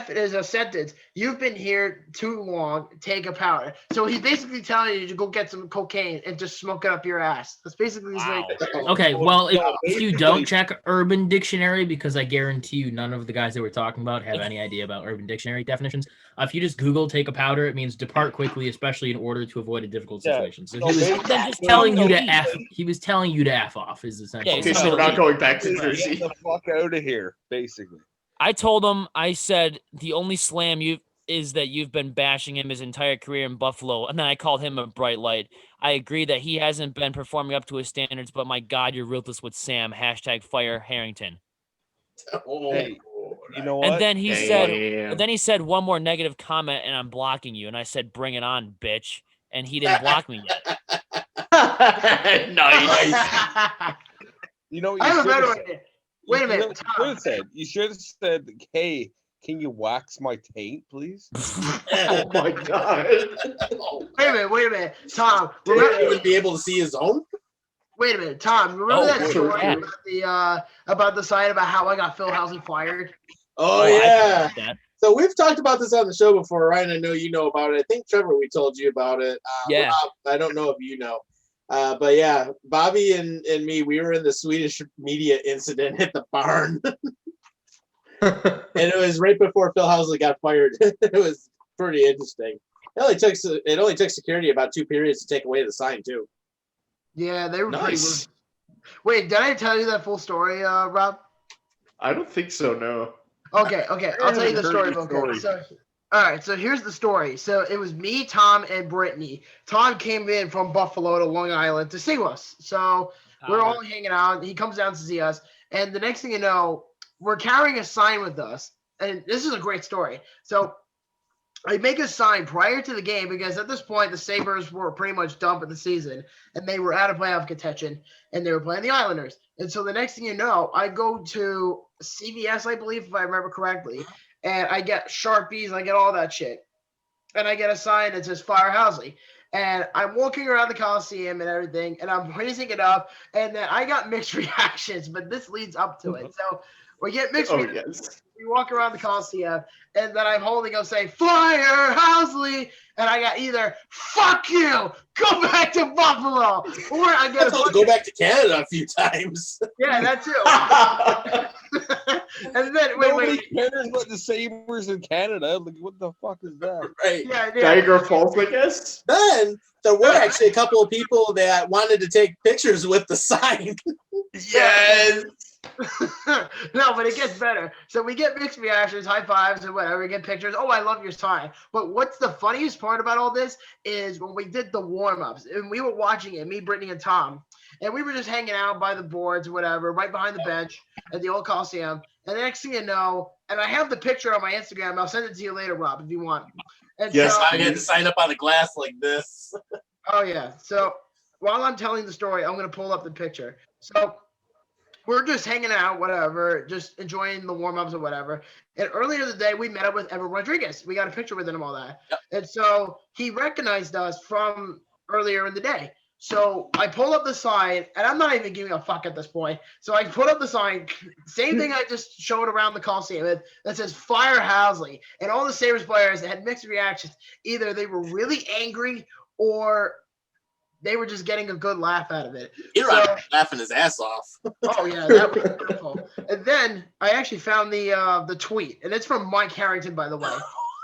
Is a sentence. You've been here too long. Take a powder. So he's basically telling you to go get some cocaine and just smoke it up your ass. That's basically his Wow. Okay, well, if you don't check Urban Dictionary, because I guarantee you none of the guys that we're talking about have any idea about Urban Dictionary definitions. If you just Google "take a powder," it means depart quickly, especially in order to avoid a difficult situation. So he was Then just telling you to leave. f. He was telling you to f off. Is essentially. Okay, so we're not going back to Jersey. Get the fuck out of here, basically. I told him, I said, the only slam is that you've been bashing him his entire career in Buffalo. And then I called him a bright light. I agree that he hasn't been performing up to his standards, but my God, you're ruthless with Sam. #fire Harrington. Oh, Hey, you know what? And then he Damn. said one more negative comment, and I'm blocking you. And I said, bring it on, bitch. And he didn't block me yet. Nice. You know what I you have a better should have idea. Wait a minute, Tom. said? You should have said, "Hey, can you wax my taint, please?" Oh my God. Wait a minute, Tom. He Remember, would be able to see his own? wait a minute, Tom. Remember Oh, that wait, story yeah. about the site about how I got Phil Housley fired? Oh, I yeah. like that. So we've talked about this on the show before, Ryan. I know you know about it. I think, Trevor, we told you about it. Yeah. Rob, I don't know if you know. But yeah, Bobby and me, we were in the Swedish media incident at the barn. And it was right before Phil Housley got fired. It was pretty interesting. It only took security about 2 periods to take away the sign, too. Yeah, they were Nice. pretty. Wait, did I tell you that full story, Rob? I don't think so, no. Okay. I'll tell you the haven't story. heard Okay. your story. All right. So here's the story. So it was me, Tom, and Brittany. Tom came in from Buffalo to Long Island to see us. So we're all hanging out. He comes down to see us, and the next thing you know, we're carrying a sign with us. And this is a great story. So I make a sign prior to the game because at this point the Sabres were pretty much done with the season and they were out of playoff contention and they were playing the Islanders. And so the next thing you know, I go to CVS, I believe, if I remember correctly, and I get Sharpies, I get all that shit. And I get a sign that says Fire Housley. And I'm walking around the Coliseum and everything, and I'm raising it up, and then I got mixed reactions, but this leads up to it. So We get mixed Oh reactions. yes. We walk around the Coliseum, and then I'm holding up saying, Fire Housley! And I got either, fuck you, go back to Buffalo, or I get I told him to go back to Canada a few times. Yeah, that too. And then, Nobody wait. cares about the Sabres in Canada. Like, what the fuck is that? Right. Yeah. Niagara Falls, I guess. Then there were actually a couple of people that wanted to take pictures with the sign. Yes. No, but it gets better. So we get mixed reactions, high fives, and whatever. We get pictures. Oh, I love your sign. But what's the funniest part about all this is when we did the warm-ups, and we were watching it, me, Brittany, and Tom, and we were just hanging out by the boards or whatever, right behind the bench at the old Coliseum. And the next thing you know, and I have the picture on my Instagram. I'll send it to you later, Rob, if you want. And Yes, so, I had to sign up on the glass like this. oh, yeah. So while I'm telling the story, I'm going to pull up the picture. So we're just hanging out, whatever, just enjoying the warm-ups or whatever. And earlier in the day, we met up with Evan Rodriguez. We got a picture with him and all that. Yep. And so he recognized us from earlier in the day. So I pull up the sign, and I'm not even giving a fuck at this point. So I put up the sign, same thing I just showed around the Coliseum, that says Fire Housley. And all the Sabres players had mixed reactions. Either they were really angry or they were just getting a good laugh out of it. You're laughing his ass off. Oh yeah, that was wonderful. And then I actually found the tweet, and it's from Mike Harrington, by the way.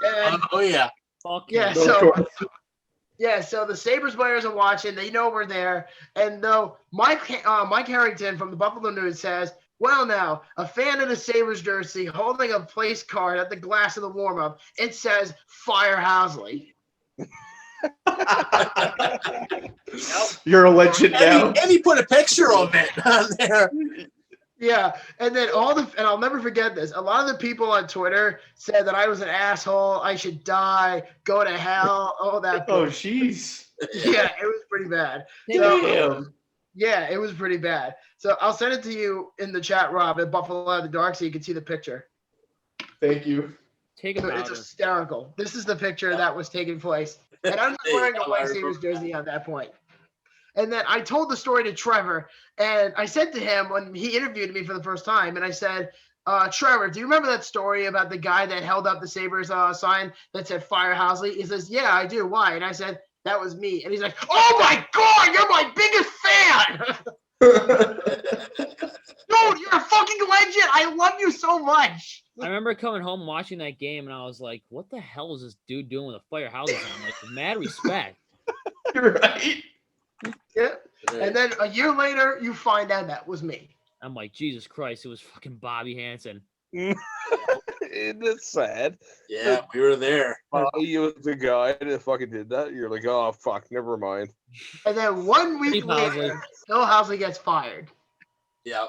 And Oh yeah. Fuck yeah, him. so the Sabres players are watching. They know we're there, and though Mike Harrington from the Buffalo News says, "Well, now a fan of the Sabres jersey holding a place card at the glass of the warm-up. It says Fire Housley." You're a legend now. And he put a picture of it on there. Yeah, and then and I'll never forget this. A lot of the people on Twitter said that I was an asshole. I should die, go to hell, all that. Oh, jeez. Yeah, it was pretty bad. Damn. Yeah, it was pretty bad. So I'll send it to you in the chat, Rob, at Buffalo at the Dark, so you can see the picture. Thank you. Take a So it's powder. hysterical. This is the picture that was taking place, and I'm just wearing a white Sabres jersey at that point. And then I told the story to Trevor, and I said to him when he interviewed me for the first time, and I said, Trevor, do you remember that story about the guy that held up the Sabres sign that said Fire Housley? He says, yeah, I do. Why? And I said, that was me. And he's like, oh my God, you're my biggest fan. Dude, you're a fucking legend. I love you so much. I remember coming home watching that game, and I was like, "What the hell is this dude doing with a Fire Housley sign?" Like, mad respect. You're right. Yeah. And then a year later, you find out that was me. I'm like, Jesus Christ, it was fucking Bobby Hansen. It's sad. Yeah, we were there. Bobby was the guy that fucking did that. You're like, oh fuck, never mind. And then 1 week Steve Housley. later, Bill Housley gets fired. Yeah.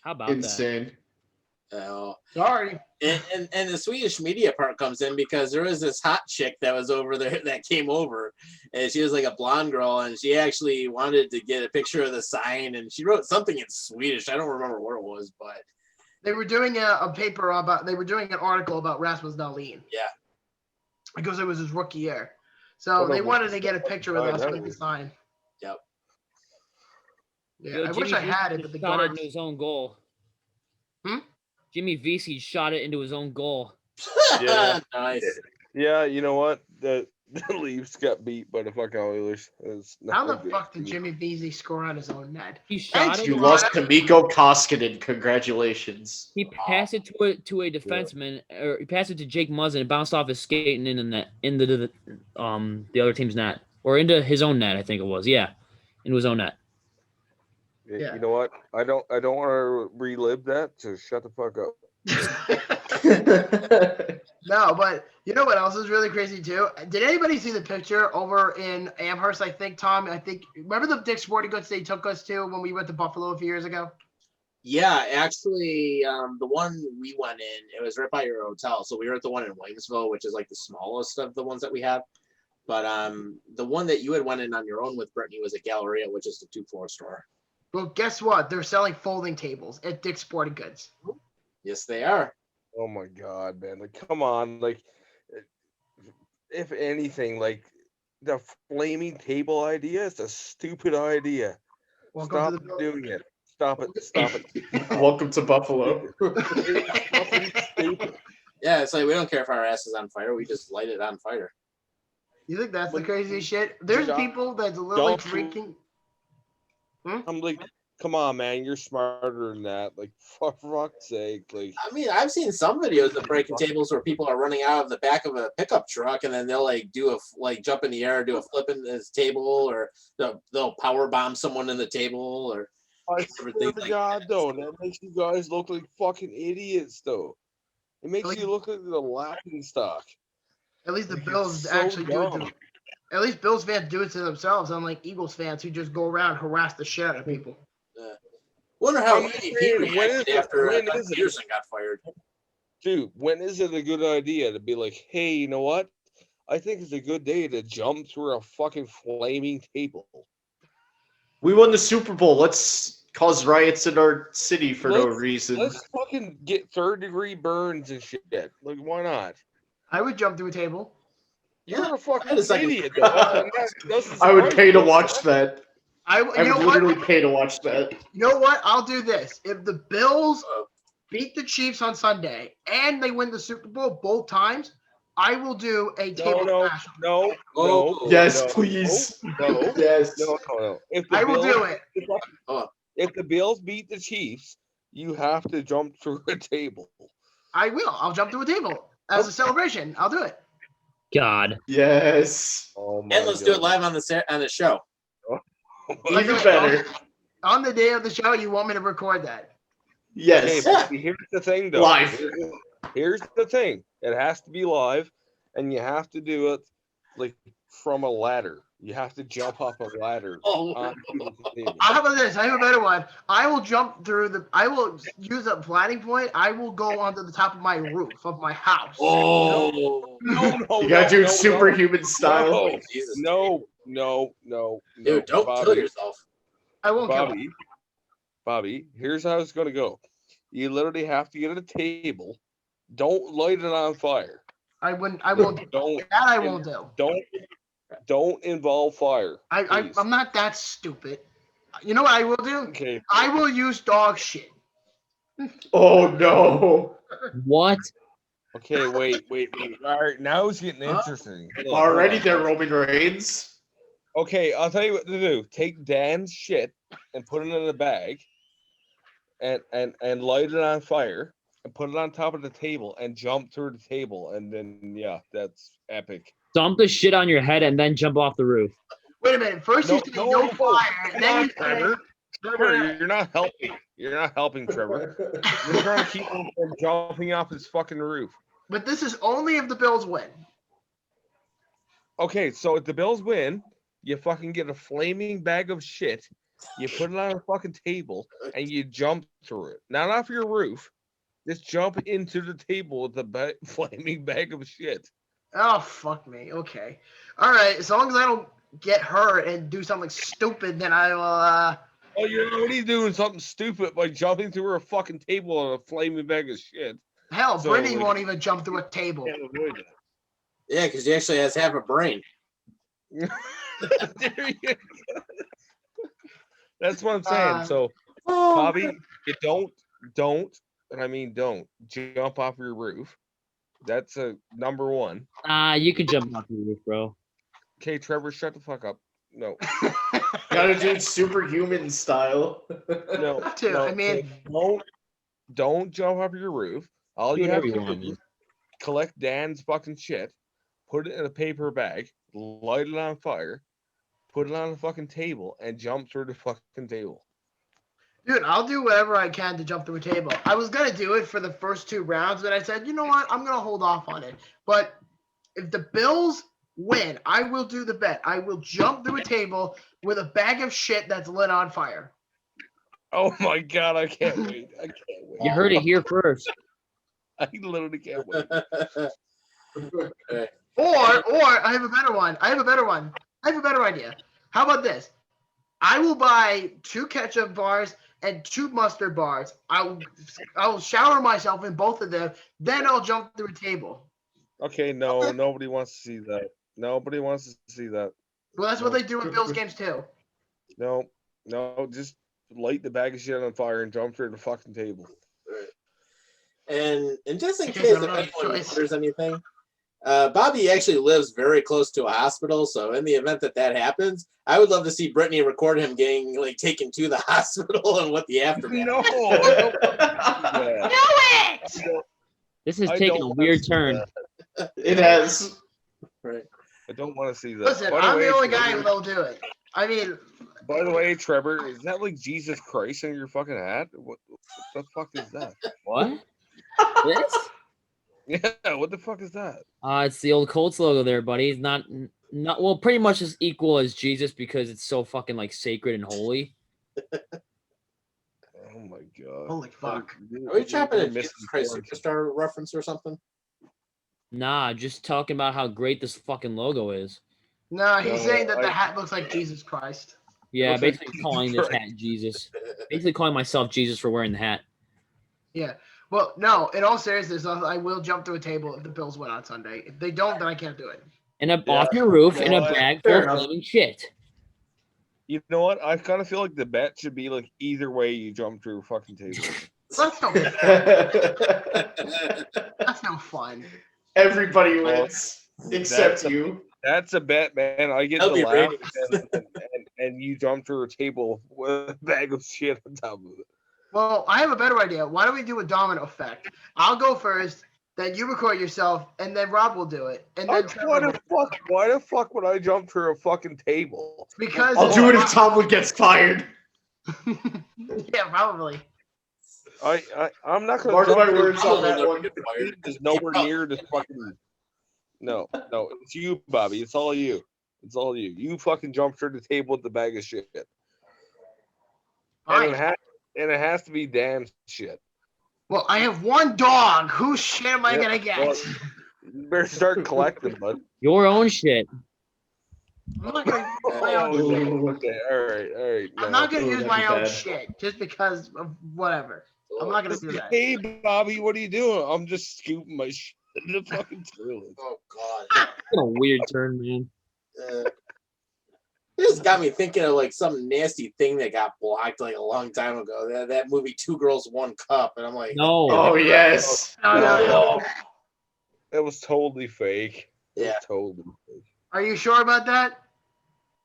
How about that? Insane. Sorry. And the Swedish media part comes in because there was this hot chick that was over there that came over, and she was like a blonde girl, and she actually wanted to get a picture of the sign, and she wrote something in Swedish. I don't remember what it was, but They were doing they were doing an article about Rasmus Dahlin. Yeah. Because it was his rookie year. So they wanted to get a picture with us with the sign. Yep. Yeah, Yo, I wish I had it, but the shot it guards. into his own goal. Hmm? Jimmy Vesey shot it into his own goal. Yeah. Nice. Yeah, you know what? The Leafs got beat by the fucking Oilers. How the fuck did Jimmy Vesey score on his own net? He shot Thanks, it. You lost to Mikko Koskinen. Congratulations. He passed it to a defenseman, or he passed it to Jake Muzzin. It bounced off his skate and in the net, into the other team's net, or into his own net. I think it was. Yeah, into his own net. Yeah. You know what? I don't want to relive that. So shut the fuck up. No, but you know what else is really crazy too? Did anybody see the picture over in Amherst? I think, Tom. Remember the Dick's Sporting Goods they took us to when we went to Buffalo a few years ago? Yeah, actually, the one we went in, it was right by your hotel. So we were at the one in Williamsville, which is like the smallest of the ones that we have. But the one that you had went in on your own with Brittany was at Galleria, which is the 2-floor store. Well, guess what? They're selling folding tables at Dick's Sporting Goods. Yes, they are. Oh my god, man! Like, come on! Like, if anything, like the flaming table idea is a stupid idea. Welcome Stop to the building. doing it. Stop it. Stop it. Welcome to Buffalo. It's fucking stupid. Yeah, it's like we don't care if our ass is on fire. We just light it on fire. You think that's the When- craziest shit? There's Don't- people that's literally don't- drinking. I'm like, come on, man. You're smarter than that. Like, for fuck's sake. Like, I mean, I've seen some videos of breaking tables where people are running out of the back of a pickup truck and then they'll like jump in the air, do a flip in this table, or they'll power bomb someone in the table, or I Everything swear to like God, that. though, that makes you guys look like fucking idiots, though. It makes Like- you look like the laughing stock. At least the Like, Bills it's so actually do it. dumb. At least Bills fans do it to themselves, unlike Eagles fans who just go around and harass the shit out of people. wonder how I'm he saying, when reacted is it- after when is it? Peterson got fired. Dude, when is it a good idea to be like, hey, you know what? I think it's a good day to jump through a fucking flaming table. We won the Super Bowl. Let's cause riots in our city for no Let's- reason. Let's fucking get third-degree burns and shit. Like, why not? I would jump through a table. You're a fucking That is like- idiot, though. And that doesn't I would surprise pay to me. watch that. I I you know would what? literally pay to watch that. You know what? I'll do this. If the Bills beat the Chiefs on Sunday and they win the Super Bowl both times, I will do a table smash. No. Oh, Yes, no, please. No. Yes. No. If the I will Bills, do it. If the Bills beat the Chiefs, you have to jump through a table. I will. I'll jump through a table as a celebration. I'll do it. God. Yes. Oh my And let's do it live on the show. Like, Even better. On the day of the show, you want me to record that? Okay, Yes. but here's the thing, though. Live. Here's the thing. It has to be live, and you have to do it like from a ladder. You have to jump off a ladder Oh. onto the table. How about this? I have a better one. I will jump through the. I will use a planting point. I will go onto the top of my roof of my house. Oh, No, You gotta do no, superhuman style. No. Jesus. No. Dude, don't Bobby, kill yourself. I won't kill him. Bobby, here's how it's gonna go. You literally have to get a table. Don't light it on fire. I wouldn't. I won't. Don't That I won't do. don't involve fire. please. I'm not that stupid. You know what I will do? Okay. I will use dog shit. Oh no. What? Okay, wait. All right, now it's getting interesting. Hold on, Already hold on. there, Roman Reigns. Okay, I'll tell you what to do. Take Dan's shit and put it in a bag and light it on fire and put it on top of the table and jump through the table, and then that's epic. Dump the shit on your head and then jump off the roof. Wait a minute. First you say no fire, Come then on, you say, Trevor. Trevor, you're not helping. You're not helping, Trevor. You're trying to keep him from jumping off his fucking roof. but this is only if the Bills win. Okay, so if the Bills win, you fucking get a flaming bag of shit, you put it on a fucking table, and you jump through it. Not off your roof. Just jump into the table with the flaming bag of shit. Oh fuck me. Okay. All right. As long as I don't get hurt and do something stupid, then I will. Oh, you're already doing something stupid by jumping through a fucking table on a flaming bag of shit. Hell, So, Brittany like- won't even jump through a table. Can't avoid it. Yeah, because he actually has half a brain. There you go. That's what I'm saying. So, Oh, Bobby, you don't, and I mean don't jump off your roof. That's a number one. You can jump off the roof, bro. Okay, Trevor, shut the fuck up. No, Gotta do it superhuman style. no, Have to, no. I mean- don't jump off your roof. All Do you have whatever to you want, do man. is collect Dan's fucking shit, put it in a paper bag, light it on fire, put it on a fucking table, and jump through the fucking table. dude, I'll do whatever I can to jump through a table. I was gonna do it for the first 2 rounds, but I said, you know what? I'm gonna hold off on it. But if the Bills win, I will do the bet. I will jump through a table with a bag of shit that's lit on fire. Oh my god, I can't wait. I can't wait. You heard it here first. I literally can't wait. Or I have a better one. I have a better idea. How about this? I will buy 2 ketchup bars and 2 mustard bars. I'll shower myself in both of them. Then I'll jump through a table. Okay, no, nobody wants to see that. Nobody wants to see that. Well, that's what they do in Bills games too. No, just light the bag of shit on fire and jump through the fucking table. And just in I case don't if know his anyone choice. wonders anything, Bobby actually lives very close to a hospital. So in the event that happens, I would love to see Brittany record him getting like taken to the hospital and what the aftermath. No, I don't want to see that. This is I taking don't a wanna weird see turn. that. It has. Right. I don't want to see that. Listen, By I'm way, the only guy Trevor- who will do it. I mean, By the way, Trevor, is that like Jesus Christ in your fucking hat? What the fuck is that? What? This? Yeah, what the fuck is that? It's the old Colts logo there, buddy. It's not well, pretty much as equal as Jesus because it's so fucking like sacred and holy. Oh my god. holy fuck. Are we chopping a You're Jesus missing Christ point. Superstar reference or something? Nah, just talking about how great this fucking logo is. No, he's No, saying that the I- hat looks like Jesus Christ. Yeah, Looks like basically Jesus calling this Christ. hat Jesus. Basically calling myself Jesus for wearing the hat. Yeah. Well, no, in all seriousness, I will jump through a table if the Bills win on Sunday. If they don't, then I can't do it. And a, Yeah, off your roof you in know a what? bag full Fair of enough. flaming shit. You know what? I kind of feel like the bet should be like either way you jump through a fucking table. That's no, that's no fun. Everybody wins except That's a- you. That's a bet, man. I get That'll the be laugh, ratings. and you jump through a table with a bag of shit on top of it. Well, I have a better idea. Why don't we do a domino effect? I'll go first, then you record yourself, and then Rob will do it. And then Trevor will. Why the fuck would I jump through a fucking table? Because I'll do it if Tomlin gets fired. Yeah, probably. I'm not gonna Mark jump my through words on that Never one. get fired. There's nowhere near this fucking. No, it's you, Bobby. It's all you. It's all you. You fucking jump through the table with the bag of shit, and Fine. it has to be damn shit. Well, I have one dog. Whose shit am I Yep. gonna get? Well, you better start collecting, bud. Your own shit. I'm not gonna use my own Oh, shit. okay, all right. I'm not gonna Ooh, use that'd my be own bad. shit just because of whatever. I'm not gonna do that. Hey, Bobby, what are you doing? I'm just scooping my shit in the fucking toilet. Oh God. What a weird turn, man. It just got me thinking of like some nasty thing that got blocked like a long time ago. That movie Two Girls One Cup, and I'm like, No. Oh yes. No. That was totally fake. It was Yeah. totally fake. Are you sure about that?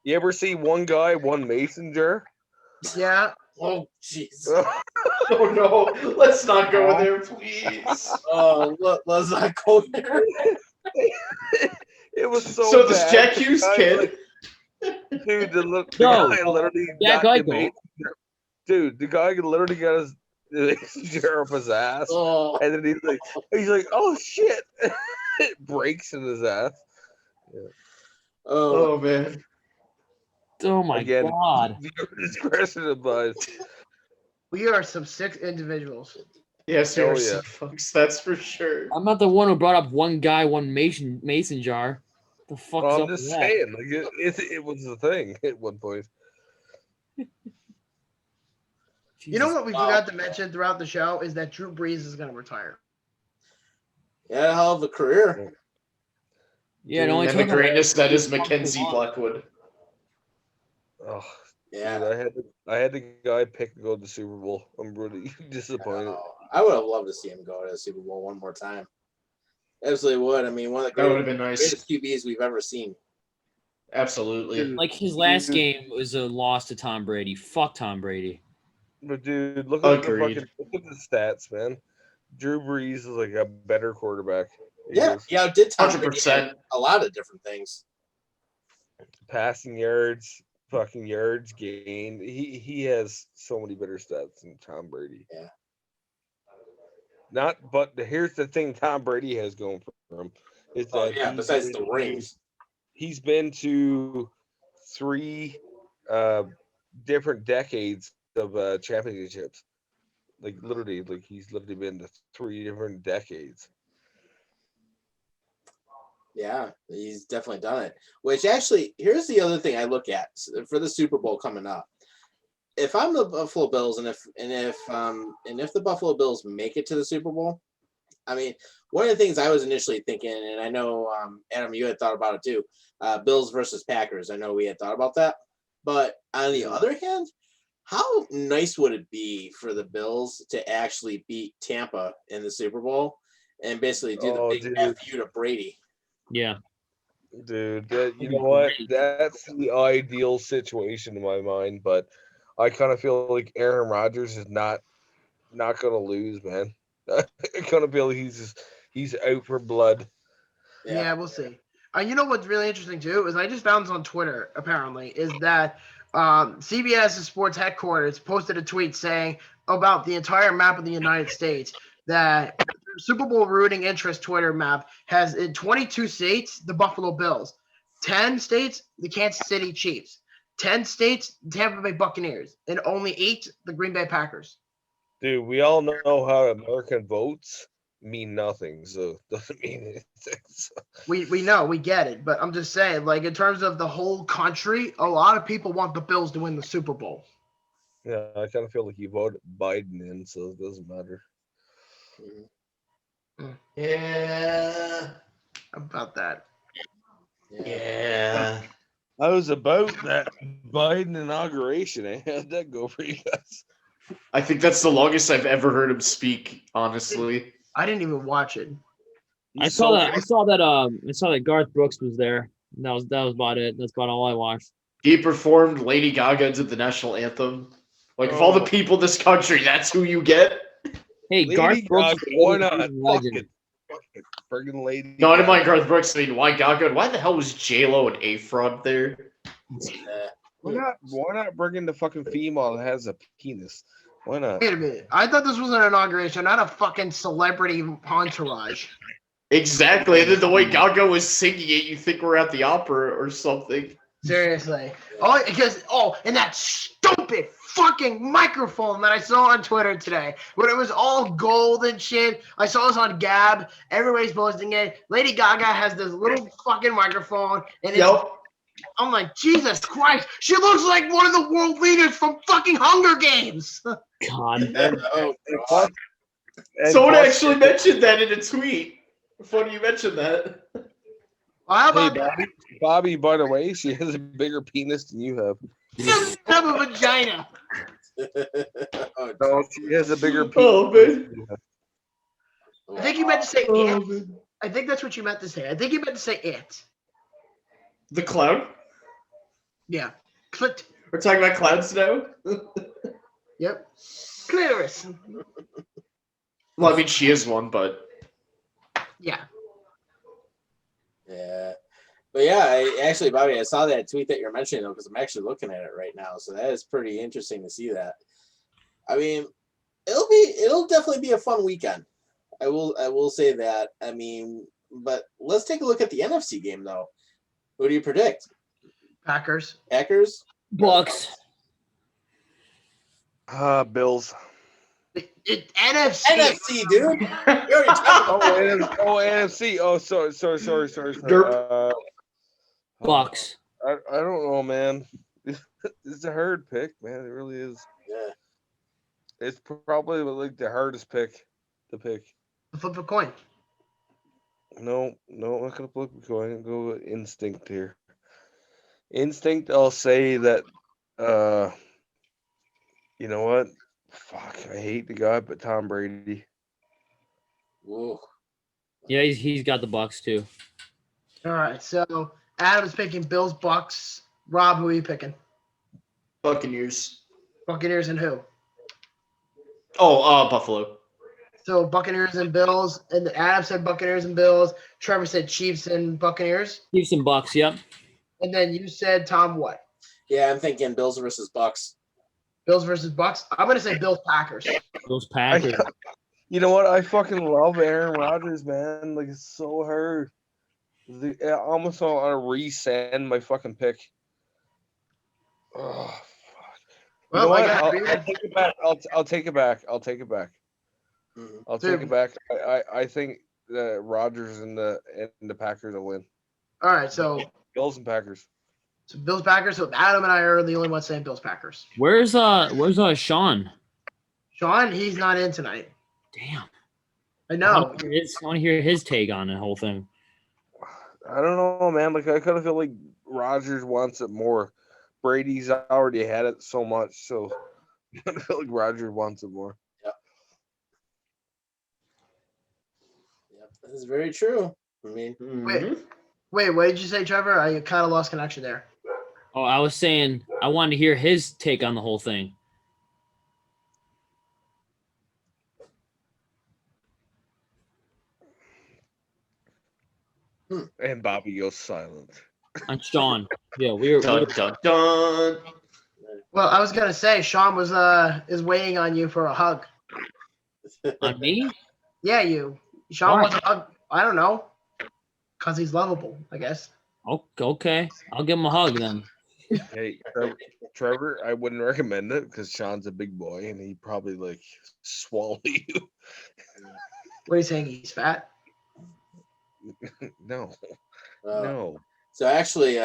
You ever see one guy, one mason jar? Yeah. oh jeez. Oh no. Let's not go there, please. Oh, let's not go there. It was so. So this bad. Jack Hughes The guy, kid. like, dude, the No. guy literally Jack got the Eichel. mason jar. Dude, the guy literally got his mason jar up his ass, Oh, and then he's like, oh shit! It breaks in his ass. oh, Oh man. Oh my Again, god. viewer discretion advised. We are some sick individuals. Yes, Oh, you're yeah. sick fucks. That's for sure. I'm not the one who brought up one guy, one mason jar. The fuck's Well, up I'm with just that? saying, like it was a thing at one point. You know Jesus. what we Wow. forgot to mention throughout the show is that Drew Brees is gonna retire. yeah, hell of a career. Yeah, it only And the took him greatness that is fucking Mackenzie long. Blackwood. Oh, Yeah. dude, I had the guy pick to go to the Super Bowl. I'm really disappointed. Oh, I would have loved to see him go to the Super Bowl one more time. Absolutely would. I mean, one of the That would have been nice. greatest QBs we've ever seen. Absolutely. Like his last Dude. game was a loss to Tom Brady. Fuck Tom Brady. But dude, look at Agreed. look at the stats, man. Drew Brees is like a better quarterback. He Yeah, is. yeah, did Tom Brady 100%. at a lot of different things. Passing yards, fucking yards gained. He has so many better stats than Tom Brady. Yeah. But here's the thing Tom Brady has going for him is that Oh, yeah, he's besides the been- rings. He's been to 3 different decades of championships. Like he's literally been to 3 different decades. Yeah, he's definitely done it. Which actually, here's the other thing I look at for the Super Bowl coming up. If I'm the Buffalo Bills, and if the Buffalo Bills make it to the Super Bowl, I mean, one of the things I was initially thinking, and I know Adam, you had thought about it too, Bills versus Packers. I know we had thought about that, but on the other hand, how nice would it be for the Bills to actually beat Tampa in the Super Bowl and basically do the big F you to Brady? Yeah. Dude, you know what? That's the ideal situation in my mind, but I kind of feel like Aaron Rodgers is not going to lose, man. I kind of feel like he's out for blood. Yeah, we'll see. You know what's really interesting too is I just found this on Twitter. Apparently, is that CBS Sports headquarters posted a tweet saying about the entire map of the United States that Super Bowl rooting interest Twitter map has in 22 states the Buffalo Bills, 10 states the Kansas City Chiefs, 10 states the Tampa Bay Buccaneers, and only 8 the Green Bay Packers. Dude, we all know how American votes mean nothing, so it doesn't mean anything. So. We know, we get it, but I'm just saying, like in terms of the whole country, a lot of people want the Bills to win the Super Bowl. Yeah, I kind of feel like you voted Biden in, so it doesn't matter. Yeah. About that. Yeah. I was about that Biden inauguration. How'd that go for you guys? I think that's the longest I've ever heard him speak, honestly. I didn't even watch it. I saw that Garth Brooks was there. That was about it. That's about all I watched. He performed Lady Gaga did the national anthem. Like, of all the people in this country, that's who you get? Hey, Lady Garth Brooks. Gaga, why not? Fucking friggin' Lady No, I didn't Gaga. mind Garth Brooks. I mean, why Gaga? Why the hell was J-Lo and A-Fraud there? Why not bring in the fucking female that has a penis? Why not? Wait a minute. I thought this was an inauguration, not a fucking celebrity entourage. Exactly. And then the way Gaga was singing it, you think we're at the opera or something. Seriously. And that stupid fucking microphone that I saw on Twitter today, when it was all gold and shit. I saw this on Gab. Everybody's posting it. Lady Gaga has this little fucking microphone, and I'm like, Jesus Christ, she looks like one of the world leaders from fucking Hunger Games. God. Someone actually mentioned that in a tweet. Funny you mentioned that. Well, how Hey, about Bobby, by the way, she has a bigger penis than you have. she doesn't have a vagina? No, she has a bigger penis. Oh, man. I think you meant to say Oh, it. man. I think that's what you meant to say. I think you meant to say it. The clown? Yeah. Clit. We're talking about clowns now? Yep. Clitoris. Well, I mean, she is one, but... Yeah. Yeah. But yeah, Bobby, I saw that tweet that you're mentioning though, because I'm actually looking at it right now. So that is pretty interesting to see that. I mean, it'll definitely be a fun weekend. I will say that. I mean, but let's take a look at the NFC game though. Who do you predict? Packers. Packers? Bucks. Bills. NFC. NFC, dude. You already talked about NFC. Oh, sorry. Derp. Bucks. I don't know, man. It's a hard pick, man. It really is. Yeah. It's probably like the hardest pick to pick. Flip a coin. No, I'm not gonna flip a coin. I'm gonna go with instinct here. Instinct, I'll say that. You know what? Fuck, I hate the guy, but Tom Brady. Whoa. Yeah, he's got the Bucks too. All right. So Adam's picking Bills, Bucks. Rob, who are you picking? Buccaneers. Buccaneers and who? Oh, Buffalo. So Buccaneers and Bills. And Adam said Buccaneers and Bills. Trevor said Chiefs and Buccaneers. Chiefs and Bucks. Yep. And then you said, Tom, what? Yeah, I'm thinking Bills versus Bucks. Bills versus Bucks? I'm going to say Bills Packers. Those Packers. You know what? I fucking love Aaron Rodgers, man. Like, it's so hard. I almost want to resend my fucking pick. Oh, fuck. Well, You know I what? got I'll agreement. take it back. I'll take it back. I'll take it back. I'll take it back. I think that Rodgers and the Packers will win. All right. So Bills and Packers. Bills Packers. So Adam and I are the only ones saying Bills Packers. Where's Sean? Sean, he's not in tonight. Damn. I I know. want to hear his take on the whole thing. I don't know, man. Like, I kind of feel like Rodgers wants it more. Brady's already had it so much, so I feel like Roger wants it more. Yep, that is very true. I mean, Mhm. Wait, what did you say, Trevor? I kind of lost connection there. Oh, I was saying I wanted to hear his take on the whole thing. And Bobby goes silent. On Sean. Yeah, we were Dun dun dun. Well, I was gonna say Sean was is waiting on you for a hug. on me. Yeah, you. Sean Why? wants a hug. I don't know, cause he's lovable, I guess. Oh, okay. I'll give him a hug then. Hey, Trevor, I wouldn't recommend it because Sean's a big boy and he'd probably like swallow you. What are you saying? He's fat? No, uh, no. So actually,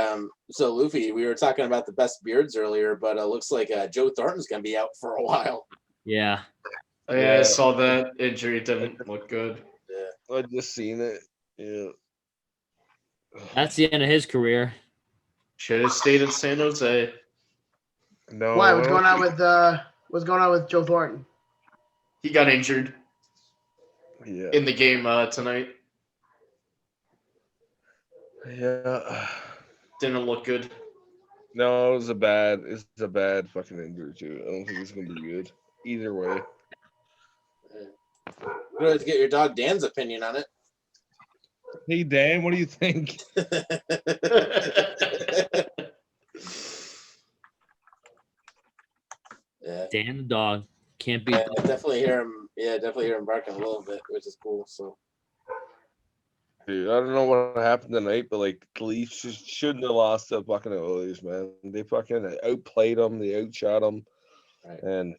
so Luffy, we were talking about the best beards earlier, but it looks like Joe Thornton's gonna be out for a while. Yeah. Oh, yeah, I Yeah. saw that injury. It didn't look good. Yeah. I just seen it. Yeah. That's the end of his career. Should have stayed in San Jose. No. Why? What's going on with Joe Thornton? He got injured Yeah. in the game tonight. Yeah. Didn't look good. No, it's a bad fucking injury too. I don't think it's gonna be good either way. We'd like to get your dog Dan's opinion on it. Hey Dan, what do you think? Yeah. Dan the dog. Can't beat Yeah, that. definitely hear him. Yeah, definitely hear him barking a little bit, which is cool. So Dude, I don't know what happened tonight, but like the Leafs just shouldn't have lost to fucking Oilers, man. They fucking outplayed them, they outshot them, right. and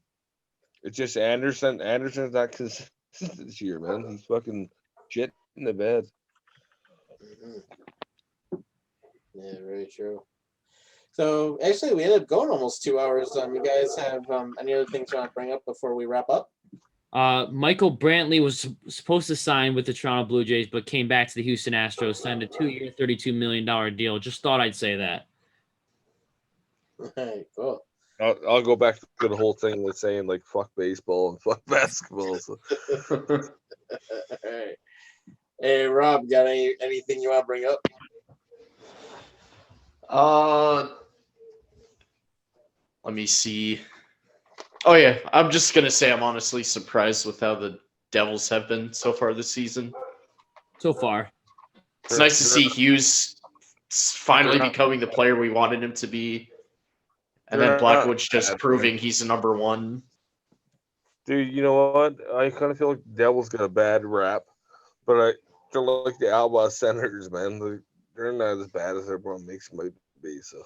it's just Anderson. Anderson's not consistent this year, man. He's fucking shit in the bed. Mm-hmm. Yeah, very true. So actually, we ended up going almost 2 hours. You guys have any other things you want to bring up before we wrap up? Michael Brantley was supposed to sign with the Toronto Blue Jays, but came back to the Houston Astros, signed a 2-year, $32 million deal. Just thought I'd say that. Hey, cool. I'll go back to the whole thing with saying like fuck baseball and fuck basketball. So. All right. Hey, Rob, got anything you want to bring up? Let me see. Oh yeah, I'm just gonna say I'm honestly surprised with how the Devils have been so far this season. So far. It's nice to see Hughes finally becoming the player we wanted him to be, and then Blackwood's just proving he's the number one. Dude, you know what? I kind of feel like the Devils got a bad rap, but I feel like the Alba Senators, man. They're not as bad as everyone makes them be. So.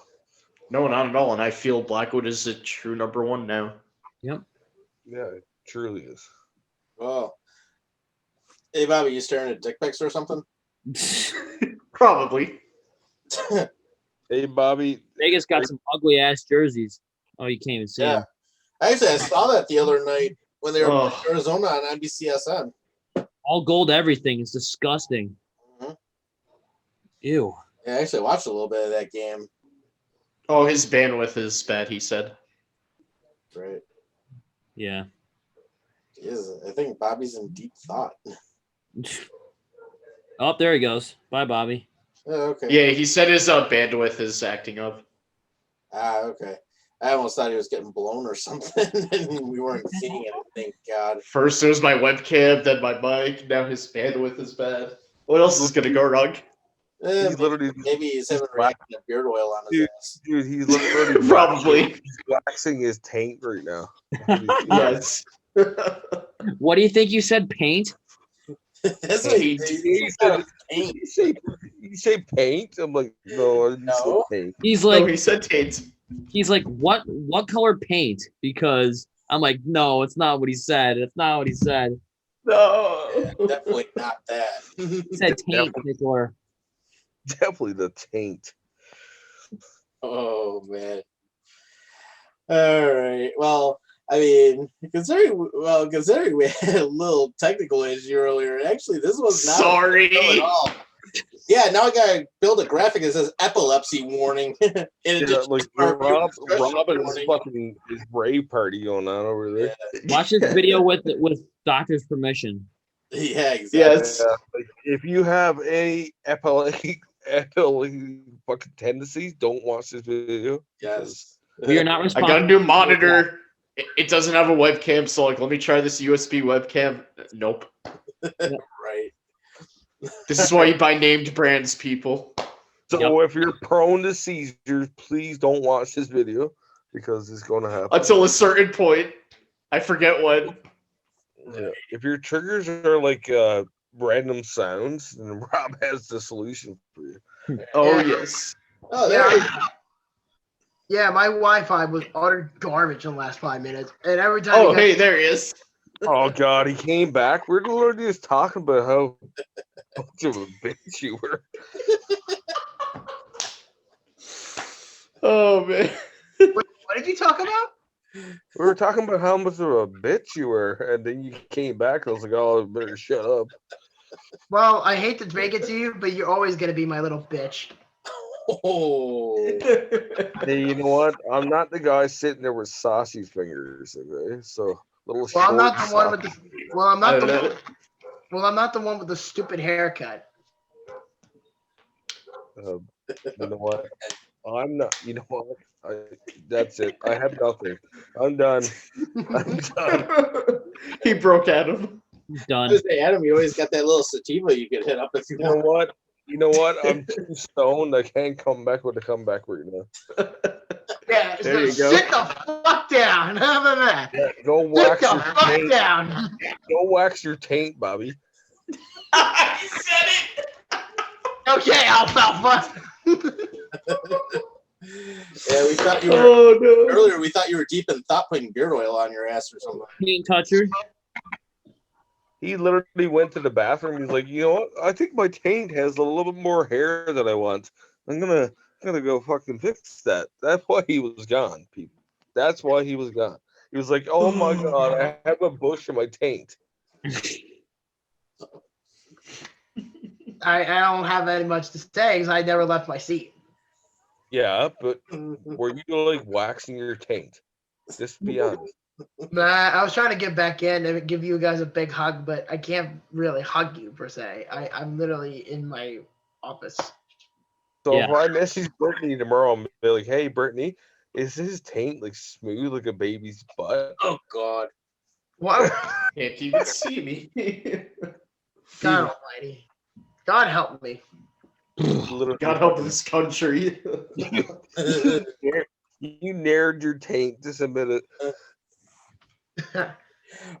No, not at all. And I feel Blackwood is a true number one now. Yep. Yeah, it truly is. Oh. Hey, Bobby, you staring at dick pics or something? Probably. Hey, Bobby. Vegas got some ugly ass jerseys. Oh, you can't even see them. Actually, I saw that the other night when they were in Arizona on NBCSN. All gold everything. It's disgusting. Mm-hmm. Ew. Yeah, I actually watched a little bit of that game. Oh, his bandwidth is bad, he said. Right. Yeah. I think Bobby's in deep thought. Oh, there he goes. Bye, Bobby. Oh, okay. Yeah, he said his bandwidth is acting up. Okay. I almost thought he was getting blown or something, and we weren't seeing it. Thank God. First it was my webcam, then my mic. Now his bandwidth is bad. What else is gonna go wrong? Maybe he's having reacting to beard oil on his ass. Dude, he's literally Probably. He's waxing his taint right now. Yes. What do you think you said? Paint? That's what he did. He said paint. You say paint? I'm like, no, I didn't say paint. He's like, Oh, he said taint. he's like, what color paint? Because I'm like, no, it's not what he said. It's not what he said. No. Yeah, definitely not that. He said taint, Nicola. Definitely the taint. Oh man. All right. Well, I mean, considering we had a little technical issue earlier, actually, this was not Sorry. at all. Yeah, now I gotta build a graphic that says epilepsy warning. In addition like to our Robin's warning. fucking his rave party going on over there. Watch this video with doctor's permission. Yeah, exactly. Yes. Like, if you have any epileptic fucking tendencies, don't watch this video. Yes. We are not I responsible. got a new monitor. It doesn't have a webcam, so like, let me try this USB webcam. Nope. Right. This is why you buy named brands, people. So if you're prone to seizures, please don't watch this video because it's going to happen. Until a certain point. I forget when. Yeah. If your triggers are like random sounds, then Rob has the solution for you. Oh, Yeah. yes. Oh, there we go. Yeah, my Wi-Fi was utter garbage in the last 5 minutes, and every time. Oh, hey, there he is. Oh God, he came back. We're literally just talking about how much of a bitch you were. Oh, man. What did you talk about? We were talking about how much of a bitch you were, and then you came back. I was like, "Oh, better shut up." Well, I hate to break it to you, but you're always gonna be my little bitch. Oh. Hey, you know what? I'm not the guy sitting there with saucy fingers. Okay, so little. Well, I'm not short, the one with saucy- the. Well, I'm not the. know. One, well, I'm not the one with the stupid haircut. You know what? I'm not. You know what? That's it. I have nothing. I'm done. I'm done. He broke Adam. He's I done. was gonna say, Adam, you always got that little sativa you could hit up if you You know want. what? You know what? I'm too stoned. I can't come back with a comeback right now. Yeah, There you go. Sit the fuck down. How about that? Yeah, go Sit wax the your fuck taint. down. Go wax your taint, Bobby. He said it. Okay, alfalfa. Yeah, we thought you were Oh, no. earlier. We thought you were deep in thought, putting beard oil on your ass or something. Paint toucher. He literally went to the bathroom. He's like, you know what? I think my taint has a little bit more hair than I want. I'm gonna go fucking fix that. That's why he was gone, people. That's why he was gone. He was like, oh my god, I have a bush in my taint. I don't have any much to say because I never left my seat. Yeah, but were you like waxing your taint? Just be honest. But I was trying to get back in and give you guys a big hug, but I can't really hug you per se. I'm literally in my office. So Yeah. if I message Brittany tomorrow, I'm be like, hey Brittany, is his taint like smooth like a baby's butt? Oh God. What? Can't even see me. God almighty. God help me. Literally, God help this country. you nared your taint just a minute.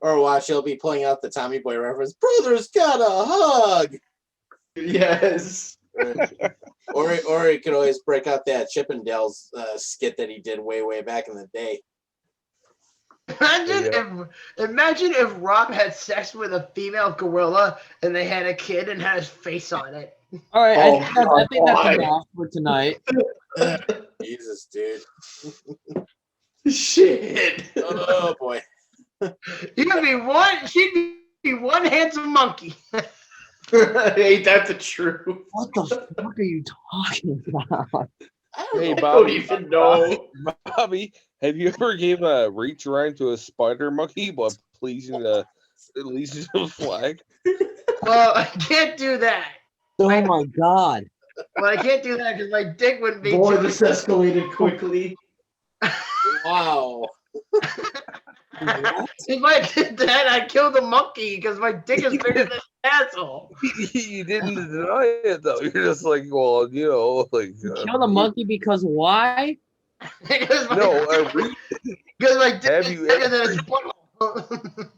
Or watch, he'll be pulling out the Tommy Boy reference. Brother's got a hug. Yes. Or he could always break out that Chippendales skit that he did way back in the day. Imagine if Rob had sex with a female gorilla and they had a kid and had his face on it. All right, Oh, I think that's God. enough for tonight. Jesus, dude. Shit. Oh boy. She'd be one handsome monkey. Ain't that the truth? What the fuck are you talking about? I don't Hey know. I don't Bobby, even know. Bobby, have you ever gave a reach around to a spider monkey while pleasing the flag? Well, I can't do that. Oh my god. Well, I can't do that because my dick wouldn't be. Boy, this escalated quickly. Wow. If I did that, I'd kill the monkey because my dick is bigger than his asshole. You didn't deny it though. You're just like, well, you know, like. Kill the monkey because why? Because my, No, because my dick have is you bigger ever- than his butthole.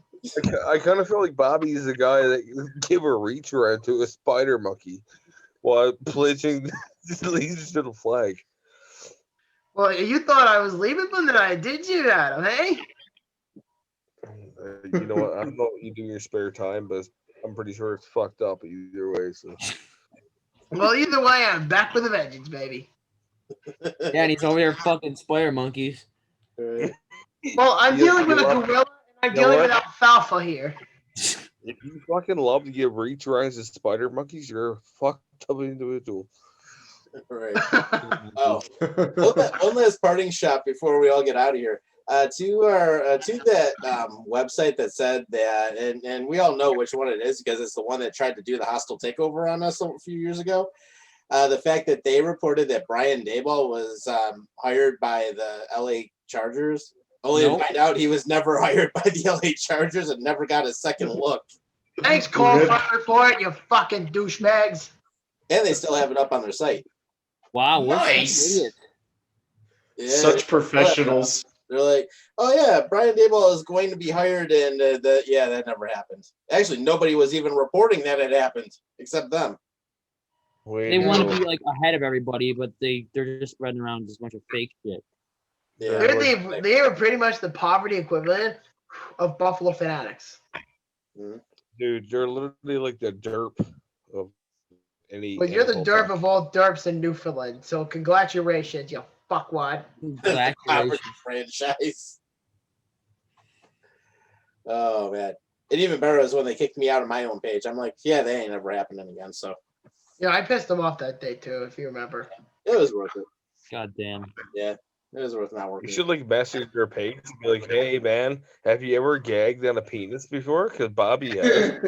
I kind of feel like Bobby's the guy that give a reach around to a spider monkey while pledging allegiance to the flag. Well, you thought I was leaving them, then I did you, Adam, hey? You know what? I don't know what you do in your spare time, but I'm pretty sure it's fucked up either way. So Well, either way, I'm back with a vengeance, baby. Yeah, and he's over there fucking spider monkeys. Well, I'm You- dealing you with a know what? gorilla, and I'm You know dealing with what? alfalfa here. If you fucking love to give reach rides to spider monkeys, you're a fucked up individual. Right. Oh, one last parting shot before we all get out of here. To that website that said that, and we all know which one it is because it's the one that tried to do the hostile takeover on us a few years ago. The fact that they reported that Brian Daboll was hired by the LA Chargers, only to find out he was never hired by the LA Chargers and never got a second look. Thanks, Cole, for the report, you fucking douchebags. And they still have it up on their site. Wow, we're Nice. idiots. Yeah, Such professionals. They're like, oh yeah, Brian Daboll is going to be hired, and that never happened. Actually, nobody was even reporting that it happened except them. They want to be like ahead of everybody, but they're just spreading around just a bunch of fake shit. Yeah, They were pretty much the poverty equivalent of Buffalo Fanatics. Dude, you're literally like the derp of any. But you're the NFL derp fan. of all derps in Newfoundland, so congratulations, you fuckwad. Poverty franchise. Oh man, and even better is when they kicked me out of my own page. I'm like, yeah, they ain't ever happening again. So Yeah, I pissed them off that day too, if you remember. it was worth it. God damn. Yeah, it was worth not working. You should like message your page and be like, "Hey man, have you ever gagged on a penis before?" Because Bobby has.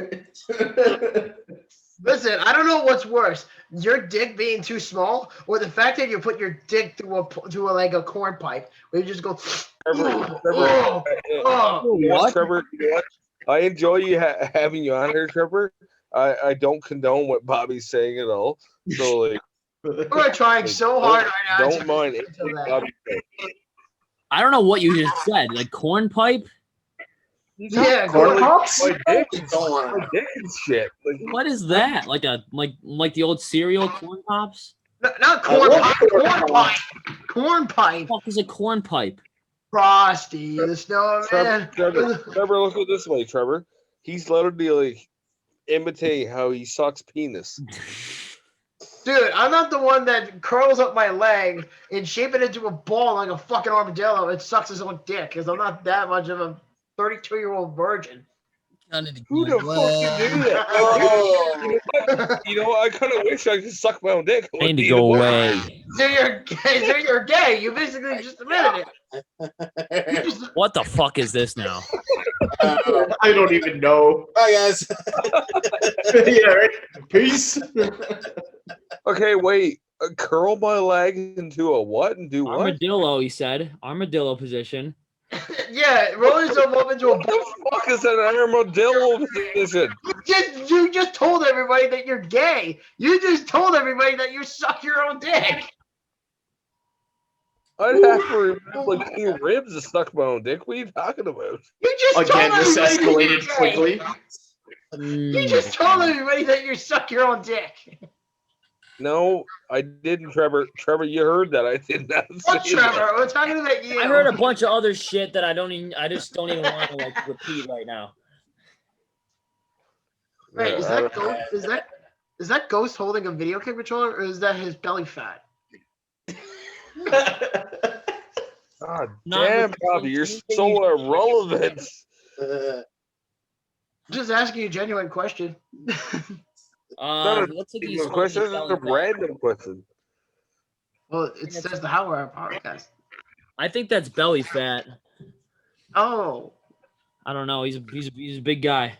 Listen, I don't know what's worse, your dick being too small, or the fact that you put your dick through a corn pipe, where you just go. What? Trevor, you know what? I enjoy you having you on here, Trevor. I don't condone what Bobby's saying at all. So like, We're trying so hard right now. don't mind anything Bobby says. I don't know what you just said. Like corn pipe? Yeah, Corn corn pops? My dick, Don't want my to. dick and shit. Like, What is that? Like the old cereal corn pops? Not corn love pipe, corn corn pipe. Corn pipe. What the fuck is a corn pipe? Frosty, the snowman. Trevor, look at it this way, Trevor. He's literally like imitate how he sucks penis. Dude, I'm not the one that curls up my leg and shape it into a ball like a fucking armadillo and sucks his own dick, because I'm not that much of a 32-year-old virgin. Who the fuck can do that? Oh. You know, I kind of wish I could suck my own dick. I need to go away. So you're gay. You basically just admitted it. You just, What the fuck is this now? I don't even know. Bye guys. Yeah, right. Peace. Okay, wait. Curl my leg into a what and do what? Armadillo, he said. Armadillo position. yeah, roll yourself up into a What ball. the fuck is an armadillo position? You just told everybody that you're gay. You just told everybody that you suck your own dick. I'd have to remove like 2 ribs to suck my own dick. What are you talking about? You just Again, told this everybody that you're escalated gay. quickly. You just told everybody that you suck your own dick. No, I didn't, Trevor. Trevor, you heard that. I did not What, say that. Trevor? We're talking about you. I heard a bunch of other shit that I just don't even want to like repeat right now. Wait, Yeah, is I that don't- is that Ghost holding a video game controller, or is that his belly fat? God Not damn, with- Bobby, you're so irrelevant. Just asking you a genuine question. Looks like he's The question is a random question. Well, it says the How Hour podcast. I think that's belly fat. Oh, I don't know. He's a big guy.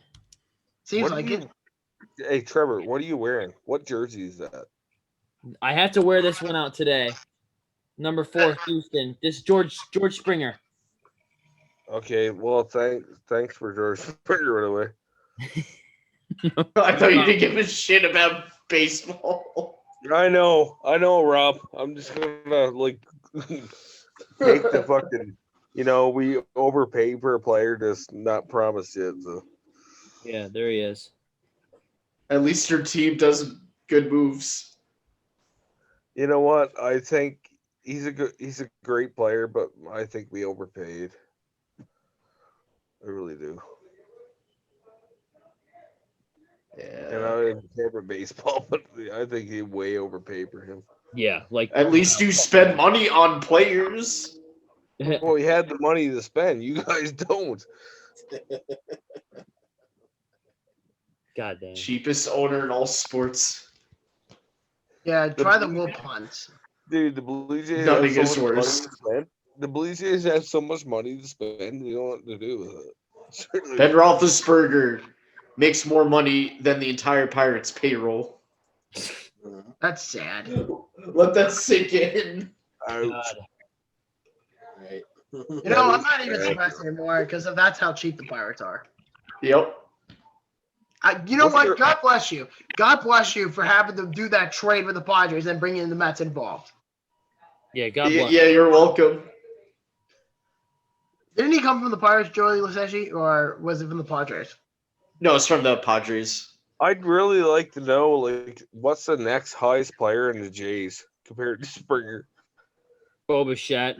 seems What like do you- it. Hey, Trevor, what are you wearing? What jersey is that? I have to wear this one out today. Number 4, Houston. This is George Springer. Okay, well, thanks for George Springer, by the way. I thought you didn't give a shit about baseball. I know, Rob. I'm just gonna like take the fucking. You know, we overpay for a player, just not promise yet. So. Yeah, there he is. At least your team does good moves. You know what? I think he's a great player, but I think we overpaid. I really do. And I don't care for baseball, but I think he way overpaid for him. Yeah, like At least you spend money on players. Well, he had the money to spend. You guys don't. God damn. Cheapest owner in all sports. Yeah, try the wool punts. Dude, the Blue Jays Nothing have is so much money worse. to spend. The Blue Jays have so much money to spend. You don't know what to do with it. Certainly. Ben Roethlisberger makes more money than the entire Pirates payroll. That's sad. Let that sink in. Ouch. God. Right. You know, I'm not even surprised anymore because that's how cheap the Pirates are. Yep. You know What's what? your- God bless you. God bless you for having to do that trade with the Padres and bringing in the Mets involved. Yeah, God Yeah, bless. yeah, you're welcome. Didn't he come from the Pirates, Joey Luceshi, or was it from the Padres? No, it's from the Padres. I'd really like to know, like, what's the next highest player in the Jays compared to Springer? Bo Bichette.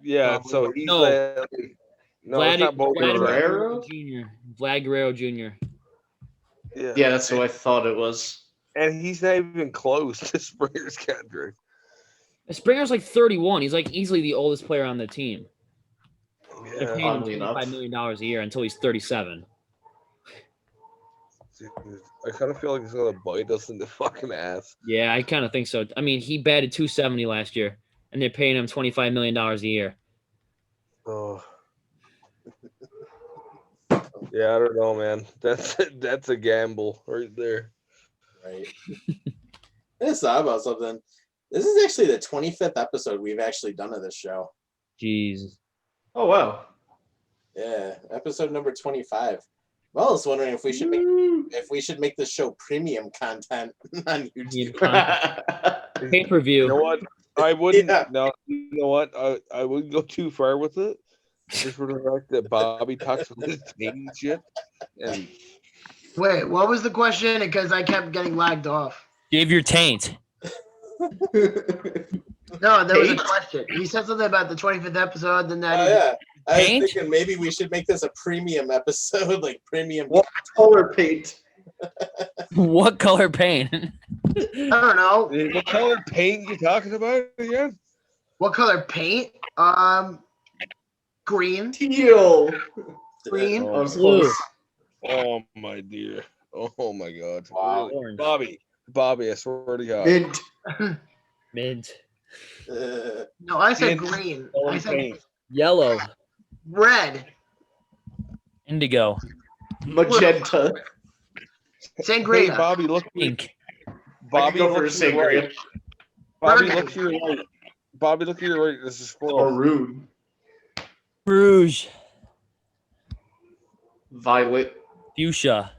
Yeah, Oh, so he's no. no, it's not Bo Vladimir Bichette. Guerrero? Jr. Vlad Guerrero Jr. Yeah, that's who I thought it was. And he's not even close to Springer's contract. Springer's like 31. He's like easily the oldest player on the team. They're Yeah, paying him Oddly enough. $25 million a year until he's 37. dude, I kind of feel like he's gonna bite us in the fucking ass. Yeah, I kind of think so. I mean, he batted 270 last year, and they're paying him $25 million a year. Oh. Yeah, I don't know, man. That's a gamble right there. Right. I just thought about something. This is actually the 25th episode we've actually done of this show. Jeez. Oh, wow. Yeah, episode number 25. Well, I was wondering if we should make this show premium content on YouTube. Pay-per-view. You know what? I wouldn't. Yeah. No, you know what? I wouldn't go too far with it. Just for the fact that Bobby talks about his dating shit, and Wait, what was the question? Because I kept getting lagged off. Give your taint. No, there was a Taint? question. He said something about the 25th episode, then Oh, that. yeah. I Paint? was thinking maybe we should make this a premium episode, like premium. What color paint? What color paint? I don't know. what color paint you talking about again? What color paint? Green. Teal. Green. I was Blue. close. Oh my dear. Oh my God. Wow. Really? Bobby, I swear to God. Mint. Mint. No, I said Mint. green. Color I said paint. Yellow. red. Indigo. Magenta. Hey, Sangria. Bobby, look. Pink. Bobby, Go for look a to your sangria. right. Bobby, Burgundy. look to your right. Bobby, look to your right. This is squirrel. Maroon. Rouge. Violet. Fuchsia.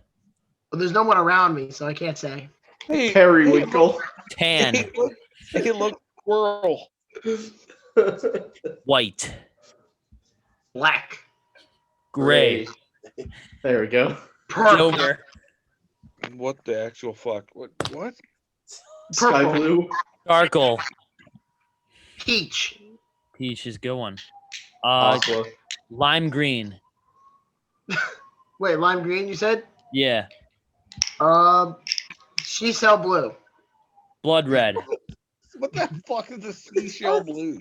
Well, there's no one around me, so I can't say. Hey, Periwinkle. Tan. Hey, look, squirrel. White. Black. Gray. There we go. Purple. Silver. What the actual fuck? What? Sky Purple. blue. Sparkle. Peach. Peach is a good one. Aqua. Lime green. Wait, lime green, you said? Yeah. She sell blue. Blood red. What the fuck is a seashell blue?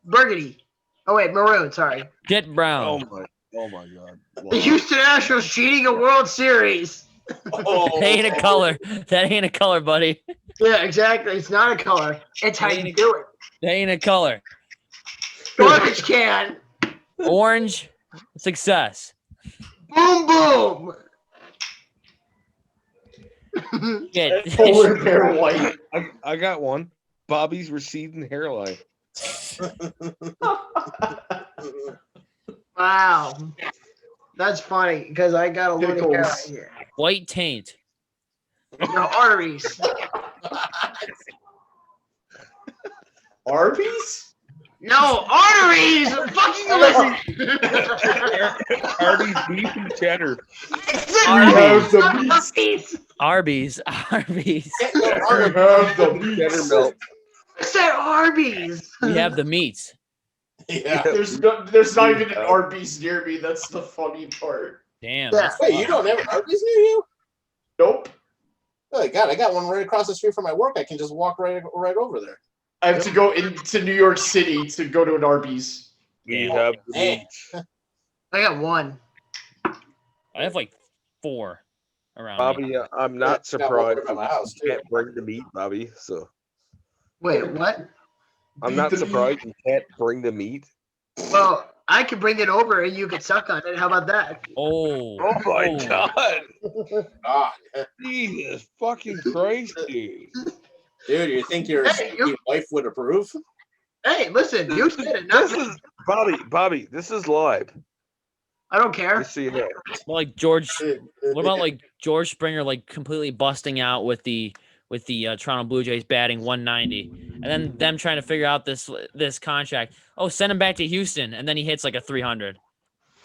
Burgundy. Oh wait, maroon. Sorry. Jet brown. Oh my God. The Houston Astros cheating a World Series. Oh, That ain't a color. That ain't a color, buddy. Yeah, exactly. It's not a color. It's how you do it. That ain't a color. Garbage can. Orange. Success. Boom, boom. Yeah. Polar bear white. I got one. Bobby's receding hairline. Wow. That's funny because I got a loaded hair right Pickles. here. White taint. No arteries. Arby's? No arteries. Fucking Arby's beef and cheddar. Arby's. Arby's. Arby's. Cheddar melt. I said Arby's. We have the meats. Yeah. There's not even an Arby's near me. That's the funny part. Damn. Yeah. that's Wait, fun. you don't have Arby's near you? Nope. Oh God, I got one right across the street from my work. I can just walk right over there. I have to go into New York City to go to an Arby's. We Damn. have the Hey. beach. I got one. I have like 4 around me. Bobby, I'm not Yeah, got one surprised from my that house, you too. can't bring the meat, Bobby. So Wait, what? I'm Beat not the surprised you can't bring the meat. Well, I could bring it over and you could suck on it. How about that? Oh. Oh my Oh. God! God. Jesus fucking Christ, dude! Dude, you think your Hey, stinky wife would approve? Hey, listen, you said it, not This me. is Bobby. This is live. I don't care. Just so you know. Well, like George. What about like George Springer like completely busting out with the Toronto Blue Jays batting 190, and then them trying to figure out this contract. Oh, send him back to Houston, and then he hits like a 300.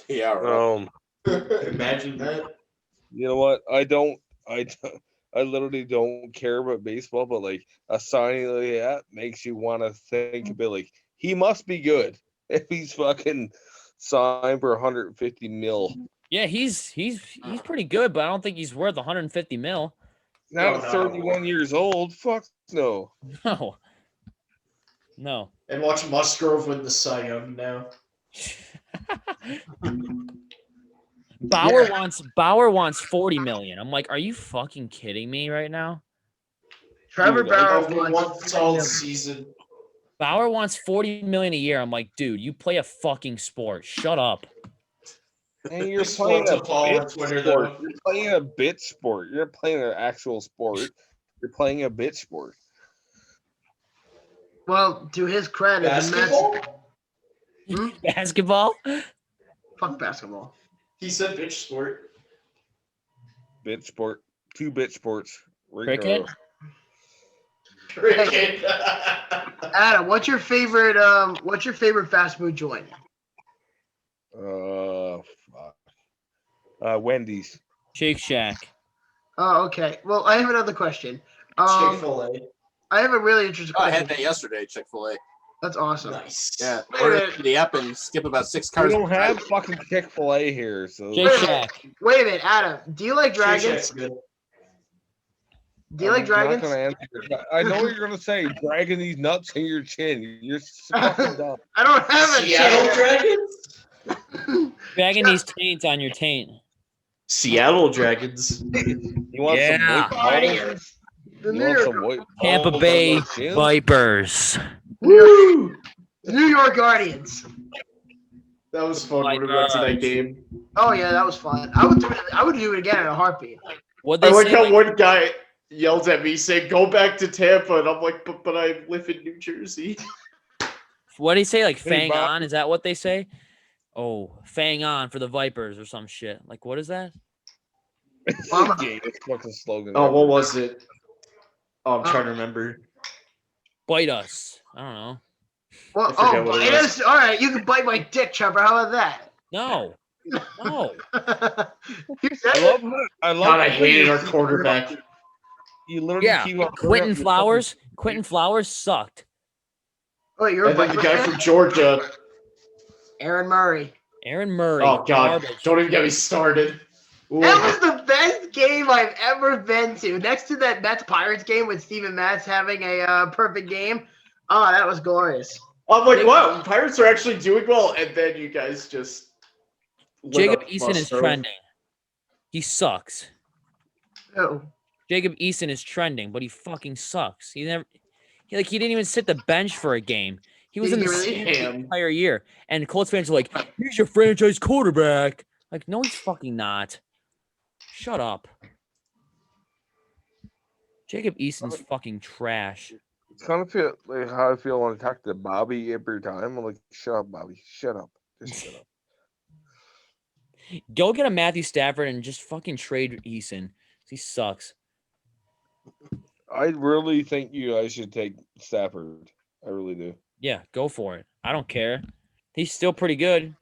Yeah, right. Imagine that. You know what? I literally don't care about baseball, but like a signing like that makes you want to think a bit. Like he must be good if he's fucking signed for 150 mil. Yeah, he's pretty good, but I don't think he's worth 150 mil. Not Oh, at no. 31 years old. Fuck no. No. No. And watch Musgrove win the Cy Young now. Bauer wants 40 million. I'm like, are you fucking kidding me right now? Trevor Dude, I Bauer Over one wants solid season. Bauer wants 40 million a year. I'm like, dude, you play a fucking sport. Shut up. And you're He's playing flipped a to Paul on bit Twitter, sport. though. You're playing a bit sport. You're playing an actual sport. You're playing a bit sport. Well, to his credit, Basketball? the Mets. Basketball? Fuck basketball. He said bitch sport. Bit sport. 2 bit sports. Right in a Cricket? Cricket. Adam, what's your favorite fast food joint? Fuck. Wendy's. Shake Shack. Oh, okay. Well, I have another question. Chick-fil-A. I have a really interesting Oh, I question. had that yesterday, Chick-fil-A. That's awesome. Nice. Yeah, Wait a order minute. the app and skip about 6 We cars. don't have fucking Chick-fil-A here, so Shake Shack. Wait a minute, Adam. Do you like Shake dragons? Shack's good. Do you like I'm dragons? not gonna answer your- I know what you're gonna say. Dragging these nuts in your chin. You're fucking dumb. I don't have a Seattle chance. Dragons? Bagging these taints on your taint. Seattle Dragons. You want some Yeah. white balls? Guardians. The You New want York, some white Tampa balls on Bay those chins? Vipers. Woo! New York Guardians. That was fun My when we went to that gosh. game. Oh yeah, that was fun. I would do it again in a heartbeat. What I they like say? how Like, one guy yelled at me saying, "Go back to Tampa," and I'm like, "But I live in New Jersey." what do they say? Like Hey, fang Bob. on? Is that what they say? Oh, fang on for the Vipers or some shit. Like what is that? Mama. It's fucking slogan. Oh, what was it? Oh, I'm trying to remember. Bite us. I don't know. Well, I forget what it bite was. us. All right, you can bite my dick, Trevor. How about that? No. No. You said I it. love. God, I how hated you our keep- quarterback. You literally Yeah. keep on Quentin bringing up Flowers. Quentin Flowers sucked. Oh, you're a And then the Viper guy fan? from Georgia. Aaron Murray. Aaron Murray. Oh God! Garbage. Don't even get me started. Ooh. That was the best game I've ever been to. Next to that Mets Pirates game with Steven Matz having a perfect game. Oh, that was glorious. I'm like, wow, Pirates are actually doing well, and then you guys just lit Jacob up Eason is Musgrove. trending. He sucks. Oh, Jacob Eason is trending, but he fucking sucks. He didn't even sit the bench for a game. He was Did in he the really? season the Damn. entire year. And Colts fans are like, he's your franchise quarterback. Like, no, he's fucking not. Shut up. Jacob Eason's fucking trash. It's kind of feel like how I feel when I talk to Bobby every time. I'm like, shut up, Bobby. Shut up. Just shut up. Go get a Matthew Stafford and just fucking trade Eason. He sucks. I really think you guys should take Stafford. I really do. Yeah, go for it. I don't care. He's still pretty good.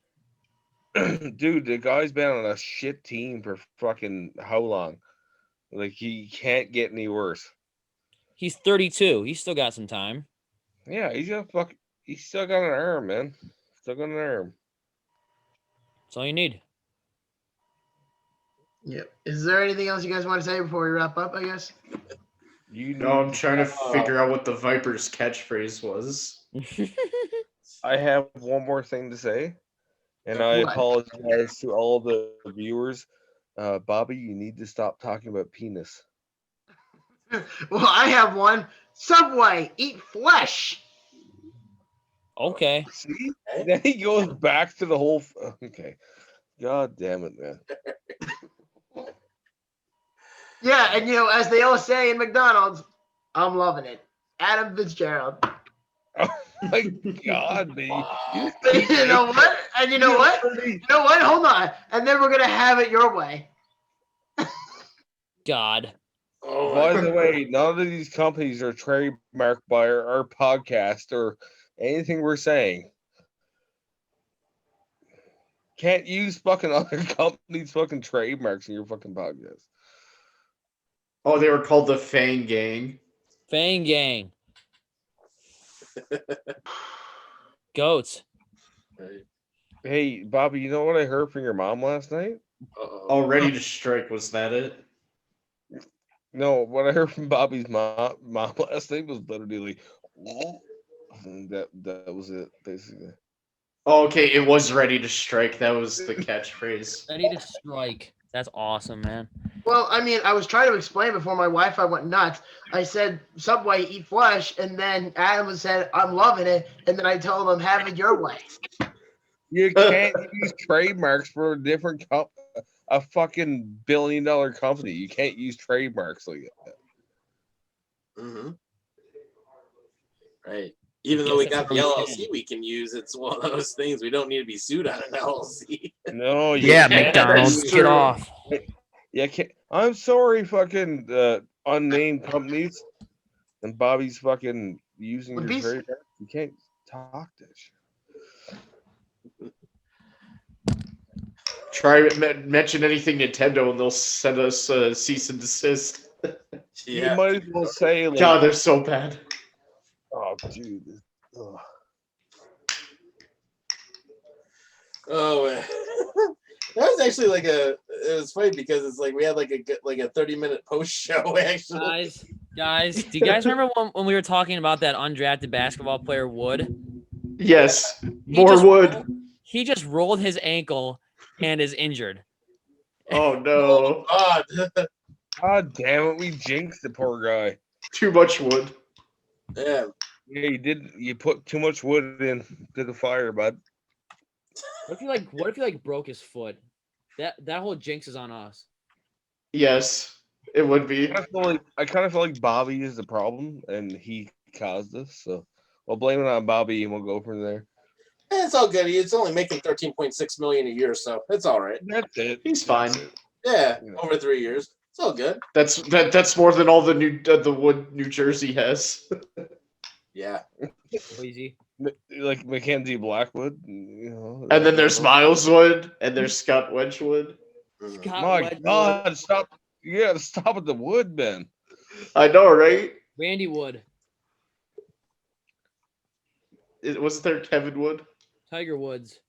Dude, the guy's been on a shit team for fucking how long? Like he can't get any worse. He's 32. He's still got some time. Yeah, he's still got an arm, man. Still got an arm. That's all you need. yeah. Is there anything else you guys want to say before we wrap up? I guess. You No, I'm need- trying to figure out what the Vipers catchphrase was. I have one more thing to say, and I What? apologize to all the viewers Bobby, you need to stop talking about penis. Well, I have one. Subway, eat flesh. Okay. See? Then he goes back to the whole. Okay. God damn it, man. Yeah, and as they all say in McDonald's, I'm loving it. Adam Fitzgerald. Oh my God, man. You know what? And you know what? You know what? Hold on. And then we're gonna have it your way. God. Oh, By the way, none of these companies are trademarked by our podcast or anything we're saying. Can't use fucking other companies' fucking trademarks in your fucking podcast. Oh, they were called the Fang Gang. Fang Gang. Goats. Hey, Bobby, you know what I heard from your mom last night? Oh, Ready to Strike, was that it? No, what I heard from Bobby's mom last night was literally that was it, basically. Oh, okay, it was Ready to Strike. That was the catchphrase. Ready to strike. That's awesome, man. Well, I mean, I was trying to explain before my Wi-Fi went nuts. I said Subway, eat flesh, and then Adam said, I'm loving it, and then I told him, have it your way. You can't use trademarks for a different a fucking billion-dollar company. You can't use trademarks like that. Mm-hmm. Right. Even though we got the LLC, we can use. It's one of those things. We don't need to be sued on an LLC. No, you Yeah, can't. McDonald's, That's get true. off. Yeah, can't. I'm sorry, fucking unnamed companies and Bobby's fucking using Would your be- trademark. You can't talk that shit. Try mention anything Nintendo and they'll send us cease and desist. You might as well say, like, God, they're so bad. oh, dude. Ugh. Oh, man. That was actually it was funny because it's like we had like a 30-minute post show actually. Guys, do you guys remember when we were talking about that undrafted basketball player Wood? Yes, He more just wood. He just rolled his ankle and is injured. Oh no, God. God damn it, we jinxed the poor guy. too much wood. Yeah. Yeah, you put too much wood in to the fire, bud. What if he broke his foot? That whole jinx is on us. Yes, it would be. I kind of feel like Bobby is the problem and he caused this, so we'll blame it on Bobby and we'll go from there. It's all good. It's only making $13.6 million a year, so it's all right. That's it. He's fine. That's it. Yeah, Yeah. over 3 years. It's all good. That's more than all the wood New Jersey has. Yeah. Crazy. Like Mackenzie Blackwood, you know. And then there's Miles Wood, and there's Scott Wedgwood. Mhm. My God, stop! You gotta stop with the wood, Ben. I know, right? Randy Wood. Wasn't there Kevin Wood? Tiger Woods.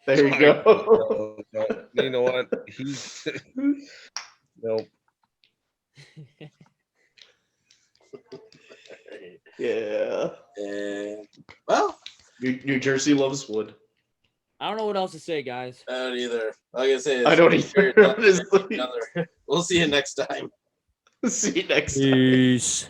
There you go. No, you know what? He's nope. Yeah. Well, New Jersey loves wood. I don't know what else to say, guys. I don't either. Like I say, I don't either, honestly. We'll see you next time. See you next time. Peace.